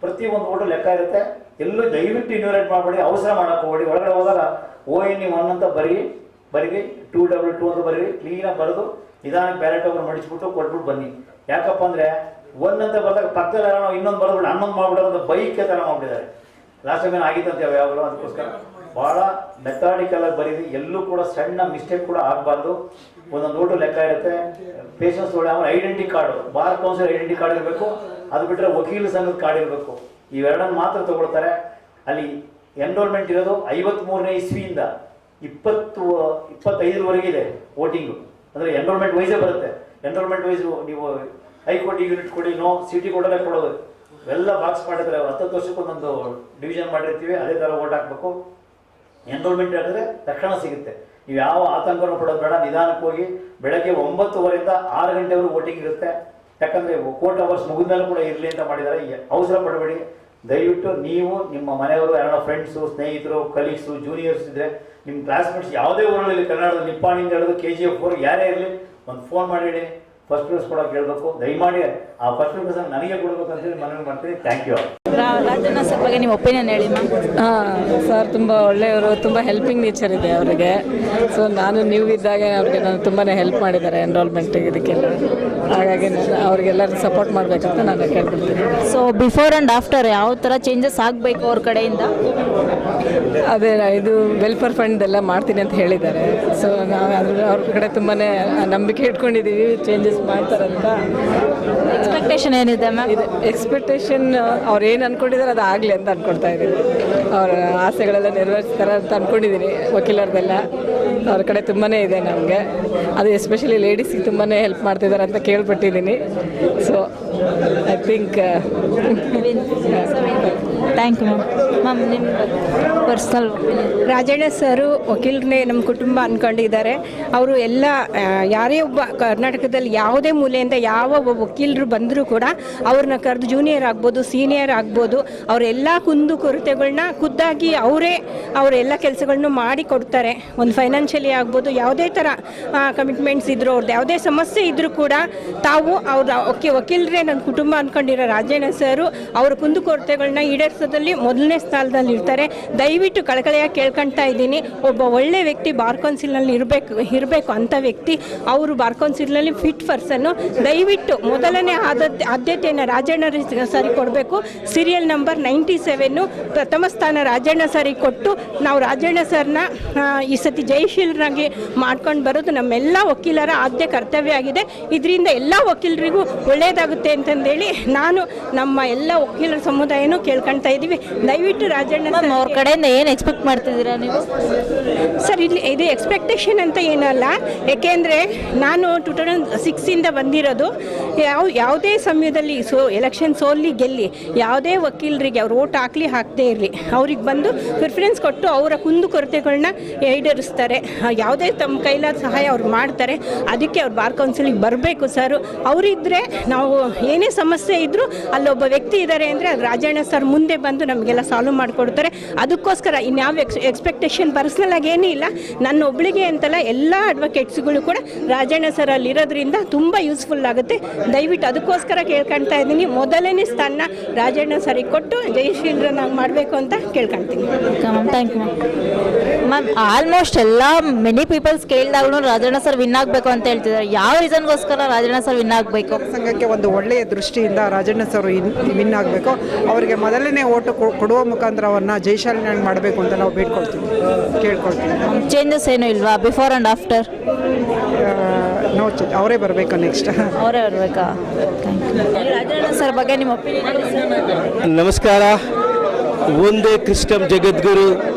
ಪ್ರತಿ ಒಂದು ಓಟು ಲೆಕ್ಕ ಇರುತ್ತೆ. ಎಲ್ಲೂ ದಯವಿಟ್ಟು ಇನ್ವೈಟ್ ಮಾಡಬೇಡಿ, ಅವಸರ ಮಾಡೋಕೆ ಹೋಗಬೇಡಿ. ಒಳಗಡೆ ಹೋದಾಗ ONE 1 ಅಂತ ಬರೀರಿ, 2W2 ಅಂತ ಬರೀರಿ, ಕ್ಲೀನಾಗಿ ಬರೆದು ನಿಧಾನಕ್ಕೆ ಬ್ಯಾಲೆಟ್ ಒಬ್ಬರು ಮಡಿಸ್ಬಿಟ್ಟು ಕೊಟ್ಬಿಟ್ಟು ಬನ್ನಿ. ಯಾಕಪ್ಪ ಅಂದರೆ 1 ಅಂತ ಬರ್ದಾಗ ಪಕ್ಕದಲ್ಲಿ ಯಾರೋ ಇನ್ನೊಂದು ಬರೆದ್ಬಿಟ್ಟು 11 ಮಾಡ್ಬಿಡೋದು ಅಂತ ಬೈಕೆ ಥರ ಮಾಡಿಬಿಟ್ಟಿದ್ದಾರೆ. ಲಾಸ್ಟ್ ಟೈಮ್ ಆಗಿತ್ತಂತ ಯಾವಾಗಲೂ. ಅದಕ್ಕೋಸ್ಕರ ಭಾಳ ಮೆಥಾಡಿಕಲ್ ಆಗಿ ಬರೀರಿ. ಎಲ್ಲೂ ಕೂಡ ಸಣ್ಣ ಮಿಸ್ಟೇಕ್ ಕೂಡ ಆಗಬಾರ್ದು. ಒಂದೊಂದು ಓಟು ಲೆಕ್ಕ ಇರುತ್ತೆ. ಪೇಷನ್ಸ್ ಒಳ್ಳೆ. ಆಮೇಲೆ identity card, bar council identity card ಇರಬೇಕು. ಅದು ಬಿಟ್ಟರೆ ವಕೀಲ ಸಂಘದ ಕಾರ್ಡ್ ಇರಬೇಕು. ಇವೆರಡನ್ನು ಮಾತ್ರ ತಗೊಳ್ತಾರೆ. ಅಲ್ಲಿ ಎನ್ರೋಲ್ಮೆಂಟ್ ಇರೋದು 53ನೇ ಇಸ್ವಿಯಿಂದ 25ರವರೆಗೆ ಇದೆ ವೋಟಿಂಗು. ಅಂದರೆ ಎನ್ರೋಲ್ಮೆಂಟ್ ವೈಸೇ ಬರುತ್ತೆ. ಎನ್ರೋಲ್ಮೆಂಟ್ ವೈಸು ನೀವು ಹೈಕೋರ್ಟ್ ಯೂನಿಟ್ ಕೊಡಿ, ನೋ ಸಿಟಿ ಕೊಡೋದೇ ಕೊಡೋದು. ಎಲ್ಲ ಬಾಕ್ಸ್ ಮಾಡಿದ್ರೆ 10 ವರ್ಷಕ್ಕೊಂದೊಂದು ಡಿವಿಷನ್ ಮಾಡಿರ್ತೀವಿ, ಅದೇ ಥರ ಓಟ್ ಹಾಕಬೇಕು. ಎನ್ರೋಲ್ಮೆಂಟ್ ಹೇಳಿದ್ರೆ ತಕ್ಷಣ ಸಿಗುತ್ತೆ. ನೀವು ಯಾವ ಆತಂಕನೂ ಪಡೋದು ಬೇಡ. ನಿಧಾನಕ್ಕೆ ಹೋಗಿ ಬೆಳಗ್ಗೆ 9:30ರಿಂದ 6 ಗಂಟೆವರೆಗೂ ವೋಟಿಂಗ್ ಇರುತ್ತೆ. ಯಾಕಂದರೆ ಕೋರ್ಟ್ ಅವರ್ಸ್ ಮುಗಿದ್ಮೇಲೆ ಕೂಡ ಇರಲಿ ಅಂತ ಮಾಡಿದ್ದಾರೆ. ಅವಸರ ಪಡಬೇಡಿ. ದಯವಿಟ್ಟು ನೀವು ನಿಮ್ಮ ಮನೆಯವರು, ಯಾರೋ ಫ್ರೆಂಡ್ಸು, ಸ್ನೇಹಿತರು, ಕಲೀಗ್ಸು, ಜೂನಿಯರ್ಸ್ ಇದ್ದರೆ, ನಿಮ್ಮ ಕ್ಲಾಸ್ಮೇಟ್ಸ್ ಯಾವುದೇ ಊರಲ್ಲಿ ಕನ್ನಡದಲ್ಲಿ ನಿಪ್ಪಾಣಿಂದ ಹಿಡಿದು KGF ಯಾರೇ ಇರಲಿ ಒಂದು ಫೋನ್ ಮಾಡಿ ಹೇಳಿ. ಫಸ್ಟ್ ಪ್ಲೇಸ್ ಕೊಡೋಕೆ ಹೇಳ್ಬೇಕು. ದಯಮಾಡಿ ಆ ಫಸ್ಟ್ ಪ್ಲೇಸ್ ನನಗೆ ಕೊಡಬೇಕು ಅಂತೇಳಿ ಮನವಿ ಮಾಡ್ತೀನಿ. Thank you. ರಾಜಣ್ಣ ಸರ್ ಬಗ್ಗೆ ನಿಮ್ಮ ಒಪಿನಿಯನ್ ಹೇಳಿ ಮ್ಯಾಮ್. ಸರ್ ತುಂಬ ಒಳ್ಳೆಯವರು, ತುಂಬ ಹೆಲ್ಪಿಂಗ್ ನೇಚರ್ ಇದೆ ಅವರಿಗೆ. ಸೊ ನಾನು ನ್ಯೂ ಇದ್ದಾಗ ಅವ್ರಿಗೆ ನಾನು ತುಂಬಾ ಹೆಲ್ಪ್ ಮಾಡಿದ್ದಾರೆ ಎನ್ರೋಲ್ಮೆಂಟಿಗೆ ಇದಕ್ಕೆಲ್ಲ. ಹಾಗಾಗಿ ನಾನು ಅವ್ರಿಗೆಲ್ಲರೂ ಸಪೋರ್ಟ್ ಮಾಡಬೇಕಂತ ನಾನು ಕೇಳ್ಕೊಳ್ತೀನಿ. ಸೊ ಬಿಫೋರ್ ಆ್ಯಂಡ್ ಆಫ್ಟರ್ ಯಾವ ಥರ ಚೇಂಜಸ್ ಆಗಬೇಕು ಅವ್ರ ಕಡೆಯಿಂದ? ಅದೇ ಇದು ವೆಲ್ಫೇರ್ ಫಂಡ್ ಎಲ್ಲ ಮಾಡ್ತೀನಿ ಅಂತ ಹೇಳಿದ್ದಾರೆ. ಸೊ ನಾವು ಅವ್ರ ಕಡೆ ತುಂಬಾ ನಂಬಿಕೆ ಇಟ್ಕೊಂಡಿದ್ದೀವಿ ಚೇಂಜಸ್ ಮಾಡ್ತಾರಂತ. ಎಕ್ಸ್ಪೆಕ್ಟೇಷನ್ ಏನಿದೆ ಮ್ಯಾಮ್? ಇದು ಎಕ್ಸ್ಪೆಕ್ಟೇಷನ್ ಅವ್ರು ಏನು ಅಂದ್ಕೊಂಡಿದ್ದಾರೆ ಅದು ಆಗಲಿ ಅಂತ ಅಂದ್ಕೊಳ್ತಾ ಇದ್ದೀನಿ. ಅವ್ರ ಆಸೆಗಳೆಲ್ಲ ನೆರವೇರಿಸ್ತಾರೆ ಅಂತ ಅಂದ್ಕೊಂಡಿದ್ದೀನಿ. ವಕೀಲರದೆಲ್ಲ ಅವ್ರ ಕಡೆ ತುಂಬಾ ಇದೆ ನಮಗೆ. ಅದು ಎಸ್ಪೆಷಲಿ ಲೇಡೀಸ್ಗೆ ತುಂಬಾ ಹೆಲ್ಪ್ ಮಾಡ್ತಿದ್ದಾರೆ ಅಂತ ಕೇಳ್ಪಟ್ಟಿದ್ದೀನಿ. So I think thank you ma'am. ನಿಮ್ಮ ಪರ್ಸ್ನಲ್ ರಾಜಣ್ಣ ಸರು ವಕೀಲರನ್ನೇ ನಮ್ಮ ಕುಟುಂಬ ಅಂದ್ಕೊಂಡಿದ್ದಾರೆ. ಅವರು ಎಲ್ಲ ಯಾರೇ ಒಬ್ಬ ಕರ್ನಾಟಕದಲ್ಲಿ ಯಾವುದೇ ಮೂಲೆಯಿಂದ ಯಾವ ಒಬ್ಬ ವಕೀಲರು ಬಂದರೂ ಕೂಡ ಅವ್ರನ್ನ ಕರೆದು ಜೂನಿಯರ್ ಆಗ್ಬೋದು, ಸೀನಿಯರ್ ಆಗ್ಬೋದು, ಅವರೆಲ್ಲ ಕುಂದು ಕೊರತೆಗಳನ್ನ ಖುದ್ದಾಗಿ ಅವರೆಲ್ಲ ಕೆಲಸಗಳನ್ನೂ ಮಾಡಿ ಕೊಡ್ತಾರೆ. ಒಂದು ಫೈನಾನ್ಷಿಯಲಿ ಆಗ್ಬೋದು, ಯಾವುದೇ ಥರ ಕಮಿಟ್ಮೆಂಟ್ಸ್ ಇದ್ದರೂ ಅವ್ರದ್ದು ಯಾವುದೇ ಸಮಸ್ಯೆ ಇದ್ದರೂ ಕೂಡ ತಾವು ವಕೀಲರೇ ನನ್ನ ಕುಟುಂಬ ಅಂದ್ಕೊಂಡಿರೋ ರಾಜಣ್ಣ ಸರು ಅವರ ಕುಂದು ಕೊರತೆಗಳನ್ನ ಈಡೇರಿಸೋದಲ್ಲಿ ಮೊದಲನೇ ಸ್ಥಾನದಲ್ಲಿ ಇರ್ತಾರೆ. ದಯವಿಟ್ಟು ಕಳಕಳಿಯಾಗಿ ಕೇಳ್ಕೊಳ್ತಾ ಇದ್ದೀನಿ, ಒಬ್ಬ ಒಳ್ಳೆ ವ್ಯಕ್ತಿ ಬಾರ್ ಕೌನ್ಸಿಲ್ನಲ್ಲಿ ಇರಬೇಕು ಅಂಥ ವ್ಯಕ್ತಿ ಅವರು ಬಾರ್ ಕೌನ್ಸಿಲ್ನಲ್ಲಿ ಫಿಟ್ ಪರ್ಸನ್ನು. ದಯವಿಟ್ಟು ಮೊದಲನೇ ಆದ್ಯತೆಯನ್ನು ರಾಜಣ್ಣ ಸರಿಗೆ ಕೊಡಬೇಕು. ಸೀರಿಯಲ್ ನಂಬರ್ 97 ಪ್ರಥಮ ಸ್ಥಾನ ರಾಜಣ್ಣ ಸರಿಗೆ ಕೊಟ್ಟು ನಾವು ರಾಜಣ್ಣ ಸರ್ನ ಈ ಸತಿ ಜಯಶೀಲರಾಗಿ ಮಾಡ್ಕೊಂಡು ಬರೋದು ನಮ್ಮೆಲ್ಲ ವಕೀಲರ ಆದ್ಯ ಕರ್ತವ್ಯ ಆಗಿದೆ. ಇದರಿಂದ ಎಲ್ಲ ವಕೀಲರಿಗೂ ಒಳ್ಳೆಯದಾಗುತ್ತೆ ಅಂತಂದೇಳಿ ನಾನು ನಮ್ಮ ಎಲ್ಲ ವಕೀಲರ ಸಮುದಾಯನೂ ಕೇಳ್ಕೊಳ್ತಾ ಇದ್ದೀವಿ. ದಯವಿಟ್ಟು ರಾಜಣ್ಣ ಅವ್ರ ಕಡೆಯಿಂದ ಏನು ಎಕ್ಸ್ಪೆಕ್ಟ್ ಮಾಡ್ತಿದ್ದೀರಾ ನೀವು? ಸರ್ ಇದು ಎಕ್ಸ್ಪೆಕ್ಟೇಷನ್ ಅಂತ ಏನಲ್ಲ, ಏಕೆಂದರೆ ನಾನು 2006 ಬಂದಿರೋದು. ಯಾವುದೇ ಸಮಯದಲ್ಲಿ ಎಲೆಕ್ಷನ್ ಸೋಲ್ಲಿ ಗೆಲ್ಲಿ ಯಾವುದೇ ವಕೀಲರಿಗೆ ಅವ್ರು ಓಟ್ ಹಾಕದೇ ಇರಲಿ ಅವ್ರಿಗೆ ಬಂದು ಪ್ರಿಫರೆನ್ಸ್ ಕೊಟ್ಟು ಅವರ ಕುಂದು ಕೊರತೆಗಳನ್ನ ಈಡೇರಿಸ್ತಾರೆ. ಯಾವುದೇ ತಮ್ಮ ಕೈಲಾದ ಸಹಾಯ ಅವ್ರು ಮಾಡ್ತಾರೆ. ಅದಕ್ಕೆ ಅವ್ರು ಬಾರ್ ಕೌನ್ಸಿಲಿಗೆ ಬರಬೇಕು ಸರ್. ಅವರಿದ್ದರೆ ನಾವು ಏನೇ ಸಮಸ್ಯೆ ಇದ್ದರೂ ಅಲ್ಲೊಬ್ಬ ವ್ಯಕ್ತಿ ಇದ್ದಾರೆ ಅಂದರೆ ಅದು ರಾಜಣ್ಣ ಸರ್ ಮುಂದೆ ಬಂದು ನಮಗೆಲ್ಲ ಸಾಲ್ವ್ ಮಾಡಿಕೊಡ್ತಾರೆ. ಅದಕ್ಕೋಸ್ಕರ ಇನ್ಯಾವ ಎಕ್ಸ್ಪೆಕ್ಟೇಷನ್ ಪರ್ಸ್ನಲ್ ಆಗಿ ಏನೂ ಇಲ್ಲ. ನನ್ನ ಒಬ್ಬಳಿಗೆ ಅಂತಲ್ಲ, ಎಲ್ಲ ಅಡ್ವೊಕೇಟ್ಸ್ಗಳು ಕೂಡ ರಾಜಣ್ಣ ಸರ್ ಅಲ್ಲಿರೋದ್ರಿಂದ ತುಂಬ ಯೂಸ್ಫುಲ್ ಆಗುತ್ತೆ. ದಯವಿಟ್ಟು ಅದಕ್ಕೋಸ್ಕರ ಕೇಳ್ಕೊಳ್ತಾ ಇದ್ದೀನಿ, ಮೊದಲನೇ ಸ್ಥಾನ ರಾಜಣ್ಣ ಸರಿಗೆ ಕೊಟ್ಟು ಜಯಶೀಲರನ್ನಾಗಿ ಮಾಡಬೇಕು ಅಂತ ಕೇಳ್ಕೊಳ್ತೀನಿ. Thank you ma'am. ಆಲ್ಮೋಸ್ಟ್ ಎಲ್ಲ ಮೆನಿ ಪೀಪಲ್ಸ್ ಕೇಳಿದಾಗಲೂ ರಾಜಣ್ಣ ಸರ್ ವಿನ್ ಆಗಬೇಕು ಅಂತ ಹೇಳ್ತಿದ್ದಾರೆ. ಯಾವ ರೀಸನ್ಗೋಸ್ಕರ ರಾಜಣ್ಣ ಸರ್ ವಿನ್ ಆಗಬೇಕು? ಸಂಘಕ್ಕೆ ಒಂದು ಒಳ್ಳೆಯ ದೃಷ್ಟಿಯಿಂದ ರಾಜಣ್ಣ ಸರ್ ವಿನ್ ಆಗಬೇಕು. ಅವರಿಗೆ ಮೊದಲನೇ ಓಟು ಕೊಡುವ ಮುಖಾಂತರ ಅವ್ರನ್ನ ಜಯಶಾಲಿನಾಗಿ ಮಾಡಬೇಕು ಅಂತ ನಾವು ಕೇಳ್ಕೊಳ್ತೀವಿ. ಚೇಂಜಸ್ ಏನೂ ಇಲ್ವಾ before and after? No change, ಅವರೇ ಬರಬೇಕು ನೆಕ್ಸ್ಟ್. ಅವರೇ ಬರಬೇಕಾ? ರಾಜಣ್ಣ ಸರ್ ಬಗ್ಗೆ ನಿಮ್ಮ ಒಪಿನಿಯನ್? ನಮಸ್ಕಾರ. ಒಂದೇ ಕೃಷ್ಣಂ ಜಗದ್ಗುರು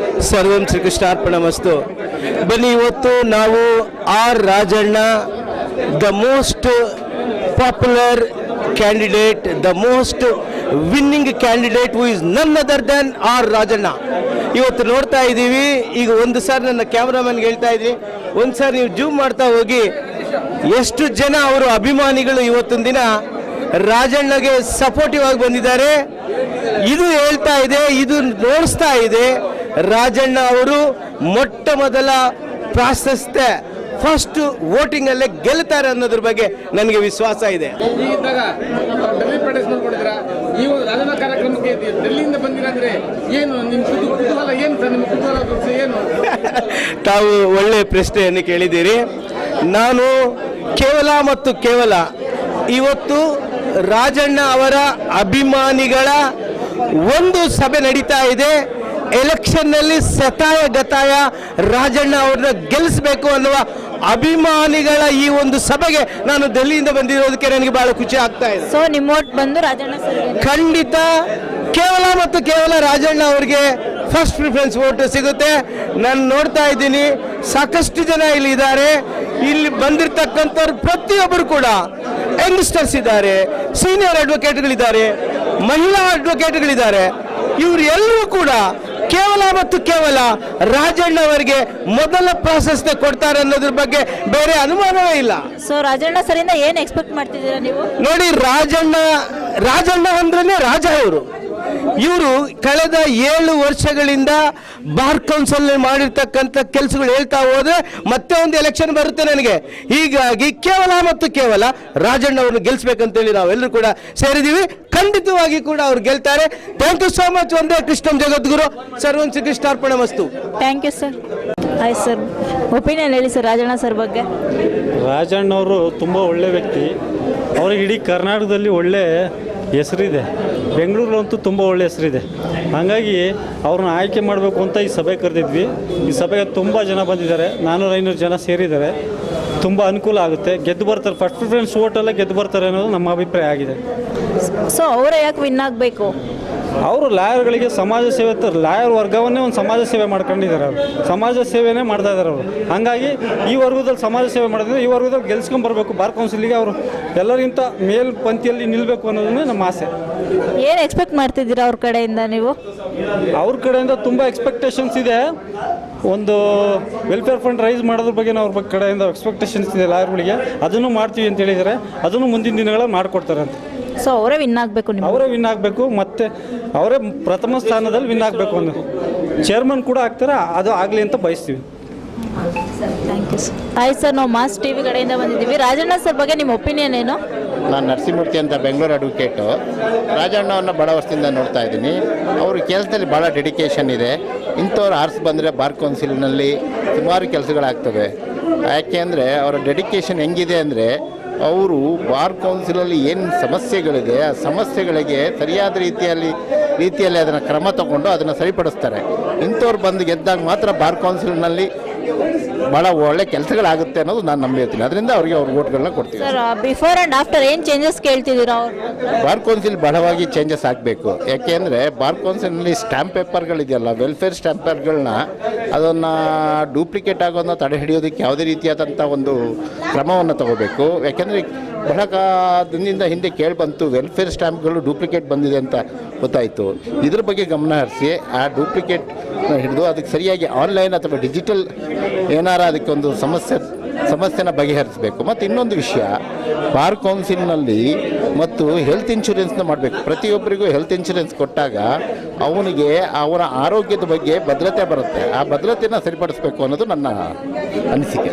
ಸರ್ವಂ ಶ್ರೀಕೃಷ್ಣಾರ್ಪಣಮಸ್ತು. ಬನ್ನಿ, ಇವತ್ತು ನಾವು R Rajanna, the most popular candidate, the most winning candidate who is none other than R Rajanna ಇವತ್ತು ನೋಡ್ತಾ ಇದ್ದೀವಿ. ಈಗ ಒಂದು ಸಾರಿ ನನ್ನ ಕ್ಯಾಮ್ರಾಮನ್ಗೆ ಹೇಳ್ತಾ ಇದ್ದೀನಿ, ಒಂದು ಸಾರಿ ನೀವು ಜೂಮ್ ಮಾಡ್ತಾ ಹೋಗಿ ಎಷ್ಟು ಜನ ಅವರು ಅಭಿಮಾನಿಗಳು ಇವತ್ತೊಂದು ದಿನ ರಾಜಣ್ಣಗೆ ಸಪೋರ್ಟಿವ್ ಆಗಿ ಬಂದಿದ್ದಾರೆ. ಇದು ಹೇಳ್ತಾ ಇದೆ, ಇದು ನೋಡಿಸ್ತಾ ಇದೆ ರಾಜಣ್ಣ ಅವರು ಮೊಟ್ಟ ಮೊದಲ ಪ್ರಾಶಸ್ತ್ಯ ಫಸ್ಟ್ ವೋಟಿಂಗ್ ಅಲ್ಲೇ ಗೆಲ್ತಾರೆ ಅನ್ನೋದ್ರ ಬಗ್ಗೆ ನನಗೆ ವಿಶ್ವಾಸ ಇದೆ. ಡೆಲ್ಲಿ ಪ್ರೊಟೆಸ್ಟ್ ಮಾಡ್ಕೊಂಡಿದ್ರ ಈ ಒಂದು ರಾಜಣ್ಣ ಕಾರ್ಯಕ್ರಮಕ್ಕೆ ಡೆಲ್ಲಿಯಿಂದ ಬಂದಿರಂದ್ರೆ ಏನು ನಿಮ್ಮ ಕುತೂಹಲ ಏನು ಸರ್? ನಿಮ್ಮ ಕುತೂಹಲ ಏನು? ತಾವು ಒಳ್ಳೆಯ ಪ್ರಶ್ನೆಯನ್ನು ಕೇಳಿದ್ದೀರಿ. ನಾನು ಕೇವಲ ಇವತ್ತು ರಾಜಣ್ಣ ಅವರ ಅಭಿಮಾನಿಗಳ ಒಂದು ಸಭೆ ನಡೀತಾ ಇದೆ. ಎಲೆಕ್ಷನ್ನಲ್ಲಿ ಗತಾಯ ರಾಜಣ್ಣ ಅವ್ರನ್ನ ಗೆಲ್ಲಿಸಬೇಕು ಅನ್ನುವ ಅಭಿಮಾನಿಗಳ ಈ ಒಂದು ಸಭೆಗೆ ನಾನು ಡೆಲ್ಲಿಯಿಂದ ಬಂದಿರೋದಕ್ಕೆ ನನಗೆ ಬಹಳ ಖುಷಿ ಆಗ್ತಾ ಇದೆ. ಸೊ ನಿಮ್ಮ ಓಟ್ ಬಂದು ರಾಜಣ್ಣ ಸರ್? ಖಂಡಿತ ಕೇವಲ ರಾಜಣ್ಣ ಅವರಿಗೆ ಫಸ್ಟ್ ಪ್ರಿಫರೆನ್ಸ್ ವೋಟ್ ಸಿಗುತ್ತೆ. ನಾನು ನೋಡ್ತಾ ಇದ್ದೀನಿ, ಸಾಕಷ್ಟು ಜನ ಇಲ್ಲಿ ಇದ್ದಾರೆ. ಇಲ್ಲಿ ಬಂದಿರತಕ್ಕಂಥವ್ರು ಪ್ರತಿಯೊಬ್ಬರು ಕೂಡ ಯಂಗ್ಸ್ಟರ್ಸ್ ಇದ್ದಾರೆ, ಸೀನಿಯರ್ ಅಡ್ವೊಕೇಟ್ಗಳಿದ್ದಾರೆ, ಮಹಿಳಾ ಅಡ್ವೊಕೇಟ್ಗಳಿದ್ದಾರೆ. ಇವರು ಎಲ್ಲರೂ ಕೂಡ ಕೇವಲ ರಾಜಣ್ಣ ಅವರಿಗೆ ಮೊದಲ ಪ್ರಾಶಸ್ತ್ಯ ಕೊಡ್ತಾರೆ ಅನ್ನೋದ್ರ ಬಗ್ಗೆ ಬೇರೆ ಅನುಮಾನವೇ ಇಲ್ಲ. ಸೊ ರಾಜಣ್ಣ ಸರಿಂದ ಏನು ಎಕ್ಸ್ಪೆಕ್ಟ್ ಮಾಡ್ತಿದ್ದೀರಾ ನೀವು? ನೋಡಿ, ರಾಜಣ್ಣ ಅಂದ್ರೇನೆ ರಾಜ. ಇವರು ಕಳೆದ 7 ವರ್ಷಗಳಿಂದ ಬಾರ್ ಕೌನ್ಸಿಲ್ ಮಾಡಿರ್ತಕ್ಕಂಥ ಕೆಲಸಗಳು ಹೇಳ್ತಾ ಹೋದ್ರೆ ಮತ್ತೆ ಒಂದು ಎಲೆಕ್ಷನ್ ಬರುತ್ತೆ ನನಗೆ. ಹೀಗಾಗಿ ಕೇವಲ ರಾಜಣ್ಣ ಅವ್ರನ್ನ ಗೆಲ್ಲಿಸ್ಬೇಕಂತೇಳಿ ನಾವೆಲ್ಲರೂ ಕೂಡ ಸೇರಿದ್ದೀವಿ. ಖಂಡಿತವಾಗಿ ಕೂಡ ಅವ್ರು ಗೆಲ್ತಾರೆ. Thank you so much. ಒಂದೇ ಕೃಷ್ಣಂ ಜಗದ್ಗುರು, ಸರ್ವಂ ಶ್ರೀಕೃಷ್ಣಾರ್ಪಣಮಸ್ತು. Thank you sir. ಆಯ್ತು ಸರ್, ಒಪಿನಿಯನ್ ಹೇಳಿ ಸರ್ ರಾಜಣ್ಣ ಸರ್ ಬಗ್ಗೆ. ರಾಜಣ್ಣವರು ತುಂಬ ಒಳ್ಳೆ ವ್ಯಕ್ತಿ. ಅವ್ರಿಗೆ ಇಡೀ ಕರ್ನಾಟಕದಲ್ಲಿ ಒಳ್ಳೆ ಹೆಸರಿದೆ, ಬೆಂಗಳೂರಲ್ಲಂತೂ ತುಂಬ ಒಳ್ಳೆ ಹೆಸರಿದೆ. ಹಾಗಾಗಿ ಅವ್ರನ್ನ ಆಯ್ಕೆ ಮಾಡಬೇಕು ಅಂತ ಈ ಸಭೆ ಕರೆದಿದ್ವಿ. ಈ ಸಭೆಗೆ ತುಂಬ ಜನ ಬಂದಿದ್ದಾರೆ, 400-500 ಜನ ಸೇರಿದ್ದಾರೆ. ತುಂಬ ಅನುಕೂಲ ಆಗುತ್ತೆ, ಗೆದ್ದು ಬರ್ತಾರೆ. ಫಸ್ಟ್ ಪ್ರಿಫರೆನ್ಸ್ ವೋಟಲ್ಲೇ ಗೆದ್ದು ಬರ್ತಾರೆ ಅನ್ನೋದು ನಮ್ಮ ಅಭಿಪ್ರಾಯ ಆಗಿದೆ. ಸೊ ಅವರೇ ಯಾಕೆ ವಿನ್ ಆಗಬೇಕು? ಅವರು ಲಾಯರ್ಗಳಿಗೆ ಸಮಾಜ ಸೇವೆ, ಲಾಯರ್ ವರ್ಗವನ್ನೇ ಒಂದು ಸಮಾಜ ಸೇವೆ ಮಾಡ್ಕೊಂಡಿದ್ದಾರೆ. ಅವರು ಸಮಾಜ ಸೇವೆನೇ ಮಾಡ್ತಾ ಇದ್ದಾರೆ ಅವರು. ಹಾಗಾಗಿ ಈ ವರ್ಗದಲ್ಲಿ ಸಮಾಜ ಸೇವೆ ಮಾಡಿದ್ರೆ ಈ ವರ್ಗದಲ್ಲಿ ಗೆಲ್ಸ್ಕೊಂಡ್ಬರ್ಬೇಕು. ಬಾರ್ ಕೌನ್ಸಿಲಿಗೆ ಅವರು ಎಲ್ಲರಿಗಿಂತ ಮೇಲ್ಪಂಕ್ತಿಯಲ್ಲಿ ನಿಲ್ಲಬೇಕು ಅನ್ನೋದನ್ನೇ ನಮ್ಮ ಆಸೆ. ಏನು ಎಕ್ಸ್ಪೆಕ್ಟ್ ಮಾಡ್ತಿದ್ದೀರಾ ಅವ್ರ ಕಡೆಯಿಂದ ನೀವು? ಅವ್ರ ಕಡೆಯಿಂದ ತುಂಬ ಎಕ್ಸ್ಪೆಕ್ಟೇಷನ್ಸ್ ಇದೆ. ಒಂದು ವೆಲ್ಫೇರ್ ಫಂಡ್ ರೈಸ್ ಮಾಡೋದ್ರ ಬಗ್ಗೆ ಅವ್ರ ಕಡೆಯಿಂದ ಎಕ್ಸ್ಪೆಕ್ಟೇಷನ್ಸ್ ಇದೆ ಲಾಯರ್ಗಳಿಗೆ. ಅದನ್ನು ಮಾಡ್ತೀವಿ ಅಂತ ಹೇಳಿದ್ದಾರೆ, ಅದನ್ನು ಮುಂದಿನ ದಿನಗಳಲ್ಲಿ ಮಾಡಿಕೊಡ್ತಾರೆ ಅಂತ. ಸೊ ಅವರೇ ವಿನ್ ಆಗಬೇಕು, ಅವರೇ ವಿನ್ ಆಗಬೇಕು, ಮತ್ತು ಅವರೇ ಪ್ರಥಮ ಸ್ಥಾನದಲ್ಲಿ ವಿನ್ ಆಗಬೇಕು ಅನ್ನೋ ಚೇರ್ಮನ್ ಕೂಡ ಆಗ್ತಾರೆ. ಅದು ಆಗಲಿ ಅಂತ ಬಯಸ್ತೀವಿ. Thank you sir. ಆಯ್ತು ಸರ್, ನಾವು ಮಾಸ್ ಟಿವಿ ಕಡೆಯಿಂದ ಬಂದಿದ್ದೀವಿ. ರಾಜಣ್ಣ ಸರ್ ಬಗ್ಗೆ ನಿಮ್ಮ ಒಪಿನಿಯನ್ ಏನು? ನಾನು ನರಸಿಂಹಮೂರ್ತಿ ಅಂತ ಬೆಂಗಳೂರು ಅಡ್ವೊಕೇಟು. ರಾಜಣ್ಣವ್ರನ್ನ ಭಾಳ ವರ್ಷದಿಂದ ನೋಡ್ತಾ ಇದ್ದೀನಿ. ಅವ್ರ ಕೆಲಸದಲ್ಲಿ ಭಾಳ ಡೆಡಿಕೇಶನ್ ಇದೆ. ಇಂಥವ್ರು ಆರಿಸಿ ಬಂದರೆ ಬಾರ್ ಕೌನ್ಸಿಲ್ನಲ್ಲಿ ಸುಮಾರು ಕೆಲಸಗಳಾಗ್ತವೆ. ಯಾಕೆಂದರೆ ಅವರ ಡೆಡಿಕೇಶನ್ ಹೆಂಗಿದೆ ಅಂದರೆ, ಅವರು ಬಾರ್ ಕೌನ್ಸಿಲಲ್ಲಿ ಏನು ಸಮಸ್ಯೆಗಳಿದೆ ಆ ಸಮಸ್ಯೆಗಳಿಗೆ ಸರಿಯಾದ ರೀತಿಯಲ್ಲಿ ಅದನ್ನು ಕ್ರಮ ತಗೊಂಡು ಅದನ್ನು ಸರಿಪಡಿಸ್ತಾರೆ. ಇಂಥವ್ರು ಬಂದು ಗೆದ್ದಾಗ ಮಾತ್ರ ಬಾರ್ ಕೌನ್ಸಿಲ್ನಲ್ಲಿ ಭಾಳ ಒಳ್ಳೆ ಕೆಲಸಗಳಾಗುತ್ತೆ ಅನ್ನೋದು ನಾನು ನಂಬಿರ್ತೀನಿ. ಅದರಿಂದ ಅವ್ರಿಗೆ ಅವ್ರ ವೋಟ್ಗಳನ್ನ ಕೊಡ್ತೀವಿ. ಸರ್, ಬಿಫೋರ್ ಆ್ಯಂಡ್ ಆಫ್ಟರ್ ಏನು ಚೇಂಜಸ್ ಕೇಳ್ತಿದ್ದೀರಾ ಅವರು? ಬಾರ್ ಕೌನ್ಸಿಲ್ ಬಹಳವಾಗಿ ಚೇಂಜಸ್ ಆಗಬೇಕು. ಯಾಕೆಂದರೆ ಬಾರ್ ಕೌನ್ಸಿಲ್ನಲ್ಲಿ ಸ್ಟ್ಯಾಂಪ್ ಪೇಪರ್ಗಳಿದೆಯಲ್ಲ, ವೆಲ್ಫೇರ್ ಸ್ಟ್ಯಾಂಪ್ ಪೇಪರ್ಗಳನ್ನ ಅದನ್ನು ಡೂಪ್ಲಿಕೇಟ್ ಆಗೋದನ್ನ ತಡೆ ಹಿಡಿಯೋದಕ್ಕೆ ಯಾವುದೇ ರೀತಿಯಾದಂಥ ಒಂದು ಕ್ರಮವನ್ನು ತಗೋಬೇಕು. ಯಾಕೆಂದರೆ ಬಹಳ ದಿನದಿಂದ ಹಿಂದೆ ಕೇಳಿಬಂತು ವೆಲ್ಫೇರ್ ಸ್ಟ್ಯಾಂಪ್ಗಳು ಡೂಪ್ಲಿಕೇಟ್ ಬಂದಿದೆ ಅಂತ ಗೊತ್ತಾಯಿತು. ಇದ್ರ ಬಗ್ಗೆ ಗಮನ ಹರಿಸಿ ಆ ಡೂಪ್ಲಿಕೇಟ್ ಹಿಡಿದು ಅದಕ್ಕೆ ಸರಿಯಾಗಿ ಆನ್ಲೈನ್ ಅಥವಾ ಡಿಜಿಟಲ್ ಏನಾರ ಅದಕ್ಕೆ ಒಂದು ಸಮಸ್ಯೆನ ಬಗೆಹರಿಸಬೇಕು. ಮತ್ತು ಇನ್ನೊಂದು ವಿಷಯ, ಬಾರ್ ಕೌನ್ಸಿಲ್ನಲ್ಲಿ ಮತ್ತು ಹೆಲ್ತ್ ಇನ್ಶೂರೆನ್ಸ್ನ ಮಾಡಬೇಕು. ಪ್ರತಿಯೊಬ್ಬರಿಗೂ ಹೆಲ್ತ್ ಇನ್ಶೂರೆನ್ಸ್ ಕೊಟ್ಟಾಗ ಅವನಿಗೆ ಅವರ ಆರೋಗ್ಯದ ಬಗ್ಗೆ ಭದ್ರತೆ ಬರುತ್ತೆ. ಆ ಭದ್ರತೆನ ಸರಿಪಡಿಸಬೇಕು ಅನ್ನೋದು ನನ್ನ ಅನಿಸಿಕೆ.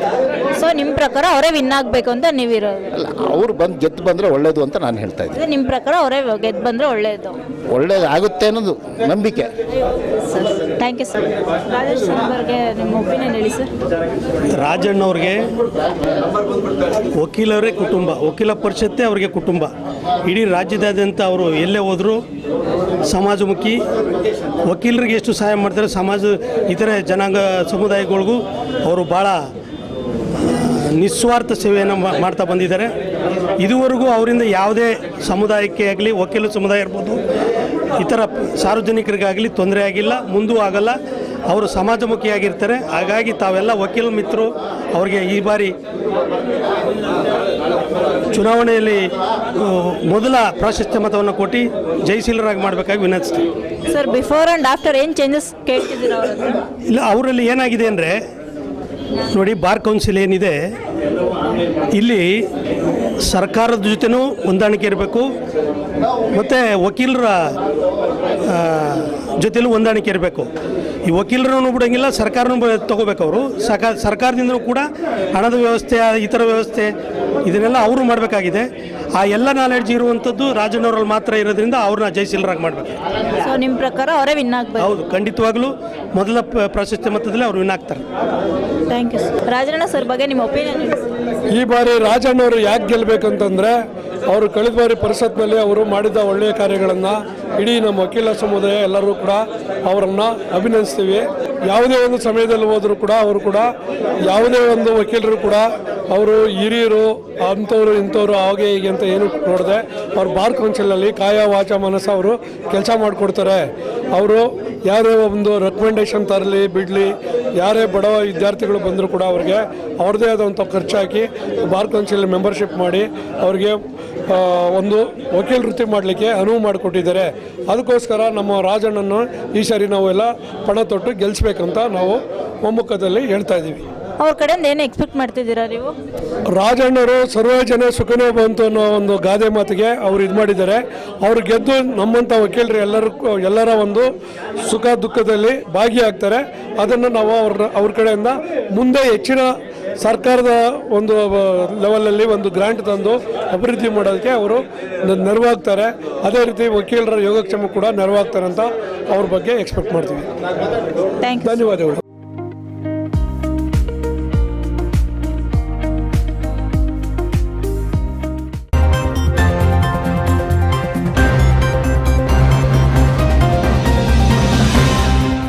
ಸೊ ನಿಮ್ಮ ಪ್ರಕಾರ ಅವರೇ ವಿನ್ ಆಗಬೇಕು ಅಂತ ನೀವಿರೋದು? ಅಲ್ಲ, ಅವರು ಗೆದ್ದು ಬಂದರೆ ಒಳ್ಳೆಯದು ಅಂತ ನಾನು ಹೇಳ್ತಾ ಇದ್ದೀನಿ. ನಿಮ್ಮ ಪ್ರಕಾರ ಅವರೇ ಗೆದ್ದು ಬಂದರೆ ಒಳ್ಳೆಯದಾಗುತ್ತೆ ಅನ್ನೋದು ನಂಬಿಕೆ. Thank you sir. Rajesh sir ಬಗ್ಗೆ ನಿಮ್ಮ ಒಪಿನಿಯನ್ ಹೇಳಿ ಸರ್. ರಾಜಣ್ಣವ್ರಿಗೆ ವಕೀಲರೇ ಕುಟುಂಬ, ವಕೀಲ ಪರಿಷತ್ತೇ ಅವರಿಗೆ ಕುಟುಂಬ. ಇಡೀ ರಾಜ್ಯದಾದ್ಯಂತ ಅವರು ಎಲ್ಲೇ ಹೋದರೂ ಸಮಾಜಮುಖಿ, ವಕೀಲರಿಗೆ ಎಷ್ಟು ಸಹಾಯ ಮಾಡ್ತಾರೆ ಇತರೆ ಜನಾಂಗ ಸಮುದಾಯಗಳಿಗೂ ಅವರು ಭಾಳ ನಿಸ್ವಾರ್ಥ ಸೇವೆಯನ್ನು ಮಾಡ್ತಾ ಬಂದಿದ್ದಾರೆ. ಇದುವರೆಗೂ ಅವರಿಂದ ಯಾವುದೇ ಸಮುದಾಯಕ್ಕೆ ಆಗಲಿ, ವಕೀಲ ಸಮುದಾಯ ಇರ್ಬೋದು, ಇತರ ಸಾರ್ವಜನಿಕರಿಗಾಗಲಿ ತೊಂದರೆ ಆಗಿಲ್ಲ, ಮುಂದೂ ಆಗಲ್ಲ. ಅವರು ಸಮಾಜಮುಖಿಯಾಗಿರ್ತಾರೆ. ಹಾಗಾಗಿ ತಾವೆಲ್ಲ ವಕೀಲ ಮಿತ್ರರು ಅವರಿಗೆ ಈ ಬಾರಿ ಚುನಾವಣೆಯಲ್ಲಿ ಮೊದಲ ಪ್ರಾಶಸ್ತ್ಯ ಮತವನ್ನು ಕೊಟ್ಟು ಜಯಶೀಲರಾಗಿ ಮಾಡಬೇಕಾಗಿ ವಿನಂತಿಸ್ತೀವಿ. ಸರ್, ಬಿಫೋರ್ ಆ್ಯಂಡ್ ಆಫ್ಟರ್ ಏನು ಚೇಂಜಸ್ ಕೇಳ್ತಿದ್ದೀರಾ? ಇಲ್ಲ, ಅವರಲ್ಲಿ ಏನಾಗಿದೆ ಅಂದರೆ ನೋಡಿ, ಬಾರ್ ಕೌನ್ಸಿಲ್ ಏನಿದೆ ಇಲ್ಲಿ ಸರ್ಕಾರದ ಜೊತೆನೂ ಹೊಂದಾಣಿಕೆ ಇರಬೇಕು, ಮತ್ತು ವಕೀಲರ ಜೊತೆಲೂ ಹೊಂದಾಣಿಕೆ ಇರಬೇಕು. ಈ ವಕೀಲರನ್ನು ಬಿಡೋಂಗಿಲ್ಲ, ಸರ್ಕಾರನೂ ತಗೋಬೇಕು. ಅವರು ಸರ್ಕಾರದಿಂದಲೂ ಕೂಡ ಹಣದ ವ್ಯವಸ್ಥೆ, ಇತರ ವ್ಯವಸ್ಥೆ ಇದನ್ನೆಲ್ಲ ಅವರು ಮಾಡಬೇಕಾಗಿದೆ. ಆ ಎಲ್ಲ ನಾಲೆಡ್ಜ್ ಇರುವಂಥದ್ದು ರಾಜಣ್ಣವರಲ್ಲಿ ಮಾತ್ರ ಇರೋದ್ರಿಂದ ಅವ್ರನ್ನ ಜಯಶೀಲರಾಗಿ ಮಾಡಬೇಕು. ಸೊ ನಿಮ್ಮ ಪ್ರಕಾರ ಅವರೇ ವಿನ್ ಆಗಬೇಕು? ಹೌದು, ಖಂಡಿತವಾಗ್ಲೂ ಮೊದಲ ಪ್ರಾಶಸ್ತ್ಯ ಮತದಲ್ಲಿ ಅವರು ವಿನ್ ಆಗ್ತಾರೆ. Thank you sir. Rajanna sir ಬಗ್ಗೆ ನಿಮ್ಮ ಒಪಿನಿಯನ್ ಹೇಳಿ. ಈ ಬಾರಿ ರಾಜಣ್ಣವರು ಯಾಕೆ ಗೆಲ್ಲಬೇಕಂತಂದರೆ, ಅವರು ಕಳೆದ ಬಾರಿ ಪರಿಷತ್ನಲ್ಲಿ ಅವರು ಮಾಡಿದ ಒಳ್ಳೆಯ ಕಾರ್ಯಗಳನ್ನು ಇಡೀ ನಮ್ಮ ವಕೀಲ ಸಮುದಾಯ ಎಲ್ಲರೂ ಕೂಡ ಅವರನ್ನು ಅಭಿನಂದಿಸ್ತೀವಿ. ಯಾವುದೇ ಒಂದು ಸಮಯದಲ್ಲಿ ಹೋದರೂ ಕೂಡ ಅವರು ಕೂಡ ಯಾವುದೇ ಒಂದು ವಕೀಲರು ಕೂಡ ಅವರು ಹಿರಿಯರು ಅಂಥವ್ರು ಇಂಥವ್ರು ಹಾಗೆ ಹೀಗೆ ಅಂತ ಏನು ನೋಡಿದೆ, ಅವ್ರು ಬಾರ್ ಕೌನ್ಸಿಲಲ್ಲಿ ಕಾಯ ವಾಚ ಮನಸ್ಸು ಅವರು ಕೆಲಸ ಮಾಡಿಕೊಡ್ತಾರೆ. ಅವರು ಯಾರೇ ಒಂದು ರೆಕಮೆಂಡೇಶನ್ ತರಲಿ ಬಿಡಲಿ, ಯಾರೇ ಬಡ ವಿದ್ಯಾರ್ಥಿಗಳು ಬಂದರೂ ಕೂಡ ಅವ್ರಿಗೆ ಅವ್ರದ್ದೇ ಆದಂಥ ಖರ್ಚು ಹಾಕಿ ಬಾರ್ ಕೌನ್ಸಿಲ್ ಮೆಂಬರ್ಶಿಪ್ ಮಾಡಿ ಅವ್ರಿಗೆ ಒಂದು ವಕೀಲ ವೃತ್ತಿ ಮಾಡಲಿಕ್ಕೆ ಅನುವು ಮಾಡಿಕೊಟ್ಟಿದ್ದಾರೆ. ಅದಕ್ಕೋಸ್ಕರ ನಮ್ಮ ರಾಜಣ್ಣನ್ನು ಈ ಸಾರಿ ನಾವೆಲ್ಲ ಪಣ ತೊಟ್ಟು ಗೆಲ್ಲಿಸ್ಬೇಕಂತ ನಾವು ಒಮ್ಮುಖದಲ್ಲಿ ಹೇಳ್ತಾ ಇದ್ದೀವಿ. ಅವ್ರ ಕಡೆಯಿಂದ ಏನು ಎಕ್ಸ್ಪೆಕ್ಟ್ ಮಾಡ್ತಿದ್ದೀರಾ ನೀವು? ರಾಜಣ್ಣವರು ಸರ್ವೇ ಜನ ಸುಖನೇ ಬಂತು ಅನ್ನೋ ಒಂದು ಗಾದೆ ಮಾತಿಗೆ ಅವರು ಇದು ಮಾಡಿದ್ದಾರೆ. ಅವರು ಗೆದ್ದು ನಮ್ಮಂಥ ವಕೀಲರು ಎಲ್ಲರ ಒಂದು ಸುಖ ದುಃಖದಲ್ಲಿ ಭಾಗಿಯಾಗ್ತಾರೆ. ಅದನ್ನು ನಾವು ಅವ್ರ ಕಡೆಯಿಂದ ಮುಂದೆ ಹೆಚ್ಚಿನ ಸರ್ಕಾರದ ಒಂದು ಲೆವೆಲಲ್ಲಿ ಒಂದು ಗ್ರಾಂಟ್ ತಂದು ಅಭಿವೃದ್ಧಿ ಮಾಡೋದಕ್ಕೆ ಅವರು ನೆರವಾಗ್ತಾರೆ. ಅದೇ ರೀತಿ ವಕೀಲರ ಯೋಗಕ್ಷೇಮ ಕೂಡ ನೆರವಾಗ್ತಾರೆ ಅಂತ ಅವ್ರ ಬಗ್ಗೆ ಎಕ್ಸ್ಪೆಕ್ಟ್ ಮಾಡ್ತೀವಿ. ಧನ್ಯವಾದಗಳು.